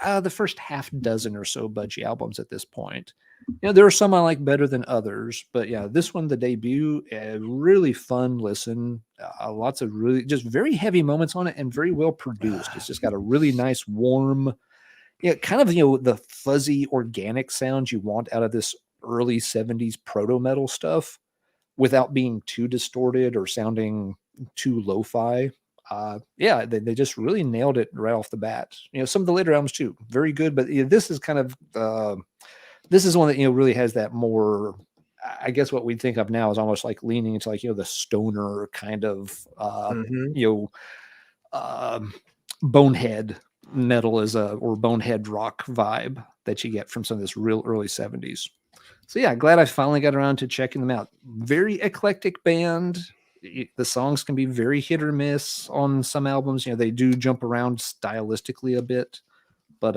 the first half dozen or so Budgie albums at this point. There are some I like better than others, but yeah, this one, the debut, a really fun listen. Lots of really just very heavy moments on it, and very well produced. It's just got a really nice, warm, kind of, the fuzzy organic sounds you want out of this early 70s proto metal stuff without being too distorted or sounding too lo-fi. Yeah, they just really nailed it right off the bat. Some of the later albums too, very good, but this is kind of, this is one that, really has that more, I guess what we'd think of now is almost like leaning into like, the stoner kind of, bonehead metal or bonehead rock vibe that you get from some of this real early 70s. So yeah, glad I finally got around to checking them out. Very eclectic band. The songs can be very hit or miss on some albums. They do jump around stylistically a bit, but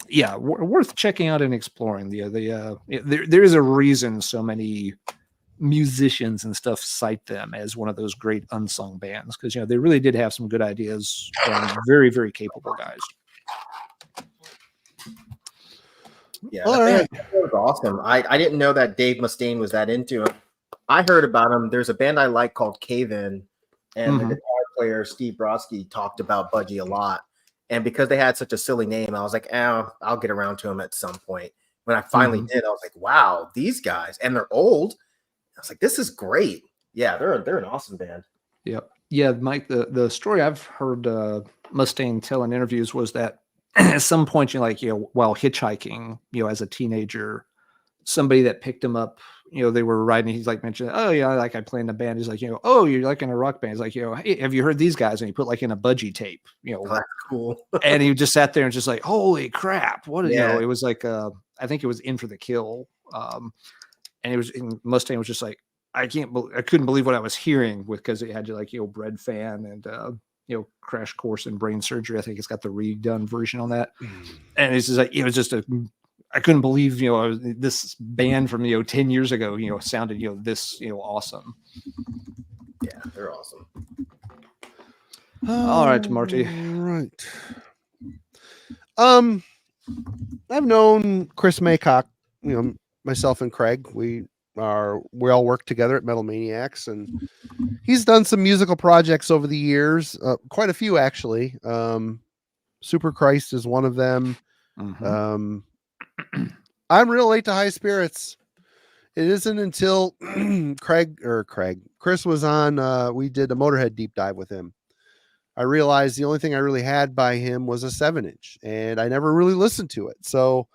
yeah, worth checking out and exploring. There is a reason so many musicians and stuff cite them as one of those great unsung bands, because they really did have some good ideas and very, very capable guys. Yeah, that was awesome. I didn't know that Dave Mustaine was that into him. I heard about him. There's a band I like called Cave In, and the guitar player Steve Brodsky talked about Budgie a lot. And because they had such a silly name, I was like, I'll get around to him at some point. When I finally did, I was like, wow, these guys, and they're old. I was like, this is great. Yeah, they're an awesome band. Yep. Yeah, Mike, the story I've heard Mustaine tell in interviews was that at some point, while hitchhiking, as a teenager, somebody that picked him up, they were riding, he's like mentioned, oh yeah, like I play in a band. He's like, oh, you're like in a rock band. He's like, hey, have you heard these guys? And he put like in a Budgie tape, Oh, that's cool. And he just sat there and just like, holy crap. What, it was like, I think it was In for the Kill. And Mustaine was just like, I couldn't believe what I was hearing because it had like, Bread Fan and, Crash Course in Brain Surgery. I think it's got the redone version on that. And it's just like, it was just I couldn't believe, this band from, 10 years ago, sounded, this, awesome. Yeah, they're awesome. All right, Marty. Right. I've known Chris Maycock, myself and Craig. We all work together at Metal Maniacs, and he's done some musical projects over the years, quite a few actually. Super Christ is one of them. I'm real late to High Spirits. It isn't until Chris was on, we did a Motorhead deep dive with him. I realized the only thing I really had by him was a 7-inch, and I never really listened to it. So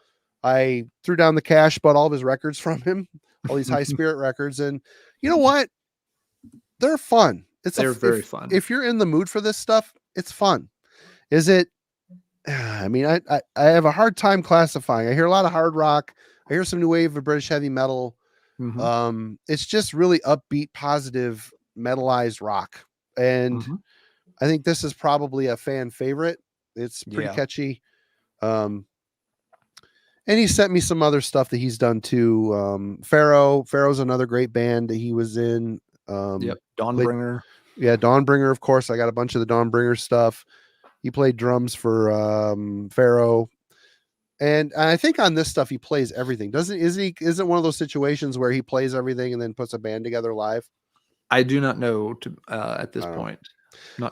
I threw down the cash, bought all of his records from him, all these High Spirit records. And you know what? They're fun. They're very fun. If you're in the mood for this stuff, it's fun. Is it? I mean, I have a hard time classifying. I hear a lot of hard rock. I hear some new wave of British heavy metal. It's just really upbeat, positive, metalized rock. And I think this is probably a fan favorite. It's pretty catchy. And he sent me some other stuff that he's done too. Pharaoh's another great band that he was in. Dawnbringer. Dawnbringer, of course. I got a bunch of the Dawnbringer stuff. He played drums for Pharaoh. And I think on this stuff he plays everything. Isn't one of those situations where he plays everything and then puts a band together live? I do not know at this point.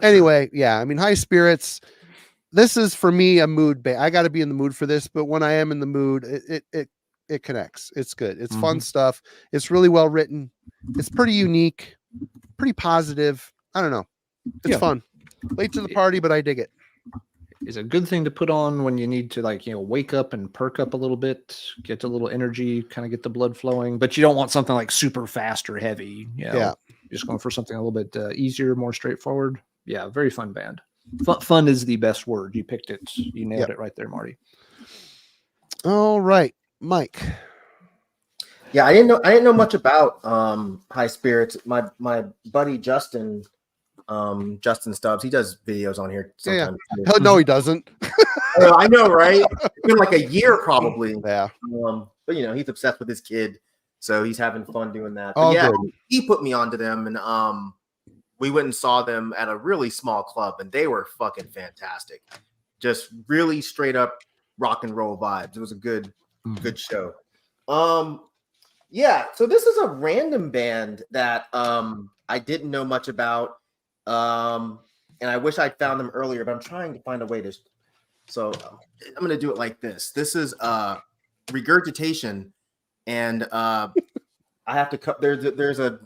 Anyway, yeah, I mean, High Spirits. This is for me a mood band. I got to be in the mood for this, but when I am in the mood, it connects. It's good. It's fun stuff. It's really well written. It's pretty unique, pretty positive. I don't know. It's fun. Late to the party, but I dig it. Is a good thing to put on when you need to, like, wake up and perk up a little bit, get a little energy, kind of get the blood flowing, but you don't want something like super fast or heavy. Yeah. Just going for something a little bit easier, more straightforward. Yeah. Very fun band. Fun is the best word. You picked it. You nailed it right there, Marty. All right, Mike. Yeah, I didn't know much about High Spirits. My buddy Justin Stubbs, he does videos on here sometimes. Yeah. No, he doesn't. I know, right? It's been like a year probably. Yeah. But he's obsessed with his kid, so he's having fun doing that. Oh, but yeah, good. He put me onto them, and we went and saw them at a really small club, and they were fucking fantastic. Just really straight up rock and roll vibes. It was a good show. Yeah, so this is a random band that I didn't know much about. And I wish I'd found them earlier, but I'm trying to find a way to. So I'm going to do it like this. This is Regurgitation, and I have to cut. There's a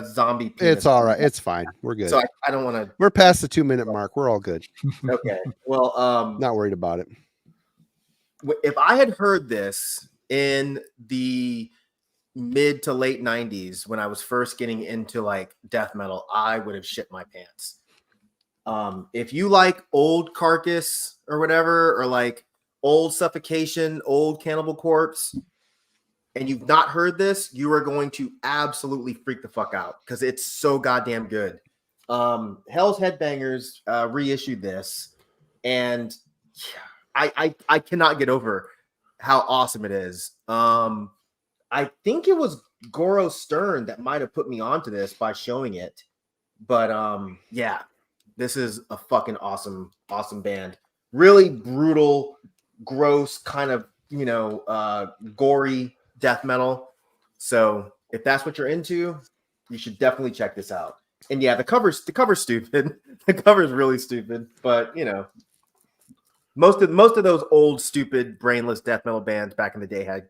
zombie penis. It's all right. It's fine. We're good. So I don't want to. We're past the 2-minute mark. We're all good. Okay. Well, not worried about it. If I had heard this in the mid to late 90s when I was first getting into like death metal, I would have shit my pants. If you like old Carcass or whatever, or like old Suffocation, old Cannibal Corpse, and you've not heard this, you are going to absolutely freak the fuck out because it's so goddamn good. Hell's Headbangers reissued this, and I cannot get over how awesome it is. I think it was Goro Stern that might have put me onto this by showing it. But yeah, this is a fucking awesome band. Really brutal, gross, kind of, gory death metal. So if that's what you're into, you should definitely check this out. And yeah, the cover's stupid. The cover's really stupid, but most of those old, stupid, brainless death metal bands back in the day had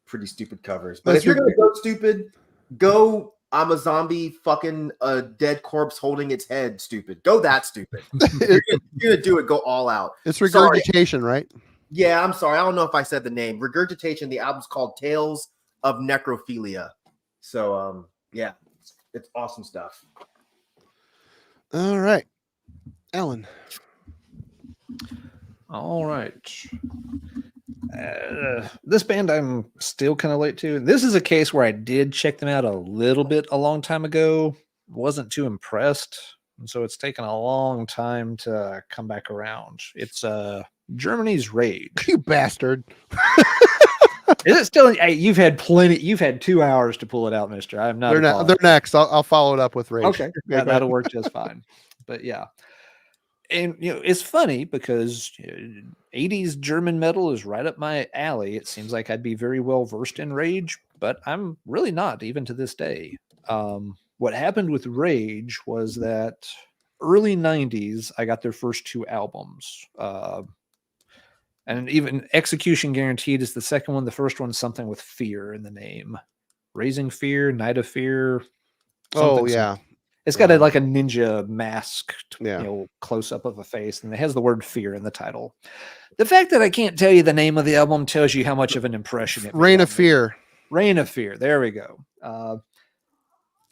pretty stupid covers. But if you're gonna go stupid, go I'm a zombie, fucking a dead corpse holding its head, stupid. Go that stupid. If you're gonna do it, go all out. It's Regurgitation, right? Yeah, I'm sorry. I don't know if I said the name. Regurgitation, the album's called Tales of Necrophilia. So yeah, it's awesome stuff. All right. Alan. All right. This band I'm still kind of late to. This is a case where I did check them out a little bit a long time ago. Wasn't too impressed. And so it's taken a long time to come back around. It's Germany's Rage. You bastard. Is it still? Hey, you've had 2 hours to pull it out, mister. I'm not. They're next. I'll follow it up with Rage. Okay. That'll work just fine. But yeah. And it's funny because 80s German metal is right up my alley. It seems like I'd be very well versed in Rage, but I'm really not, even to this day. What happened with Rage was that early 90s, I got their first 2 albums. And even Execution Guaranteed is the second one. The first one's something with fear in the name. Raising Fear, Night of Fear. Oh, yeah. It's got like a ninja mask, Yeah. close up of a face, and it has the word fear in the title. The fact that I can't tell you the name of the album tells you how much of an impression it made. Reign of Fear. Reign of Fear. There we go.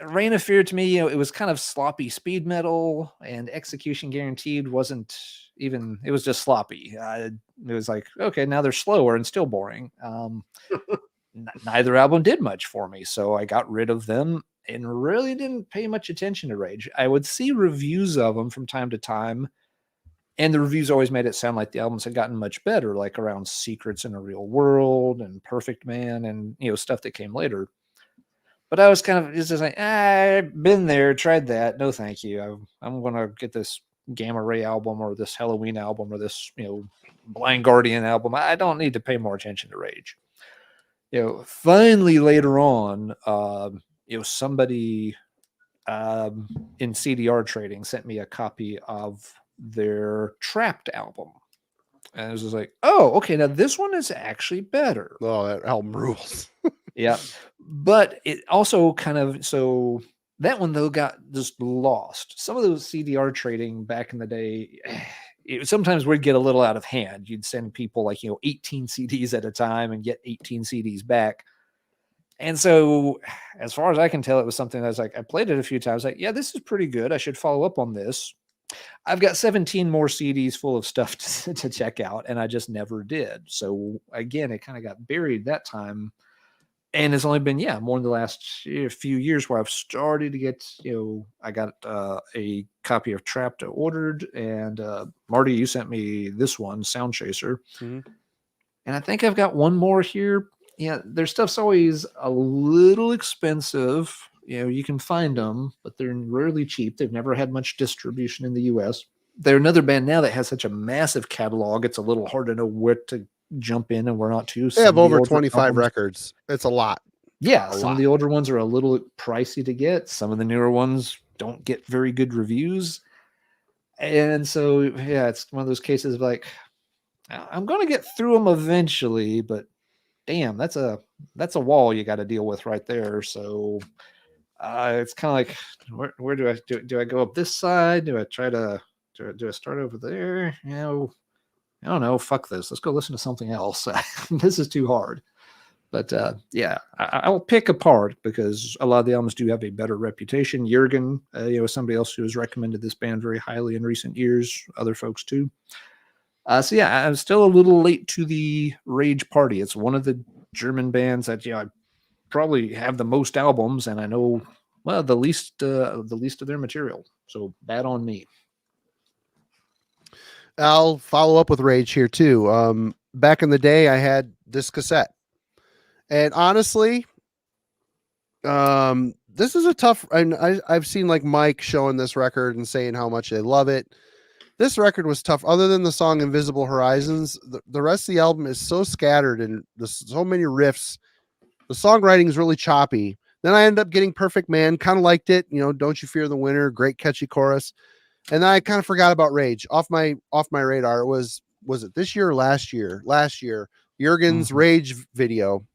Reign of Fear to me, it was kind of sloppy speed metal, and Execution Guaranteed wasn't even, it was just sloppy. It was like, okay, now they're slower and still boring. Neither album did much for me, so I got rid of them and really didn't pay much attention to Rage. I would see reviews of them from time to time, and the reviews always made it sound like the albums had gotten much better, like around Secrets in a Real World and Perfect Man and, stuff that came later. But I was kind of just like, I've been there, tried that. No, thank you. I'm going to get this Gamma Ray album or this Halloween album or this, Blind Guardian album. I don't need to pay more attention to Rage. Finally later on, somebody in CDR trading sent me a copy of their Trapped album. And I was just like, oh, okay, now this one is actually better. Oh, that album rules. Yeah. But it also kind of, so that one though got just lost. Some of those CDR trading back in the day, sometimes would get a little out of hand. You'd send people like, 18 CDs at a time and get 18 CDs back. And so as far as I can tell, it was something that was like, I played it a few times. Like, yeah, this is pretty good. I should follow up on this. I've got 17 more CDs full of stuff to check out, and I just never did. So again, it kind of got buried that time. And it's only been, more in the last few years where I've started to get, I got a copy of Trapped ordered, and Marty, you sent me this one, Sound Chaser. Mm-hmm. And I think I've got one more here. Yeah, their stuff's always a little expensive. You can find them, but they're rarely cheap. They've never had much distribution in the U.S. They're another band now that has such a massive catalog. It's a little hard to know where to jump in and where not to. They have over 25 records. It's a lot. Yeah, some of the older ones are a little pricey to get. Some of the newer ones don't get very good reviews. And so, it's one of those cases of like, I'm going to get through them eventually, but damn, that's a wall you got to deal with right there. So it's kind of like, where do I go up this side? Do I try to do I start over there? I don't know. Fuck this. Let's go listen to something else. This is too hard. But I'll pick apart because a lot of the albums do have a better reputation. Jürgen, somebody else who has recommended this band very highly in recent years. Other folks too. I'm still a little late to the Rage party. It's one of the German bands that I probably have the most albums, and I know the least of their material. So bad on me. I'll follow up with Rage here too. Back in the day, I had this cassette, and honestly, this is a tough. I've seen like Myke showing this record and saying how much they love it. This record was tough. Other than the song "Invisible Horizons," the rest of the album is so scattered and there's so many riffs. The songwriting is really choppy. Then I ended up getting Perfect Man. Kind of liked it. Don't You Fear the Winter? Great catchy chorus. And then I kind of forgot about Rage off my radar. Was it this year or last year? Last year, Jürgen's Rage video.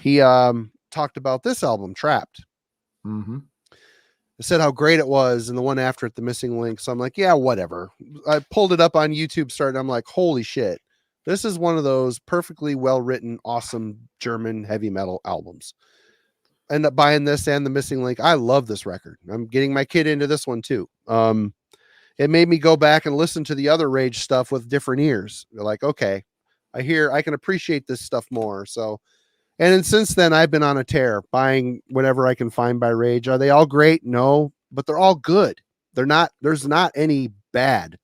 He talked about this album, Trapped. Mm-hmm. I said how great it was, and the one after it, The Missing Link. So I'm like, yeah, whatever. I pulled it up on YouTube. I'm like, holy shit, this is one of those perfectly well written, awesome German heavy metal albums. End up buying this and The Missing Link. I love this record. I'm getting my kid into this one too. It made me go back and listen to the other Rage stuff with different ears. They're like, okay, I can appreciate this stuff more. So, and then since then I've been on a tear buying whatever I can find by Rage. Are they all great? No, but they're all good. There's not any bad.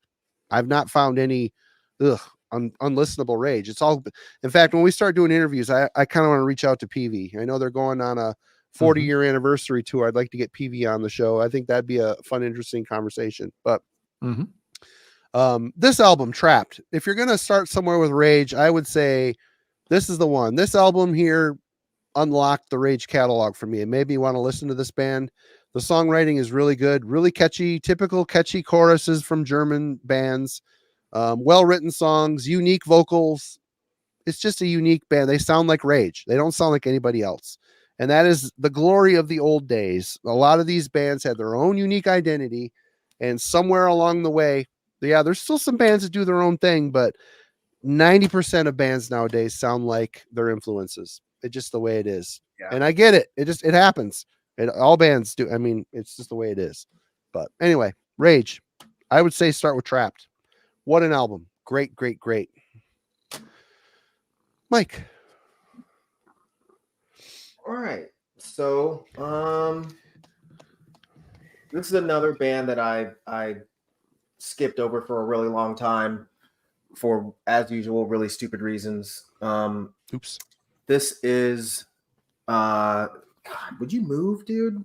I've not found any unlistenable Rage. It's all, in fact, when we start doing interviews, I kind of want to reach out to PV. I know they're going on a 40-year anniversary tour. I'd like to get PV on the show. I think that'd be a fun, interesting conversation. But this album, Trapped, if you're going to start somewhere with Rage, I would say this is the one. This album here unlocked the Rage catalog for me. It made me want to listen to this band. The songwriting is really good, really catchy, typical catchy choruses from German bands, well-written songs, unique vocals. It's just a unique band. They sound like Rage. They don't sound like anybody else. And that is the glory of the old days. A lot of these bands had their own unique identity, and somewhere along the way, yeah, there's still some bands that do their own thing, but 90% of bands nowadays sound like their influences. It's just the way it is. Yeah. And I get it. It happens. All bands do. I mean, it's just the way it is. But anyway, Rage. I would say start with Trapped. What an album. Great, great, great. Myke. All right. So, this is another band that I skipped over for a really long time for, as usual, really stupid reasons. Oops. This is God, would you move, dude?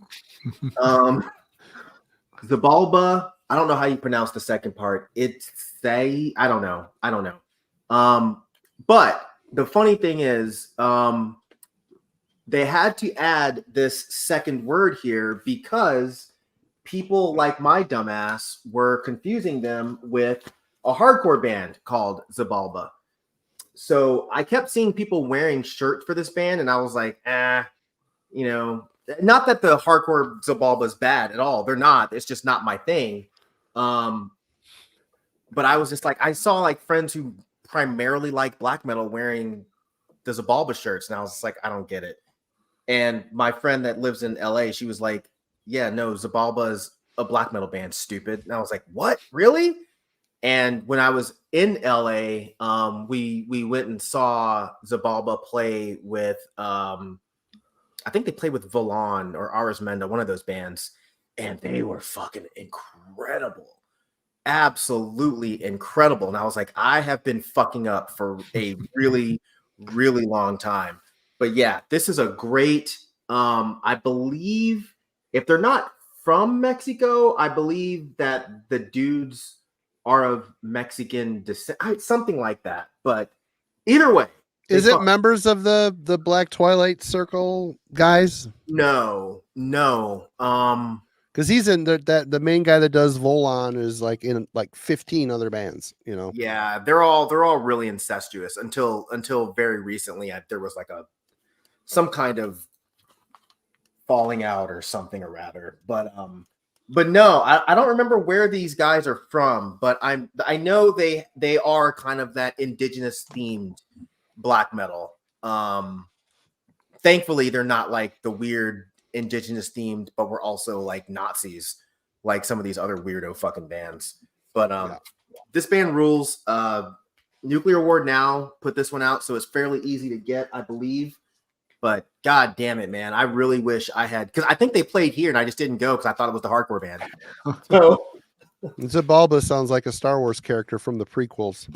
Zabalba. I don't know how you pronounce the second part. I don't know. But the funny thing is, they had to add this second word here because people like my dumbass were confusing them with a hardcore band called Zabalba. So I kept seeing people wearing shirts for this band, and I was like, not that the hardcore Zabalba is bad at all. They're not. It's just not my thing. But I was just like, I saw like friends who primarily like black metal wearing the Zabalba shirts, and I was just like, I don't get it. And my friend that lives in LA, she was like, yeah, no, Zabalba is a black metal band, stupid. And I was like, what? Really? And when I was in LA, we went and saw Zabalba play with, I think they played with Volan or Ars Menda, one of those bands, and they were fucking incredible. Absolutely incredible. And I was like, I have been fucking up for a really, really long time. But yeah, this is a great, I believe, if they're not from Mexico, I believe that the dudes are of Mexican descent, something like that. But either way. Is it members of the Black Twilight Circle guys? No. Because he's in the main guy that does Volan is like in like 15 other bands, you know. Yeah, they're all really incestuous until very recently. There was like some kind of falling out or something, or rather. But no, I don't remember where these guys are from, but I know they are kind of that indigenous themed black metal. Thankfully they're not like the weird indigenous themed, but we're also like Nazis, like some of these other weirdo fucking bands. But This band rules. Nuclear War Now put this one out, so it's fairly easy to get, I believe. But god damn it, man, I really wish I had, because I think they played here and I just didn't go because I thought it was the hardcore band. So Zabalba sounds like a Star Wars character from the prequels.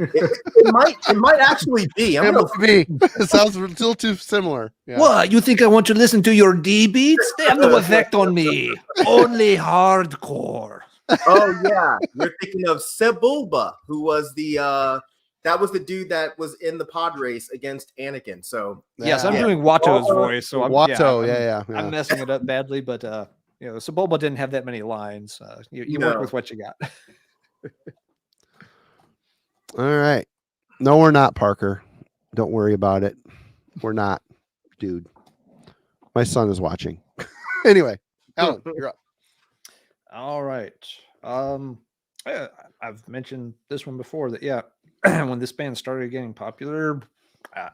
it might actually be. It sounds a little too similar. Yeah. What? You think I want to listen to your D beats? They have no effect on me. Only hardcore. Oh yeah, you're thinking of Sebulba, who was that was the dude that was in the pod race against Anakin. So yes, I'm doing Watto's voice. So I'm messing it up badly, but Sebulba didn't have that many lines. You work with what you got. All right. No, we're not, Parker. Don't worry about it. We're not, dude. My son is watching. Anyway, Alan, you're up. All right. I've mentioned this one before that, when this band started getting popular,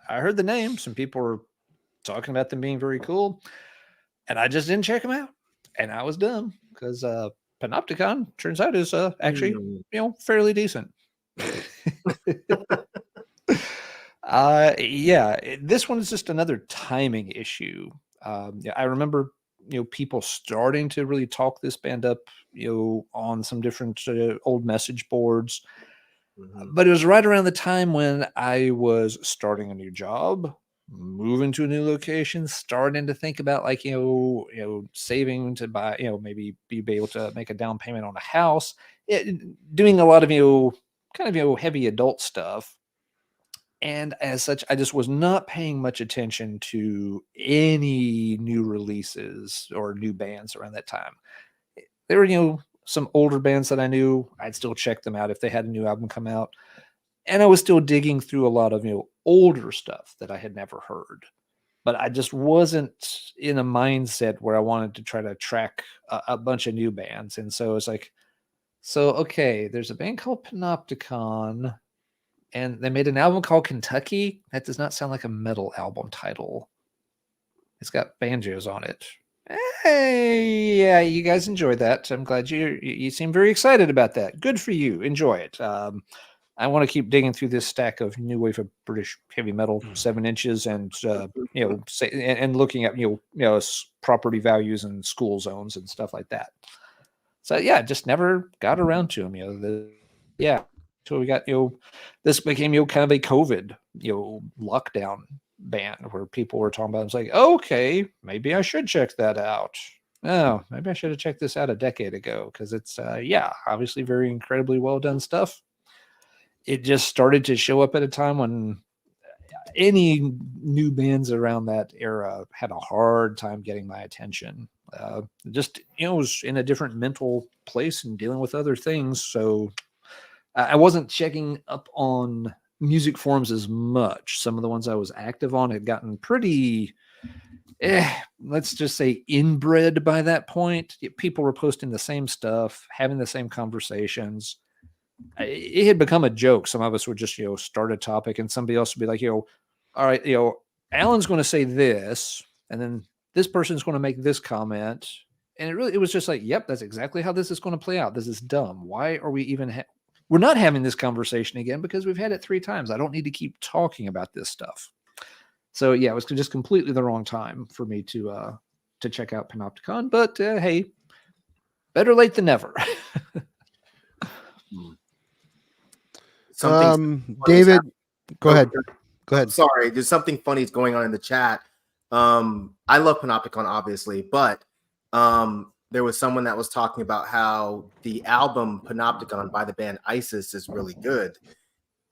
I heard the name. Some people were talking about them being very cool, and I just didn't check them out. And I was dumb because Panopticon turns out is actually fairly decent. This one is just another timing issue. I remember people starting to really talk this band up on some different old message boards, but it was right around the time when I was starting a new job, moving to a new location, starting to think about like saving to buy maybe be able to make a down payment on a house, doing a lot of kind of heavy adult stuff. And as such, I just was not paying much attention to any new releases or new bands around that time. There were some older bands that I knew. I'd still check them out if they had a new album come out, and I was still digging through a lot of older stuff that I had never heard. but I just wasn't in a mindset where I wanted to try to track a bunch of new bands. And so it's like, okay, there's a band called Panopticon, and they made an album called Kentucky. That does not sound like a metal album title. It's got banjos on it. Hey, yeah, you guys enjoyed that. I'm glad you seem very excited about that. Good for you. Enjoy it. I want to keep digging through this stack of new wave of British heavy metal, 7 inches, and and looking at property values and school zones and stuff like that. So yeah, just never got around to them. So we got this became kind of a COVID lockdown band where people were talking about it. It's like, okay, maybe I should check that out. Oh, maybe I should have checked this out a decade ago, because it's obviously very incredibly well done stuff. It just started to show up at a time when any new bands around that era had a hard time getting my attention. Was in a different mental place and dealing with other things. So I wasn't checking up on music forums as much. Some of the ones I was active on had gotten pretty, let's just say, inbred by that point. People were posting the same stuff, having the same conversations. It had become a joke. Some of us would just, start a topic, and somebody else would be like, all right, Alan's going to say this, and then this person's going to make this comment. And it was just like, yep, that's exactly how this is going to play out. This is dumb. Why are we even, we're not having this conversation again because we've had it 3 times. I don't need to keep talking about this stuff. So yeah, it was just completely the wrong time for me to check out Panopticon, but hey, better late than never. David, go ahead. Go ahead. Sorry, there's something funny is going on in the chat. I love Panopticon, obviously, but there was someone that was talking about how the album Panopticon by the band ISIS is really good.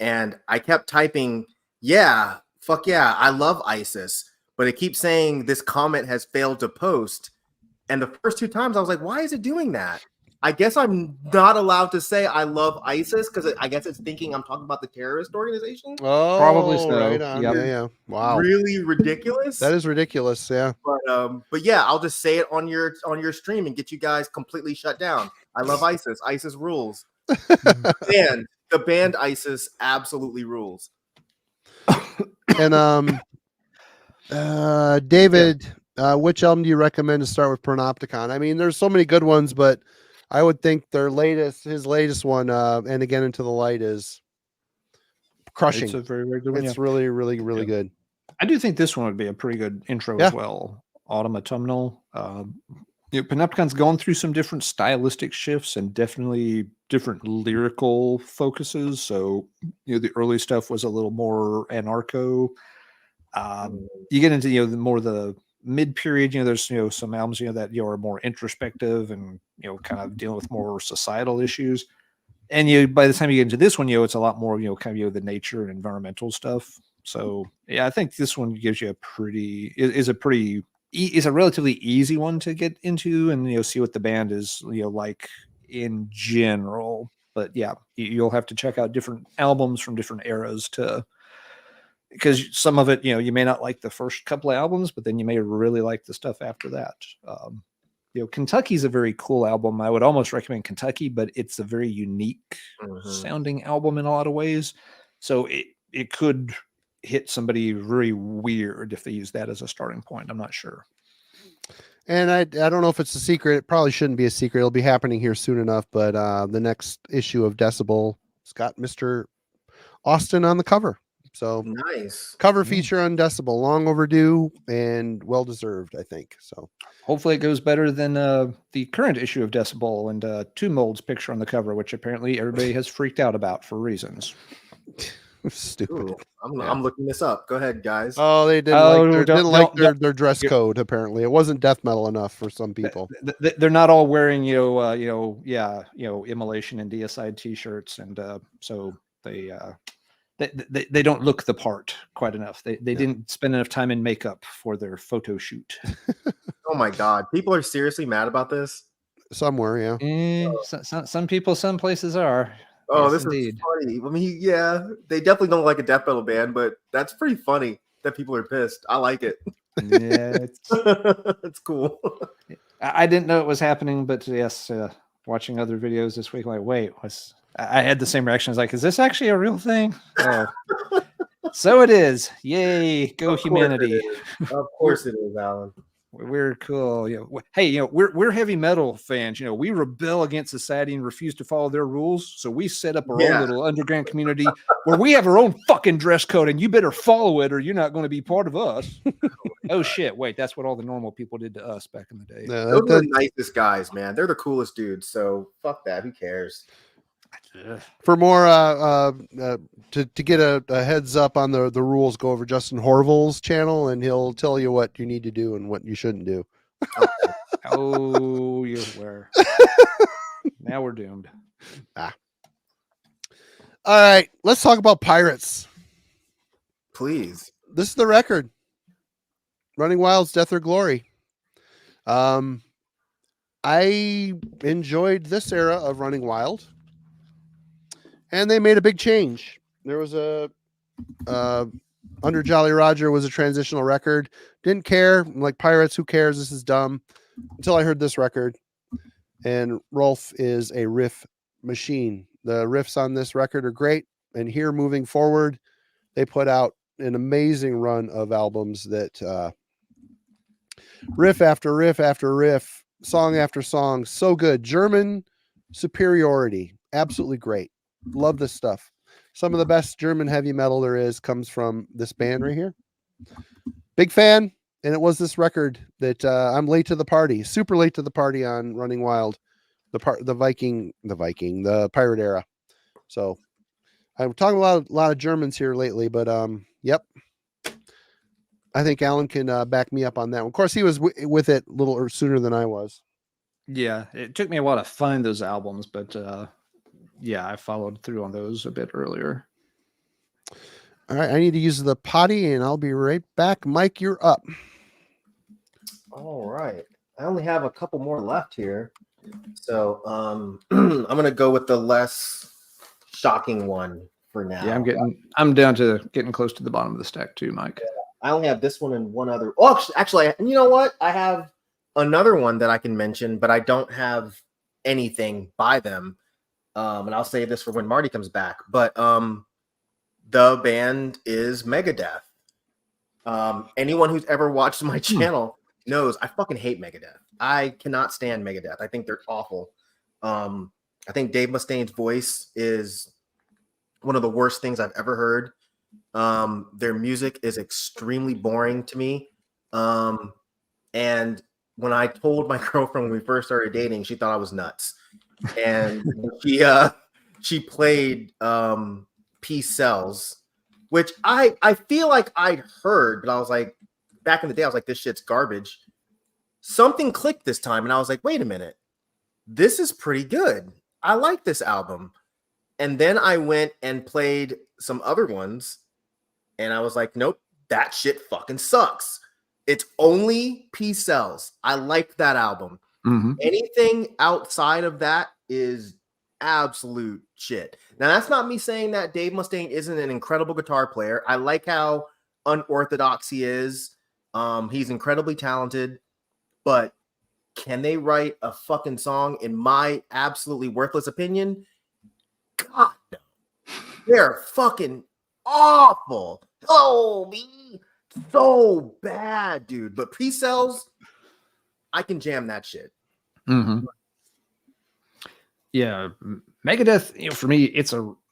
And I kept typing, yeah, fuck yeah, I love ISIS. But it keeps saying this comment has failed to post. And the first 2 times I was like, why is it doing that? I guess I'm not allowed to say I love ISIS because I guess it's thinking I'm talking about the terrorist organization. Oh, probably so. Right on. Yep. Yeah. Wow. Really ridiculous. That is ridiculous. Yeah. But yeah, I'll just say it on your stream and get you guys completely shut down. I love ISIS. ISIS rules. And the band ISIS absolutely rules. And David, which album do you recommend to start with Panopticon? I mean, there's so many good ones, but I would think his latest one, and Again Into the Light, is crushing. It's a very, very good one. It's really, really, really good. I do think this one would be a pretty good intro as well. Autumn Autumnal. Panopticon's gone through some different stylistic shifts and definitely different lyrical focuses. So, the early stuff was a little more anarcho. You get into, more the mid period, there's some albums that are more introspective and kind of dealing with more societal issues, and by the time you get into this one, it's a lot more kind of the nature and environmental stuff. So yeah, I think this one gives you is a relatively easy one to get into and see what the band is like in general. But yeah, you'll have to check out different albums from different eras because some of it, you may not like the first couple of albums, but then you may really like the stuff after that. Kentucky's a very cool album. I would almost recommend Kentucky, but it's a very unique sounding album in a lot of ways. So it could hit somebody very weird if they use that as a starting point. I'm not sure. And I don't know if it's a secret. It probably shouldn't be a secret. It'll be happening here soon enough. But the next issue of Decibel has got Mr. Austin on the cover. So nice cover feature on Decibel, long overdue and well deserved, I think. So hopefully it goes better than the current issue of Decibel and Two Mold's picture on the cover, which apparently everybody has freaked out about for reasons. Stupid. Ooh, I'm looking this up. Go ahead, guys. Oh, they didn't like their dress code. Apparently, it wasn't death metal enough for some people. They're not all wearing immolation and deicide t-shirts, and so they don't look the part quite enough. They didn't spend enough time in makeup for their photo shoot. Oh my God, people are seriously mad about this. Somewhere, yeah. Some people, some places are. Oh, yes, this indeed. Is funny. I mean, yeah, they definitely don't like a death metal band, but that's pretty funny. that people are pissed. I like it. Yeah, It's cool. I didn't know it was happening, but yes, watching other videos this week, like, wait, I had the same reaction. Like, is this actually a real thing? Oh, so it is. Yay, go humanity! Of course it is, Alan. We're cool. Hey, we're heavy metal fans. We rebel against society and refuse to follow their rules. So we set up our own little underground community where we have our own fucking dress code, and you better follow it, or you're not going to be part of us. Oh shit! Wait, that's what all the normal people did to us back in the day. Those are the nicest guys, man. They're the coolest dudes. So fuck that. Who cares? For more to get a heads up on the rules, go over Justin Horville's channel and he'll tell you what you need to do and what you shouldn't do. Oh, you're aware. Now we're doomed. All right, let's talk about Pirates. Please. This is the record. Running Wild's Death or Glory. I enjoyed this era of Running Wild. And they made a big change. There was Under Jolly Roger was a transitional record. Didn't care. I'm like, Pirates, who cares? This is dumb. Until I heard this record. And Rolf is a riff machine. The riffs on this record are great. And here, moving forward, they put out an amazing run of albums that riff after riff after riff, song after song, so good. German superiority. Absolutely great. Love this stuff. Some of the best German heavy metal there is comes from this band right here. Big fan, and it was this record that I'm late to the party, super late to the party on Running Wild, the pirate era. So I'm talking a lot of Germans here lately, but yep. I think Alan can back me up on that one. Of course, he was with it a little sooner than I was. Yeah, it took me a while to find those albums, but yeah, I followed through on those a bit earlier. All right, I need to use the potty, and I'll be right back. Myke, you're up. All right. I only have a couple more left here. So I'm going to go with the less shocking one for now. Yeah, I'm down to getting close to the bottom of the stack too, Myke. Yeah, I only have this one and one other. Oh, actually, you know what? I have another one that I can mention, but I don't have anything by them. And I'll save this for when Marty comes back. But the band is Megadeth. Anyone who's ever watched my channel knows I fucking hate Megadeth. I cannot stand Megadeth. I think they're awful. I think Dave Mustaine's voice is one of the worst things I've ever heard. Their music is extremely boring to me. And when I told my girlfriend when we first started dating, she thought I was nuts. And she played Peace Sells, which I feel like I'd heard, but I was like, back in the day, I was like, this shit's garbage. Something clicked this time, and I was like, wait a minute, this is pretty good. I like this album. And then I went and played some other ones, and I was like, nope, that shit fucking sucks. It's only Peace Sells. I liked that album. Mm-hmm. Anything outside of that is absolute shit. Now, that's not me saying that Dave Mustaine isn't an incredible guitar player. I like how unorthodox he is. He's incredibly talented, but can they write a fucking song, in my absolutely worthless opinion? God, no. They're fucking awful. Oh, me. So bad, dude. But Peace Sells, I can jam that shit. Mm-hmm. Yeah, Megadeth, for me,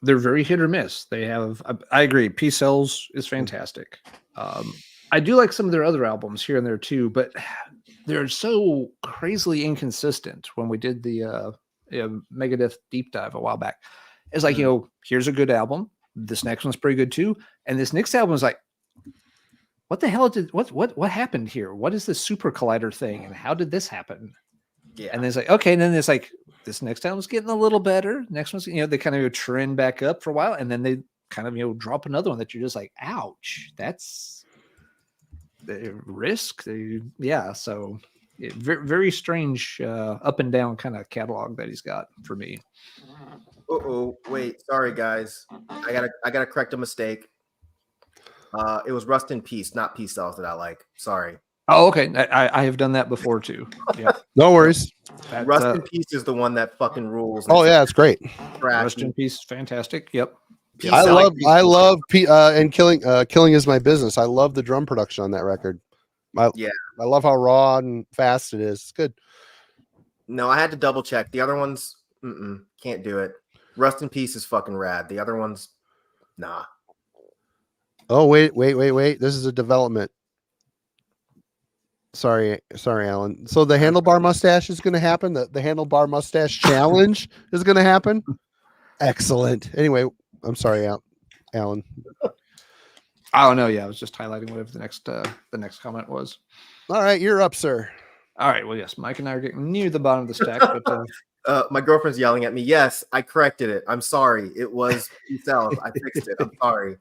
they're very hit or miss. They have, I agree, Peace Sells is fantastic. I do like some of their other albums here and there too, but they're so crazily inconsistent. When we did the Megadeth deep dive a while back, it's like, here's a good album. This next one's pretty good too, and this next album is like, what the hell what happened here? What is this Super Collider thing, and how did this happen? Yeah, and then it's like, okay, and then it's like, this next album's getting a little better. Next one's, they kind of trend back up for a while, and then they kind of drop another one that you're just like, ouch, that's the risk. So very, very strange up and down kind of catalog that he's got for me. Wait, sorry guys, I gotta correct a mistake. It was Rust in Peace, not Peace Cells that I like. Sorry. Oh, okay. I have done that before too. Yeah. No worries. Rust in Peace is the one that fucking rules. Oh yeah, it's great. Rest in Peace, fantastic. Yep. Peace I Cells. love and killing is my business. I love the drum production on that record. I love how raw and fast it is. It's good. No, I had to double check. The other ones, can't do it. Rust in Peace is fucking rad. The other ones, nah. Oh wait. This is a development. Sorry, Alan. So the handlebar mustache is going to happen. The handlebar mustache challenge is going to happen. Excellent. Anyway, I'm sorry, Alan. Oh no, yeah, I was just highlighting whatever the next comment was. All right, you're up, sir. All right, well, yes, Mike and I are getting near the bottom of the stack, but my girlfriend's yelling at me. Yes, I corrected it. I'm sorry. It was Peace Cells. I fixed it. I'm sorry.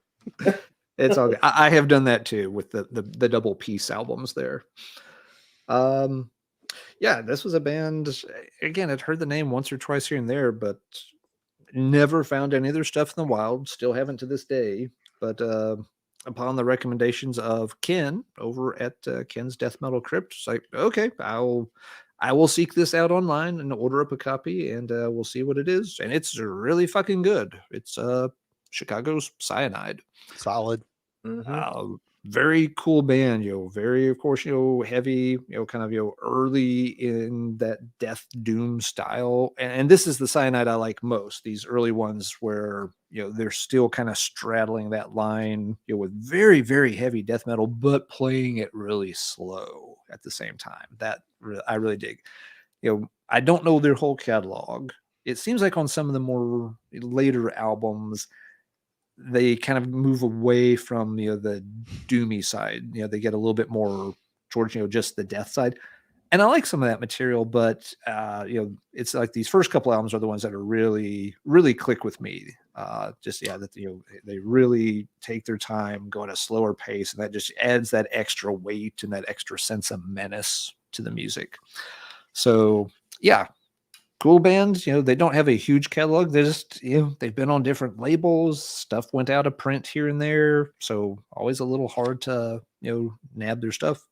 It's all good. I have done that too with the double Peace albums there. Yeah, this was a band. Again, I'd heard the name once or twice here and there, but never found any of their stuff in the wild. Still haven't to this day. But upon the recommendations of Ken over at Ken's Death Metal Crypt, it's like, okay, I will seek this out online and order up a copy, and we'll see what it is. And it's really fucking good. It's Chicago's Cyanide. Solid. Very cool band, very, of course, heavy, kind of, early in that death doom style. And this is the Cyanide I like most, these early ones where, they're still kind of straddling that line, with very, very heavy death metal, but playing it really slow at the same time. That I really dig. I don't know their whole catalog. It seems like on some of the more later albums, they kind of move away from the doomy side. They get a little bit more towards just the death side, and I like some of that material. But it's like these first couple albums are the ones that are really, really click with me. That they really take their time, go at a slower pace, and that just adds that extra weight and that extra sense of menace to the music. So yeah. Cool bands, they don't have a huge catalog. They just, they've been on different labels. Stuff went out of print here and there, so always a little hard to, nab their stuff.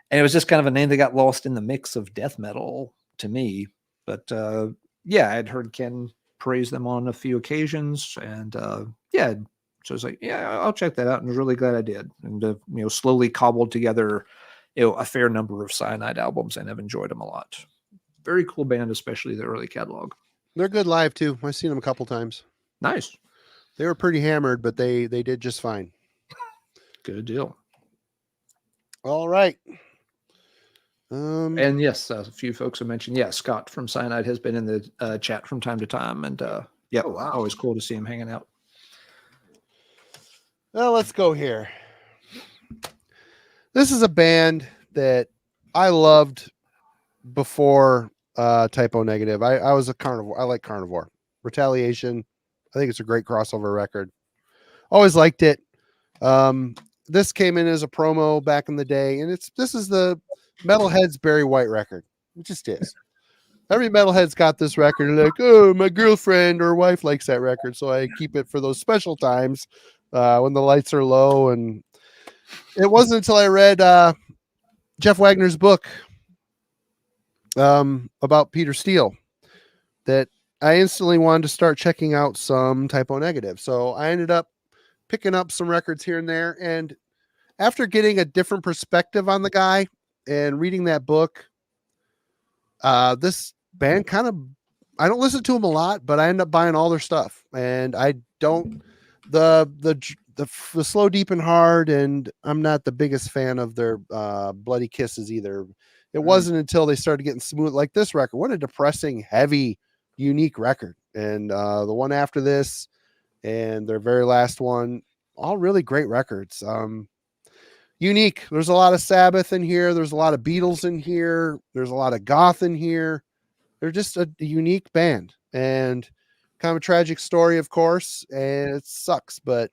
And it was just kind of a name that got lost in the mix of death metal to me. But I'd heard Ken praise them on a few occasions, and so I was like, I'll check that out, and really glad I did. And slowly cobbled together, a fair number of Cyanide albums, and have enjoyed them a lot. Very cool band, especially the early catalog. They're good live too. I've seen them a couple times. Nice. They were pretty hammered, but they did just fine. Good deal. All right. And yes, a few folks have mentioned, Scott from Cyanide has been in the chat from time to time, and always cool to see him hanging out. Well, let's go here. This is a band that I loved before Typo Negative. I was a Carnivore. I like Carnivore. Retaliation. I think it's a great crossover record. Always liked it. This came in as a promo back in the day, and this is the Metalhead's Barry White record. It just is. Every Metalhead's got this record, and like, oh, my girlfriend or wife likes that record, so I keep it for those special times when the lights are low. And it wasn't until I read Jeff Wagner's book about Peter Steele that I instantly wanted to start checking out some Typo Negative. So I ended up picking up some records here and there. And after getting a different perspective on the guy and reading that book, this band I don't listen to them a lot, but I end up buying all their stuff. And I don't, the Slow, Deep, and Hard, and I'm not the biggest fan of their Bloody Kisses either. It wasn't until they started getting smooth, like this record. What a depressing, heavy, unique record. And the one after this and their very last one, all really great records. Unique. There's a lot of Sabbath in here. There's a lot of Beatles in here. There's a lot of goth in here. They're just a unique band, and kind of a tragic story, of course, and it sucks, but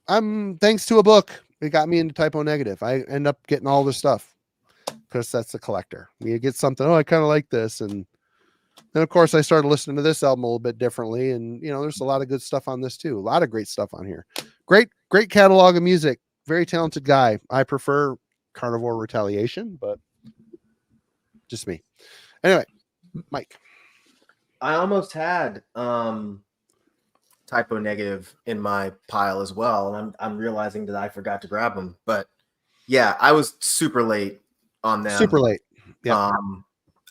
thanks to a book, it got me into Typo Negative. I end up getting all the stuff because that's a collector. You get something, I kind of like this. And then, of course, I started listening to this album a little bit differently. And, there's a lot of good stuff on this too. A lot of great stuff on here. great catalog of music. Very talented guy. I prefer Carnivore Retaliation, but just me. Anyway, Mike. I almost had Typo Negative in my pile as well, and I'm realizing that I forgot to grab them. But yeah, I was super late on them. Super late. Yeah.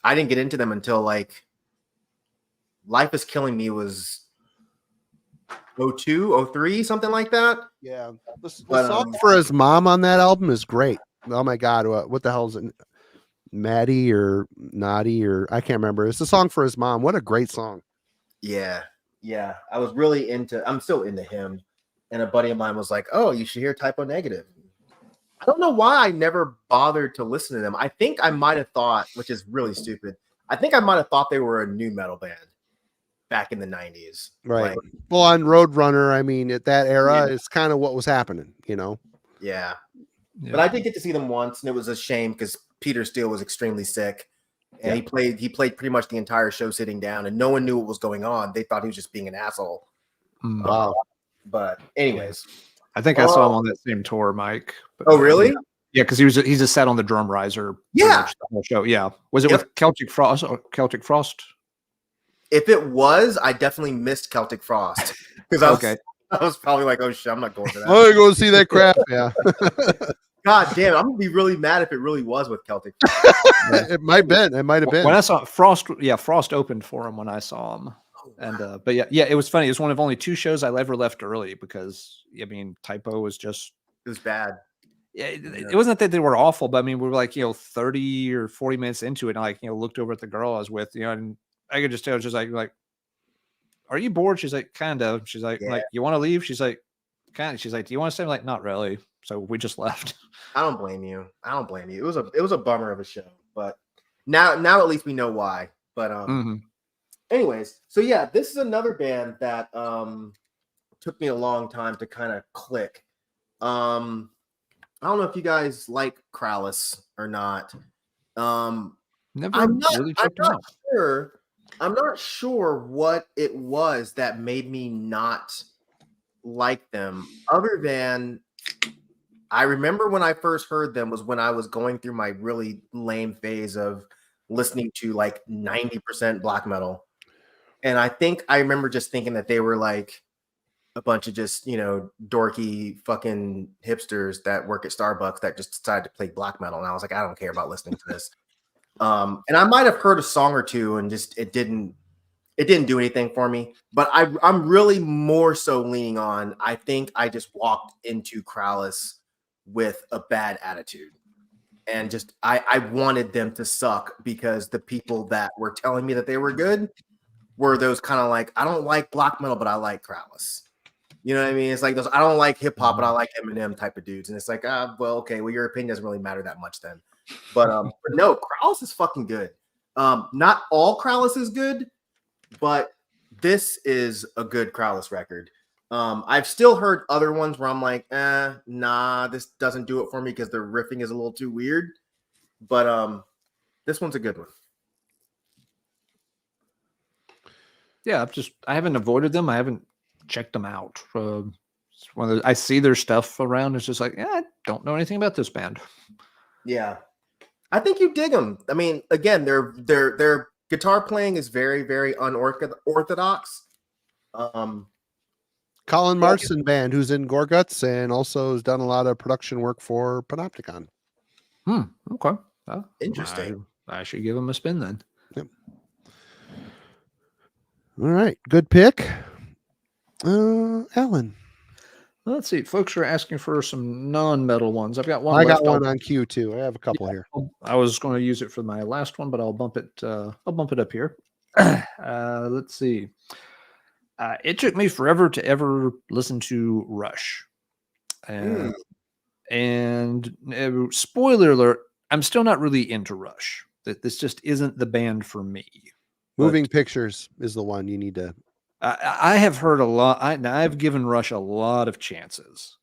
I didn't get into them until like Life is Killing Me was 02, 03, something like that. Yeah. The song for his mom on that album is great. Oh my God. What the hell is it? Maddie or Naughty or I can't remember. It's the song for his mom. What a great song. Yeah. Yeah. I was really I'm still into him. And a buddy of mine was like, oh, you should hear Typo Negative. I don't know why I never bothered to listen to them. I think I might have thought, which is really stupid, I think I might have thought they were a new metal band back in the 90s. Right. Like, well, on Roadrunner, I mean, at that era, it's kind of what was happening, you know? Yeah. But I did get to see them once, and it was a shame because Peter Steele was extremely sick. And he played pretty much the entire show sitting down, and no one knew what was going on. They thought he was just being an asshole. Wow. But anyways. I think I saw him on that same tour, Mike. But, oh, really? Yeah, because he's just sat on the drum riser. Yeah. The whole show. Yeah. Was it with Celtic Frost? Celtic Frost? If it was, I definitely missed Celtic Frost because I was probably like, oh shit, I'm not going to that. I'm gonna go see that crap. Yeah. God damn, I'm gonna be really mad if it really was with Celtic Frost. It might have been. When I saw Frost, Frost opened for him when I saw him. And but yeah, it was funny. It was one of only 2 shows I ever left early because I mean Typo was just it was bad. Yeah, it wasn't that they were awful, but I mean we were like 30 or 40 minutes into it, and I looked over at the girl I was with, and I could just tell she's like, are you bored? She's like, kind of. She's like, you want to leave? She's like, kind of. She's like, do you want to stay? I'm like, not really. So we just left. I don't blame you. It was a bummer of a show, but now at least we know why. But anyways, so yeah, this is another band that took me a long time to kind of click. I don't know if you guys like Krallis or not. Never I'm really checked them out. Sure. I'm not sure what it was that made me not like them, other than I remember when I first heard them was when I was going through my really lame phase of listening to like 90% black metal. And I think I remember just thinking that they were like a bunch of just, dorky fucking hipsters that work at Starbucks that just decided to play black metal. And I was like, I don't care about listening to this. And I might have heard a song or two and just it didn't do anything for me. But I'm really more so leaning on, I think I just walked into Krallis with a bad attitude. And just I wanted them to suck because the people that were telling me that they were good were those kind of like, I don't like black metal, but I like Krallis. You know what I mean? It's like those, I don't like hip hop, but I like Eminem type of dudes. And it's like, well, okay, well, your opinion doesn't really matter that much then. But no, Krallis is fucking good. Not all Krallis is good, but this is a good Krallis record. I've still heard other ones where I'm like, nah, this doesn't do it for me because the riffing is a little too weird. But this one's a good one. Yeah, I haven't avoided them. I haven't checked them out. It's one of I see their stuff around. It's just like, I don't know anything about this band. Yeah, I think you dig them. I mean, again, their guitar playing is very, very unorthodox. Colin Marston band, who's in Gorguts and also has done a lot of production work for Panopticon. Okay. Interesting. I should give him a spin then. Yep. All right. Good pick. Alan. Let's see. Folks are asking for some non-metal ones. I've got one. I got one on queue too. I have a couple here. I was going to use it for my last one, but I'll bump it. I'll bump it up here. Let's see. It took me forever to ever listen to Rush, and spoiler alert: I'm still not really into Rush. This just isn't the band for me. Moving Pictures is the one you need to. I have heard a lot. I've given Rush a lot of chances,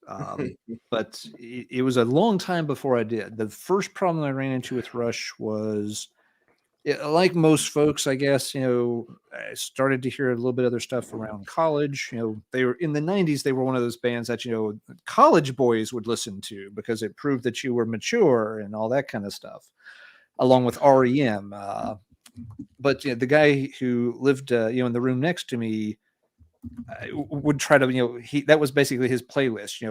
but it was a long time before I did. The first problem I ran into with Rush was Yeah, like most folks, I guess, I started to hear a little bit of their stuff around college. They were in the 90s, they were one of those bands that, college boys would listen to because it proved that you were mature and all that kind of stuff, along with REM. But the guy who lived, in the room next to me, would try to, that was basically his playlist.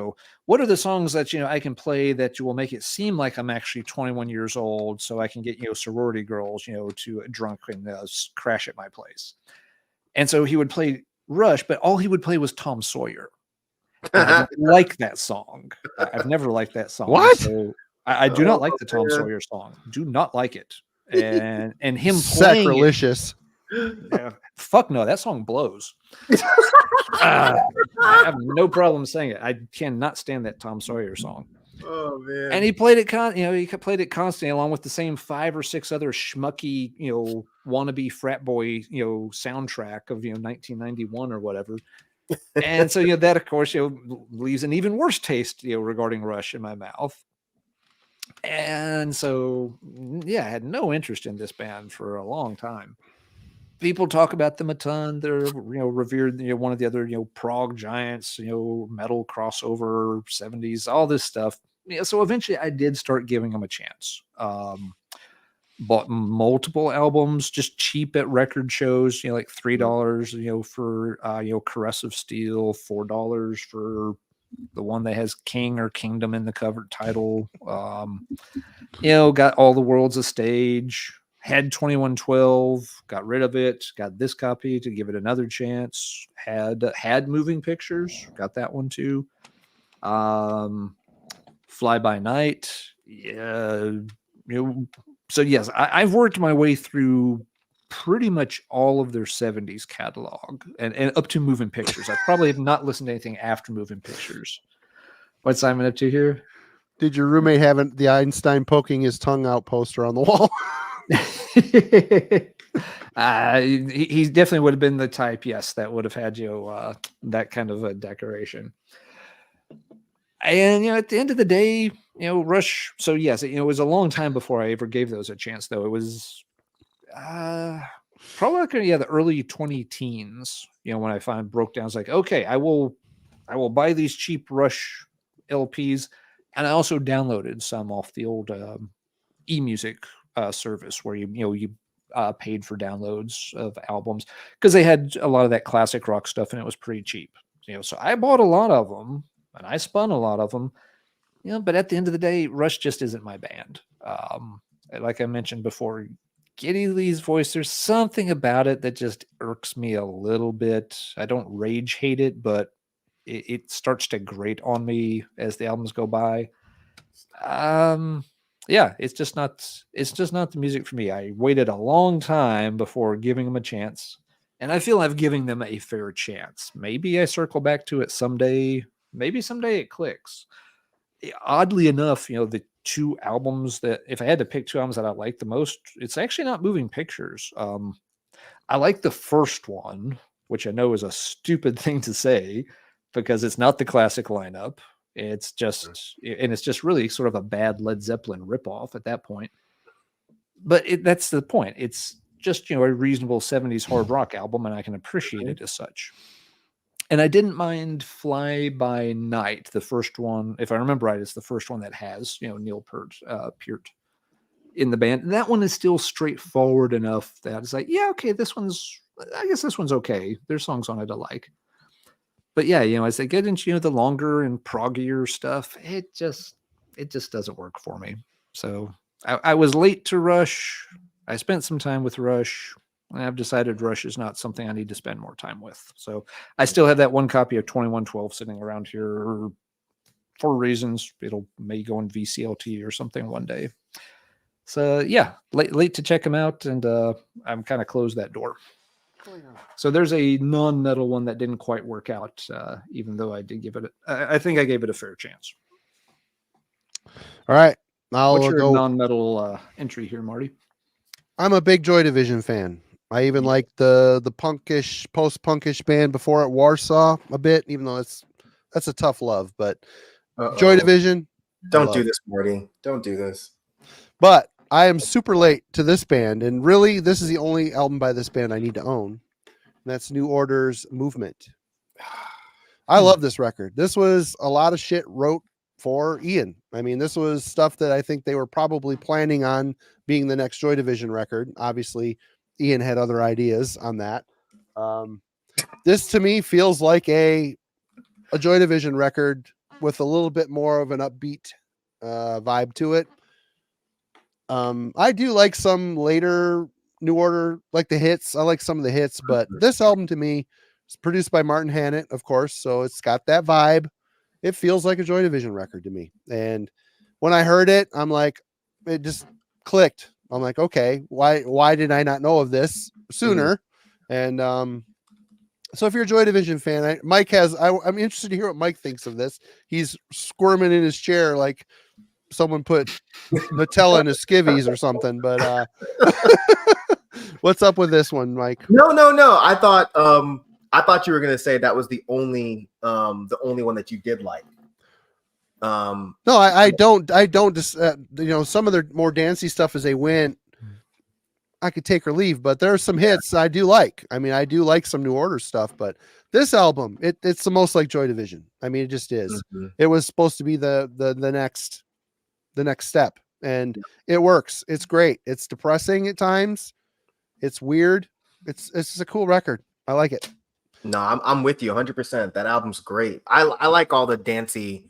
What are the songs that, I can play that will make it seem like I'm actually 21 years old so I can get, sorority girls, to drunk and crash at my place. And so he would play Rush, but all he would play was Tom Sawyer. And I don't like that song. I've never liked that song. What? So I do not like the Tom Sawyer song. Do not like it. And him playing sacrilegious. Fuck no, that song blows. I have no problem saying it. I cannot stand that Tom Sawyer song. Oh man! And he played it, he played it constantly, along with the same 5 or 6 other schmucky, wannabe frat boy, soundtrack of 1991 or whatever. And so that, of course, leaves an even worse taste, regarding Rush in my mouth. And so, I had no interest in this band for a long time. People talk about them a ton. They're, revered, one of the other, prog giants, metal crossover 70s, all this stuff. So eventually I did start giving them a chance. Bought multiple albums, just cheap at record shows, like $3, for, Corrosive Steel, $4 for the one that has King or Kingdom in the cover title. Got All the World's a Stage. Had 2112, got rid of it, got this copy to give it another chance. Had Moving Pictures, got that one too. Fly By Night. Yeah. So yes, I've worked my way through pretty much all of their 70s catalog and up to Moving Pictures. I probably have not listened to anything after Moving Pictures. What's Simon up to here? Did your roommate have the Einstein poking his tongue out poster on the wall? He definitely would have been the type, yes, that would have had that kind of a decoration. And at the end of the day, Rush. So yes, it was a long time before I ever gave those a chance. Though it was probably like, the early 20-teens. When I broke down, I was like, okay, I will buy these cheap Rush LPs, and I also downloaded some off the old eMusic service where you paid for downloads of albums because they had a lot of that classic rock stuff and it was pretty cheap. So I bought a lot of them and I spun a lot of them. But at the end of the day, Rush just isn't my band. Like I mentioned before, Geddy Lee's voice, there's something about it that just irks me a little bit. I don't rage hate it, but it starts to grate on me as the albums go by. It's just not the music for me. I waited a long time before giving them a chance, and I feel I've given them a fair chance. Maybe I circle back to it someday. Maybe someday it clicks. Oddly enough, the 2 albums that, if I had to pick 2 albums that I like the most, it's actually not Moving Pictures. I like the first one, which I know is a stupid thing to say because it's not the classic lineup. It's just really sort of a bad Led Zeppelin ripoff at that point. But that's the point. It's just, a reasonable 70s hard rock album, and I can appreciate it as such. And I didn't mind Fly By Night, the first one. If I remember right, it's the first one that has, Neil Peart in the band. And that one is still straightforward enough that it's like, yeah, okay, I guess this one's okay. There's songs on it I like. But yeah, as they get into, the longer and proggier stuff, it just doesn't work for me. So I was late to Rush. I spent some time with Rush. And I've decided Rush is not something I need to spend more time with. So I still have that one copy of 2112 sitting around here for reasons. It'll may go in VCLT or something one day. So yeah, late to check them out. And I'm kind of closed that door. So there's a non-metal one that didn't quite work out, even though I did give it, I think I gave it a fair chance. All right. What's your non-metal entry here, Marty? I'm a big Joy Division fan. I even like the punkish, post-punkish band before at Warsaw a bit, even though that's a tough love. But Joy Division. Don't do this, Marty. Don't do this. But I am super late to this band, and really, this is the only album by this band I need to own. And that's New Order's Movement. I love this record. This was a lot of shit wrote for Ian. I mean, this was stuff that I think they were probably planning on being the next Joy Division record. Obviously, Ian had other ideas on that. This to me feels like a Joy Division record with a little bit more of an upbeat vibe to it. I do like some later New Order, like the hits. I like some of the hits, but this album to me is produced by Martin Hannett, of course, so it's got that vibe. It feels like a Joy Division record to me. And when I heard it, I'm like, it just clicked. I'm like, okay, why did I not know of this sooner? And so if you're a Joy Division fan, Myke has, I'm interested to hear what Myke thinks of this. He's squirming in his chair like someone put Nutella in his skivvies or something, but what's up with this one, Myke? No. I thought you were gonna say that was the only one that you did like. No, I don't just some of their more dancey stuff as they went, I could take or leave, but there are some hits I do like. I mean, I do like some New Order stuff, but this album, it's the most like Joy Division. I mean, it just is. It was supposed to be the next step, and it works. It's great. It's depressing at times. It's weird. It's just a cool record. I like it. No, I'm with you 100%. That album's great. I like all the dancey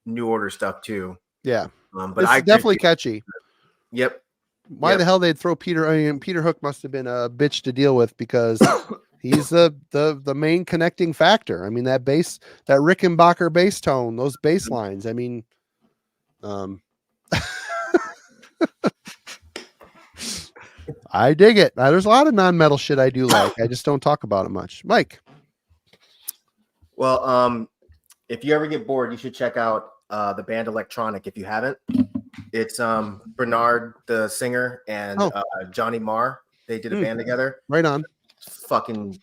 New Order stuff too. Yeah, but it's definitely catchy. Yep. Why the hell they'd throw Peter? I mean, Peter Hook must have been a bitch to deal with because he's the main connecting factor. I mean, that Rickenbacker bass tone, those bass lines. I mean, I dig it. There's a lot of non-metal shit I do like. I just don't talk about it much. Myke. Well, if you ever get bored, you should check out the band Electronic if you haven't. It's Bernard, the singer, and Johnny Marr. They did a band together. Right on. Fucking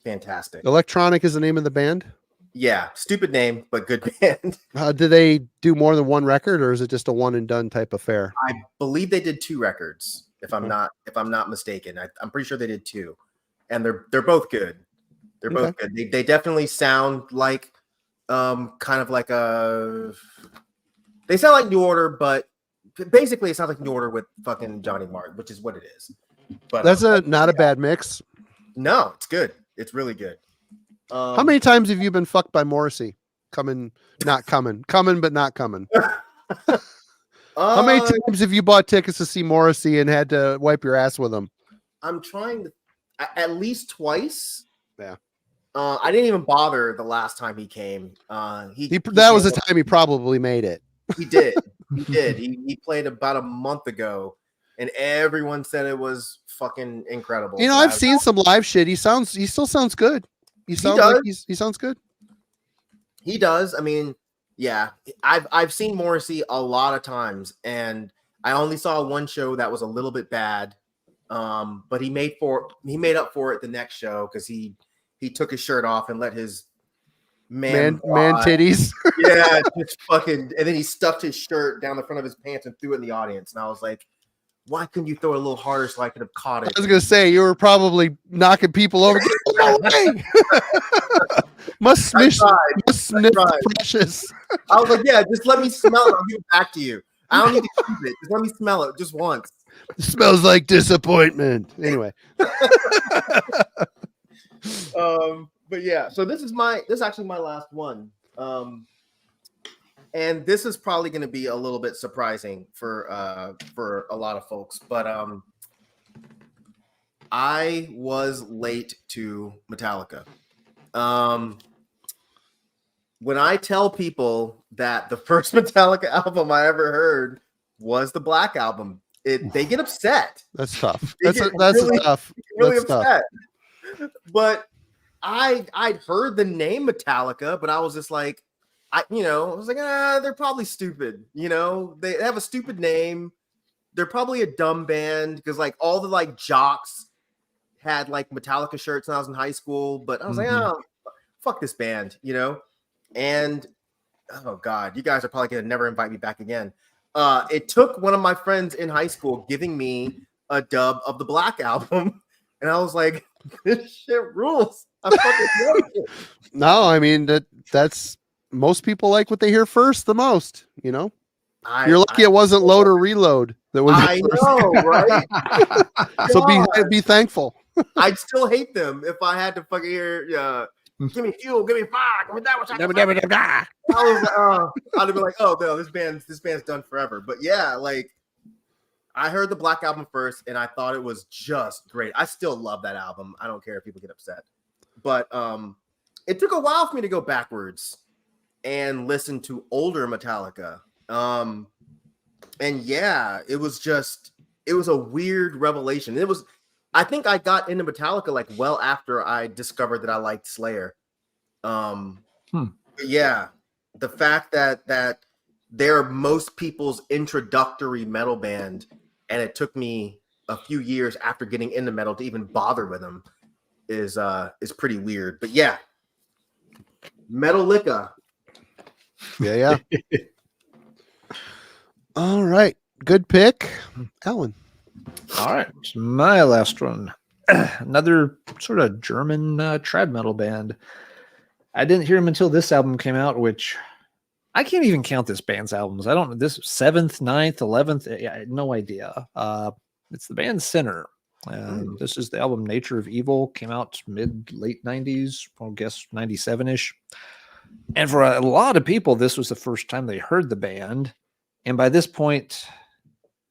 fantastic. Electronic is the name of the band? Yeah. Stupid name, but good band. Do they do more than one record, or is it just a one and done type affair? I believe they did 2 records, if I'm not mistaken. I'm pretty sure they did 2. And they're both good. They're both good. They definitely sound like kind of like they sound like New Order, but basically it sounds like New Order with fucking Johnny Marr, which is what it is. But that's not a bad mix. No, it's good. It's really good. How many times have you been fucked by Morrissey? Coming, but not coming. How many times have you bought tickets to see Morrissey and had to wipe your ass with him? I'm trying to, at least twice. Yeah. I didn't even bother the last time he came. That was the time he probably made it. He did. He did. He played about a month ago, and everyone said it was fucking incredible. You know, I've seen some live shit. He still sounds good. He sounds good. He does. I mean, yeah. I've seen Morrissey a lot of times, and I only saw one show that was a little bit bad. But he made up for it the next show because he took his shirt off and let his man titties. Yeah, just fucking, and then he stuffed his shirt down the front of his pants and threw it in the audience. And I was like, why couldn't you throw it a little harder so I could have caught it? I was gonna say you were probably knocking people over. must sniff precious. I was like, yeah, just let me smell it. I'll give it back to you. I don't need to keep it. Just let me smell it just once. It smells like disappointment. Anyway. But yeah, so this is actually my last one. And this is probably going to be a little bit surprising for a lot of folks, but I was late to Metallica. When I tell people that the first Metallica album I ever heard was the Black Album, they get upset. That's tough. That's really tough. Really that's upset. Tough. But I'd heard the name Metallica, but I was just like, I was like, they're probably stupid. They have a stupid name. They're probably a dumb band because like all the like jocks had like Metallica shirts when I was in high school. But I was like, oh, fuck this band, And oh god, you guys are probably gonna never invite me back again. It took one of my friends in high school giving me a dub of the Black Album, and I was like, "This shit rules." I fucking love it. No, I mean that's most people like what they hear first the most. You know, you're lucky it wasn't load or reload. That was I know, right? so be thankful. I'd still hate them if I had to fucking hear, give me fuel, give me fire, give me that much. I'd be like, oh no, this band's done forever. But yeah, like I heard the Black Album first, and I thought it was just great. I still love that album. I don't care if people get upset, but it took a while for me to go backwards and listen to older Metallica. And yeah, it was a weird revelation. I think I got into Metallica like well after I discovered that I liked Slayer. Yeah, the fact that they're most people's introductory metal band, and it took me a few years after getting into metal to even bother with them is pretty weird. But yeah, Metallica. Yeah. All right, good pick, Alan. All right, my last one. Another sort of German trad metal band. I didn't hear him until this album came out, which I can't even count this band's albums. I don't know, this 7th, 9th, 11th. I had no idea. It's the band Sinner. This is the album Nature of Evil. Came out late 90s, I guess 97-ish. And for a lot of people, this was the first time they heard the band. And by this point,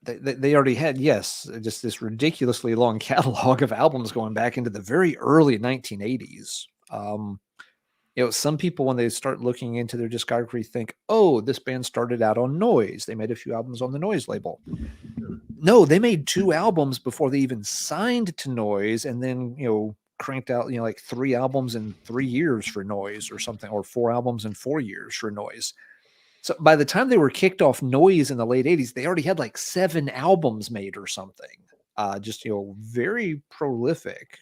they already had, just this ridiculously long catalog of albums going back into the very early 1980s. Some people, when they start looking into their discography, think, oh, this band started out on Noise. They made a few albums on the Noise label. No, they made 2 albums before they even signed to Noise, and then, cranked out, like 3 albums in 3 years for Noise or something, or 4 albums in 4 years for Noise. So by the time they were kicked off Noise in the late 80s, they already had like 7 albums made or something. Just, very prolific,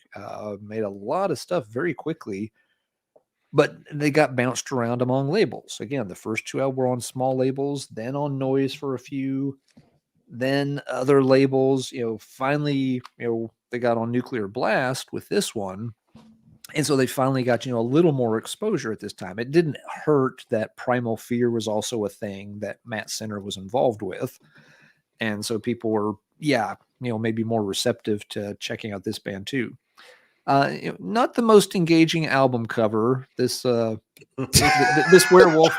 made a lot of stuff very quickly. But they got bounced around among labels. Again, the first 2 albums were on small labels, then on Noise for a few, then other labels. Finally, they got on Nuclear Blast with this one. And so they finally got, a little more exposure at this time. It didn't hurt that Primal Fear was also a thing that Matt Sinner was involved with. And so people were, maybe more receptive to checking out this band too. Not the most engaging album cover. This this werewolf.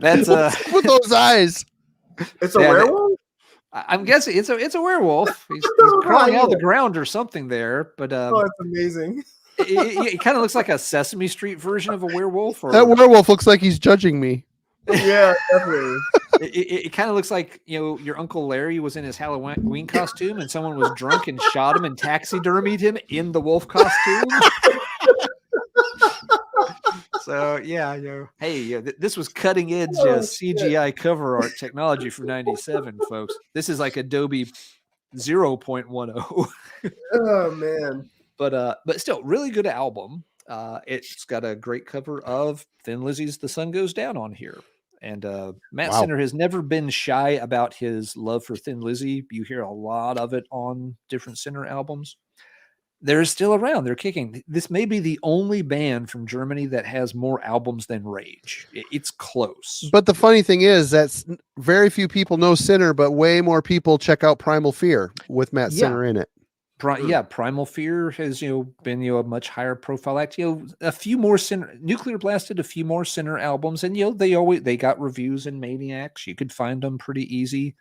That's with those eyes. It's a werewolf. I'm guessing it's a werewolf. He's crawling out of the ground or something there. But that's amazing. it kind of looks like a Sesame Street version of a werewolf. That werewolf looks like he's judging me. Yeah, definitely. It kind of looks like, your Uncle Larry was in his Halloween costume and someone was drunk and shot him and taxidermied him in the wolf costume. So, hey, this was cutting edge CGI cover art technology for 97, folks. This is like Adobe 0.10. Oh, man. But still, really good album. It's got a great cover of Thin Lizzy's The Sun Goes Down on here. And Matt Sinner has never been shy about his love for Thin Lizzy. You hear a lot of it on different Sinner albums. They're still around. They're kicking. This may be the only band from Germany that has more albums than Rage. It's close. But the funny thing is that very few people know Sinner, but way more people check out Primal Fear with Matt Sinner in it. Primal Fear has been a much higher profile act. A few more Nuclear Blast did a few more Sinner albums, and they got reviews in Maniacs. You could find them pretty easy.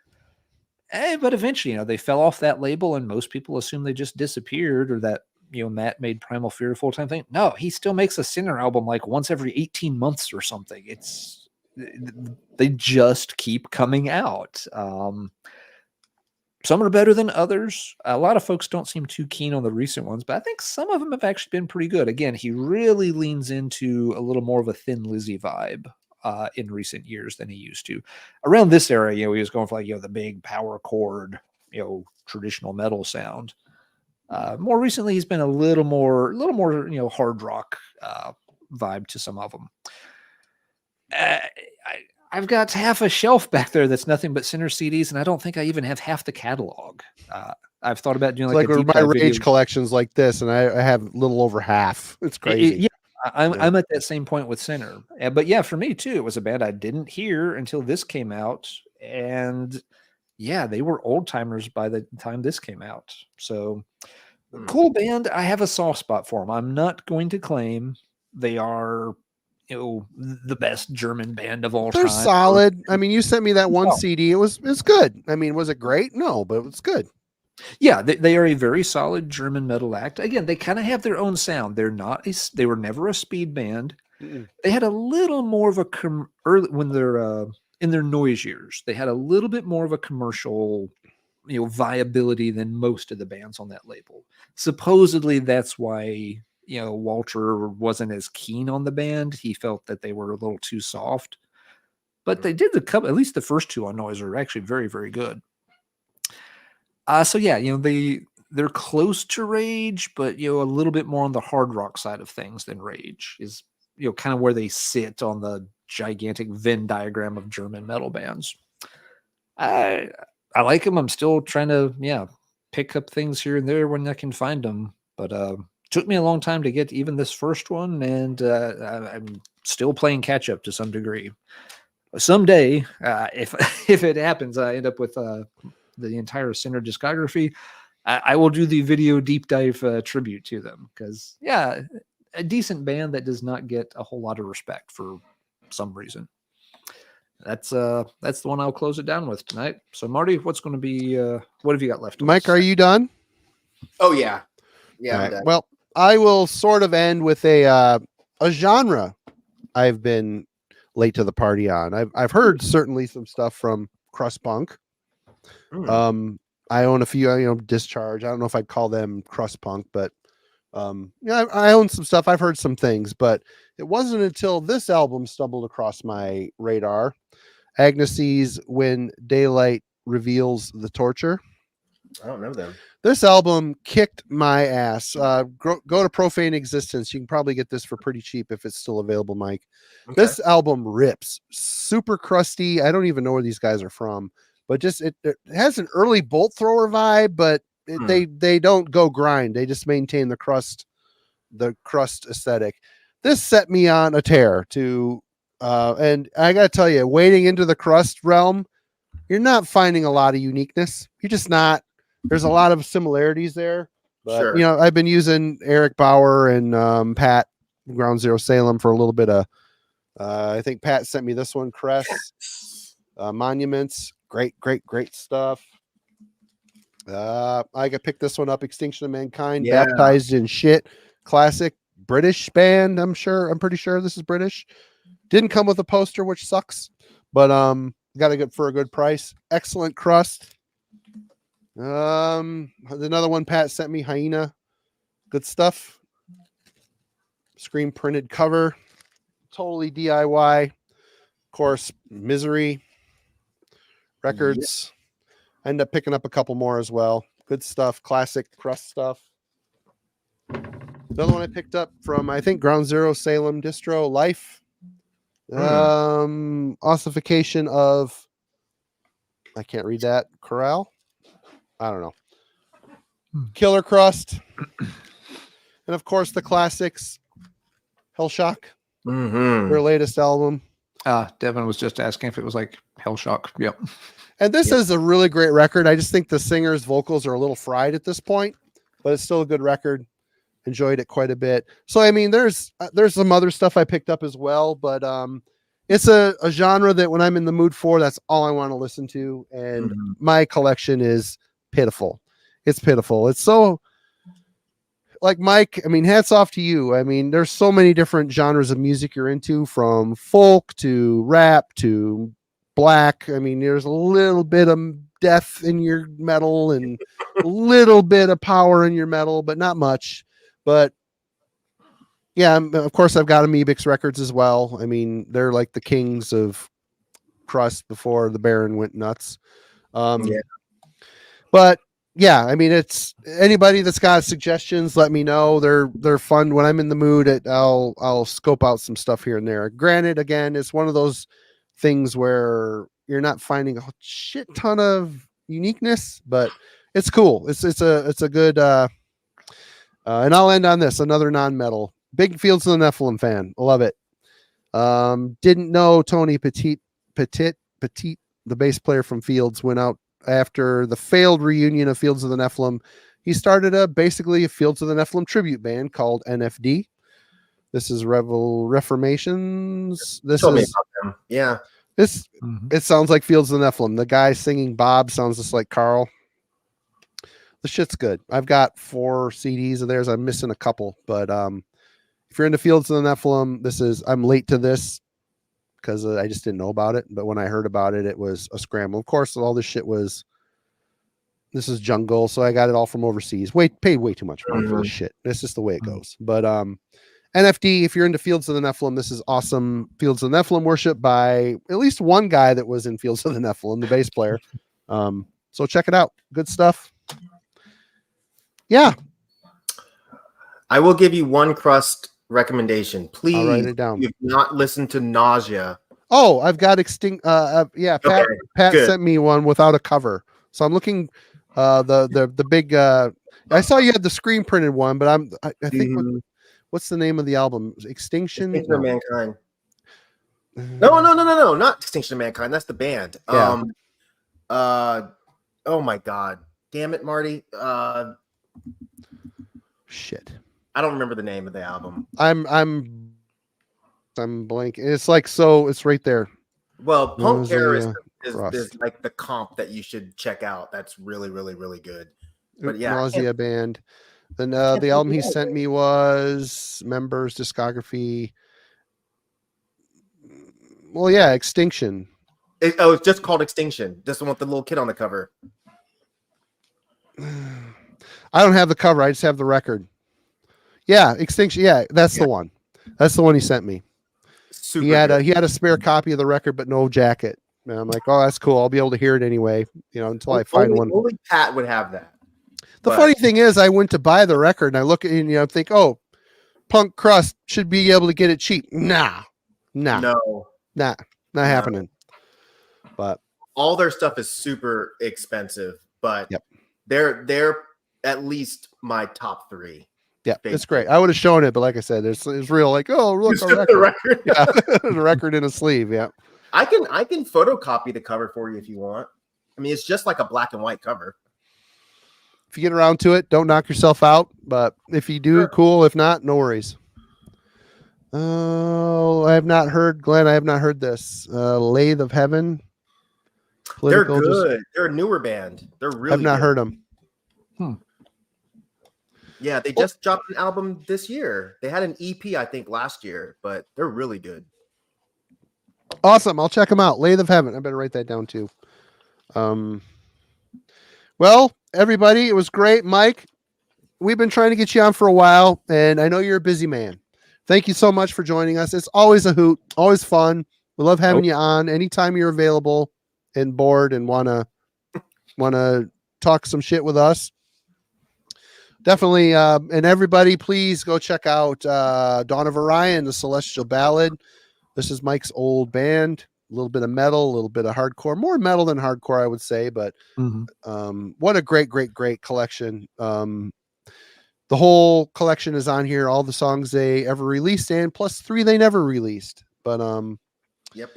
But eventually, they fell off that label, and most people assume they just disappeared, or that Matt made Primal Fear a full-time thing. No, he still makes a Sinner album like once every 18 months or something. They just keep coming out. Some are better than others. A lot of folks don't seem too keen on the recent ones, but I think some of them have actually been pretty good. Again, he really leans into a little more of a Thin Lizzy vibe in recent years than he used to. Around this era, he was going for like, the big power chord, traditional metal sound. More recently, he's been a little more, hard rock vibe to some of them. I've got half a shelf back there that's nothing but Sinner CDs, and I don't think I even have half the catalog. I've thought about doing It's like a like deep my dive Rage video. collection's like this, and I have a little over half. It's crazy. Yeah, I'm at that same point with Sinner. But yeah, for me too, it was a band I didn't hear until this came out. And yeah, they were old timers by the time this came out. So cool band. I have a soft spot for them. I'm not going to claim they are, the best German band of all time. They're solid. I mean, you sent me that one CD. It's good. I mean, was it great? No, but it's good. Yeah, they are a very solid German metal act. Again, they kind of have their own sound. They were never a speed band. They had a little more of a when they're in their noise years. They had a little bit more of a commercial, viability than most of the bands on that label. Supposedly, that's why Walter wasn't as keen on the band. He felt that they were a little too soft. But they did at least the first two on Noise are actually very, very good. So yeah, they're close to Rage, but a little bit more on the hard rock side of things than Rage is, kind of where they sit on the gigantic Venn diagram of German metal bands. I like them. I'm still trying to pick up things here and there when I can find them, but took me a long time to get to even this first one, and I'm still playing catch up to some degree. Someday, if it happens, I end up with the entire Sinner discography, I will do the video deep dive tribute to them, because a decent band that does not get a whole lot of respect for some reason. That's the one I'll close it down with tonight. So Marty, what's going to be what have you got left? Mike, are you done? Oh yeah. Right. Well, I will sort of end with a genre I've been late to the party on. I've heard certainly some stuff from crust punk. I own a few, Discharge. I don't know if I'd call them crust punk, but I own some stuff. I've heard some things, but it wasn't until this album stumbled across my radar. Agnesi's When Daylight Reveals the Torture. I don't know them. This album kicked my ass. Go to Profane Existence. You can probably get this for pretty cheap if it's still available, Mike. Okay. This album rips. Super crusty. I don't even know where these guys are from. But just it has an early Bolt Thrower vibe, but they don't go grind. They just maintain the crust aesthetic. This set me on a tear to, and I gotta tell you, wading into the crust realm, you're not finding a lot of uniqueness. You're just not. There's a lot of similarities there, but sure. I've been using Eric Bauer and Pat Ground Zero Salem for a little bit of. I think Pat sent me this one, Crest Monuments. Great stuff. I got picked this one up. Extinction of Mankind, Baptized in Shit, classic British band. I'm pretty sure this is British. Didn't come with a poster, which sucks, but got to get for a good price. Excellent crust. Another one Pat sent me, Hyena. Good stuff. Screen printed cover. Totally DIY. Of course, Misery Records. I ended up picking up a couple more as well. Good stuff. Classic crust stuff. The other one I picked up from, I think, Ground Zero Salem Distro, Life. Ossification of, I can't read that. Corral? I don't know. Killer Crust. And of course, the classics. Hellshock. Their latest album. Devin was just asking if it was like Hellshock. Yep. And this is a really great record. I just think the singer's vocals are a little fried at this point, but it's still a good record. Enjoyed it quite a bit. So, I mean, there's some other stuff I picked up as well, but it's a genre that when I'm in the mood for, that's all I want to listen to. And my collection is pitiful. It's pitiful. It's so, like, Mike, I mean, hats off to you. I mean, there's so many different genres of music you're into, from folk to rap to black. I mean, there's a little bit of death in your metal and a little bit of power in your metal, but not much. But yeah, of course, I've got Amebix Records as well. I mean, they're like the kings of crust before the Baron went nuts. But yeah, I mean, it's anybody that's got suggestions, let me know. They're fun. When I'm in the mood, I'll scope out some stuff here and there. Granted, again, it's one of those things where you're not finding a shit ton of uniqueness, but it's cool. It's a good and I'll end on this, another non-metal. Big Fields of the Nephilim fan. Love it. Didn't know Tony Petit, the bass player from Fields, went out after the failed reunion of Fields of the Nephilim. He started basically a Fields of the Nephilim tribute band called NFD. This is Reformations. This Told me is about them. Yeah. this. It sounds like Fields of the Nephilim. The guy singing Bob sounds just like Carl. The shit's good. I've got 4 CDs of theirs. I'm missing a couple, but if you're into Fields of the Nephilim, I'm late to this because I just didn't know about it. But when I heard about it, it was a scramble. Of course, all this shit this is jungle, so I got it all from overseas. Paid way too much money for this shit. That's just the way it goes. But NFD, if you're into Fields of the Nephilim, this is awesome. Fields of the Nephilim worship by at least one guy that was in Fields of the Nephilim, the bass player. So check it out. Good stuff. Yeah. I will give you one crust recommendation. Please, I'll write it down. You've not listened to Nausea. Oh, I've got Extinct. Yeah, Pat good. sent me one without a cover. So I'm looking the big I saw you had the screen printed one, but I think what's the name of the album? Extinction of Mankind. No, not Extinction of Mankind. That's the band. Yeah. Oh my god. Damn it, Marty. Shit. I don't remember the name of the album. I'm blank. It's like it's right there. Well, Contreras is like the comp that you should check out. That's really, really, really good. But yeah, Nausea band. Then the album he sent me was members discography. Well, yeah, Extinction. It's just called Extinction. Just want the little kid on the cover. I don't have the cover. I just have the record. Yeah, Extinction. Yeah, that's the one. That's the one he sent me. Super. He had a spare copy of the record, but no jacket. And I'm like, oh, that's cool. I'll be able to hear it anyway. Until I find one. Only Pat would have that. The funny thing is, I went to buy the record and I look at it and think, oh, Punk Crust should be able to get it cheap. Nah, not happening. But all their stuff is super expensive, but they're at least my top 3. Yeah, it's great. I would have shown it, but like I said, it's real. Like, oh, look, a record. The record. Yeah, the record in a sleeve. Yeah, I can photocopy the cover for you if you want. I mean, it's just like a black and white cover. If you get around to it, don't knock yourself out. But if you do, cool. If not, no worries. Oh, I have not heard, Glenn. I have not heard this. Lathe of Heaven. Political, they're good. They're a newer band. They're really. I've not heard them. Yeah, they just dropped an album this year. They had an EP, I think, last year, but they're really good. Awesome. I'll check them out. Lathe of Heaven. I better write that down too. Well, everybody, it was great. Myke, we've been trying to get you on for a while, and I know you're a busy man. Thank you so much for joining us. It's always a hoot, always fun. We love having you on anytime you're available and bored and wanna talk some shit with us. Definitely, and everybody, please go check out Dawn of Orion, the Celestial Ballad. This is Myke's old band. A little bit of metal, a little bit of hardcore, more metal than hardcore, I would say. But what a great collection. The whole collection is on here. All the songs they ever released and plus 3 they never released. But yep.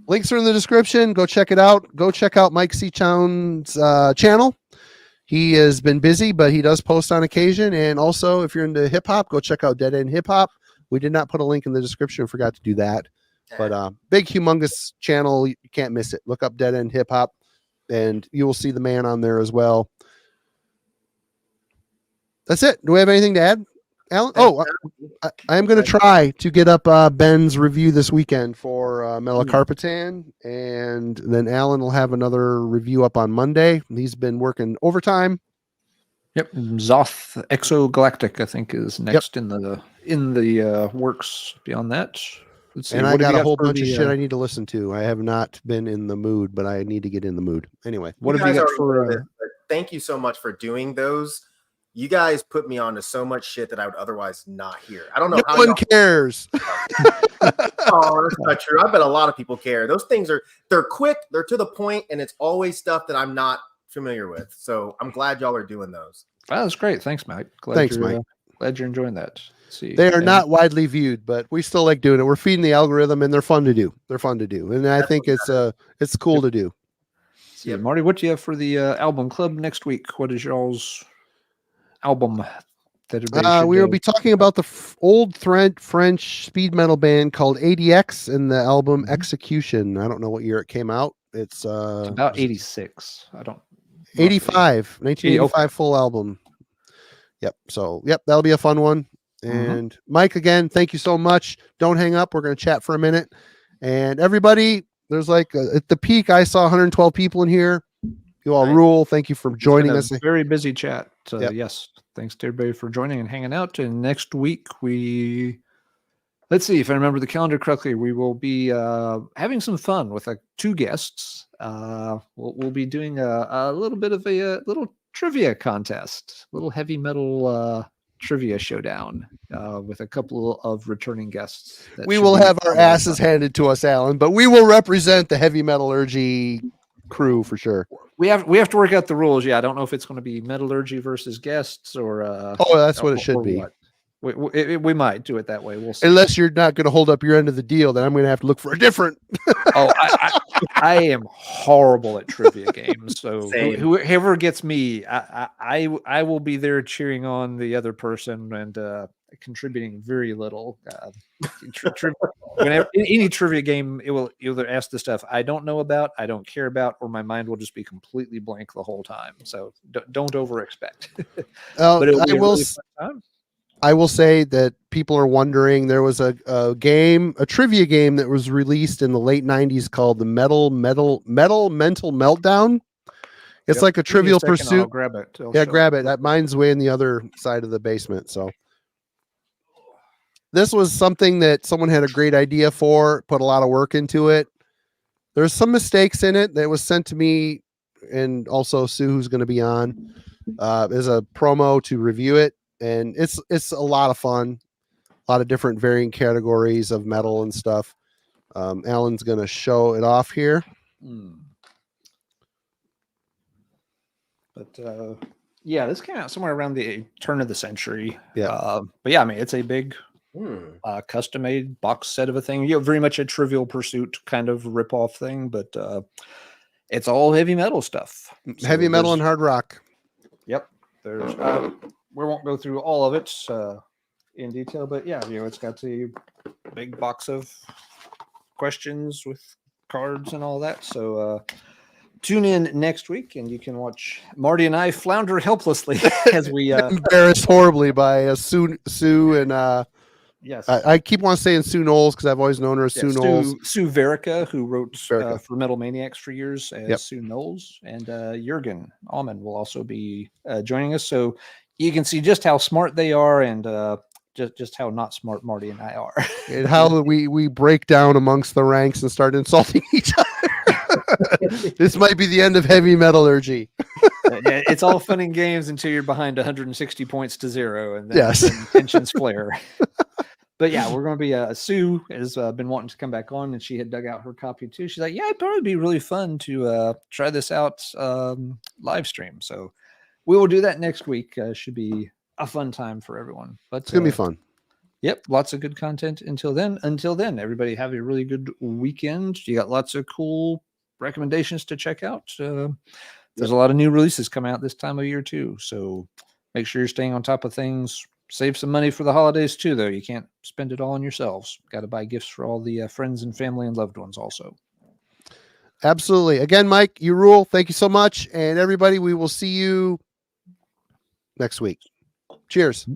Links are in the description. Go check it out. Go check out Myke C-Town's channel. He has been busy, but he does post on occasion. And also, if you're into hip hop, go check out Dead End Hip Hop. We did not put a link in the description. Forgot to do that. But big, humongous channel. You can't miss it. Look up Dead End Hip Hop, and you will see the man on there as well. That's it. Do we have anything to add, Alan? Oh, I am going to try to get up Ben's review this weekend for Melacarpatan, and then Alan will have another review up on Monday. He's been working overtime. Yep, Zoth Exogalactic, I think, is next in the works. Beyond that, let's see. And I got a whole bunch of shit I need to listen to. I have not been in the mood, but I need to get in the mood. Anyway, what have you got for? Thank you so much for doing those. you guys put me onto so much shit that I would otherwise not hear. I don't know. No one cares. Oh, that's not true. I bet a lot of people care. Those things they're quick, they're to the point, and it's always stuff that I'm not familiar with. So I'm glad y'all are doing those. Oh, that's great. Thanks, Mike. Thanks, Mike. Glad you're enjoying that. Let's see, they are not widely viewed, but we still like doing it. We're feeding the algorithm, and they're fun to do. And I think it's cool to do. Yeah, Marty, what do you have for the album club next week? What is y'all's album that we will be talking about the old French speed metal band called ADX and the album Execution. I don't know what year it came out. It's about 86. I don't 85, 1985 full album. Yep. So, that'll be a fun one. And Mike, again, thank you so much. Don't hang up. We're going to chat for a minute. And everybody, there's like at the peak, I saw 112 people in here. You all rule. Thank you for joining us. Very busy chat. Yes. Thanks to everybody for joining and hanging out. And next week, let's see if I remember the calendar correctly. We will be having some fun with two guests. We'll be doing a little bit of a little trivia contest, little heavy metal trivia showdown with a couple of returning guests. We will have our asses handed to us, Alan, but we will represent the heavy metallurgy crew for sure. We have to work out the rules. Yeah, I don't know if it's going to be metallurgy versus guests or. That's what it should be. We might do it that way. We'll see. Unless you're not going to hold up your end of the deal, then I'm going to have to look for a different. I am horrible at trivia games. So whoever gets me, I will be there cheering on the other person and contributing very little. Whenever any trivia game, it will either ask the stuff I don't know about, I don't care about, or my mind will just be completely blank the whole time. So don't over expect. But it will be a really fun time. I will say that people are wondering, there was a trivia game that was released in the late 90s called the Metal Mental Meltdown. It's like a Trivial Pursuit. I'll grab it. Grab it. Mine's way in the other side of the basement. So this was something that someone had a great idea for, put a lot of work into it. There's some mistakes in it that was sent to me, and also Sue, who's going to be on, as a promo to review it. And it's a lot of fun, a lot of different varying categories of metal and stuff. Alan's going to show it off here. But this came out somewhere around the turn of the century. Yeah. But yeah, I mean, it's a big custom-made box set of a thing. Very much a Trivial Pursuit kind of rip-off thing, but it's all heavy metal stuff. So heavy metal and hard rock. Yep. There's we won't go through all of it in detail, but yeah, it's got a big box of questions with cards and all that. So tune in next week, and you can watch Marty and I flounder helplessly as we embarrassed horribly by Sue and yes, I keep on saying Sue Knowles because I've always known her as Sue Knowles. Sue Verica, who wrote for Metal Maniacs for years as Sue Knowles, and Jürgen Alman will also be joining us. So you can see just how smart they are, and just how not smart Marty and I are, and how we break down amongst the ranks and start insulting each other. This might be the end of heavy metallurgy. It's all fun and games until you're behind 160 points to 0, and then tensions flare. But yeah, we're going to be Sue has been wanting to come back on, and she had dug out her copy too. She's like, yeah, it'd probably be really fun to try this out live stream. So we will do that next week. Should be a fun time for everyone. But it's gonna be fun. Yep, lots of good content until then. Everybody have a really good weekend. You got lots of cool recommendations to check out. There's a lot of new releases coming out this time of year too. So make sure you're staying on top of things. Save some money for the holidays too, though. You can't spend it all on yourselves. Got to buy gifts for all the friends and family and loved ones also. Absolutely. Again, Mike, you rule. Thank you so much. And everybody, we will see you next week. Cheers.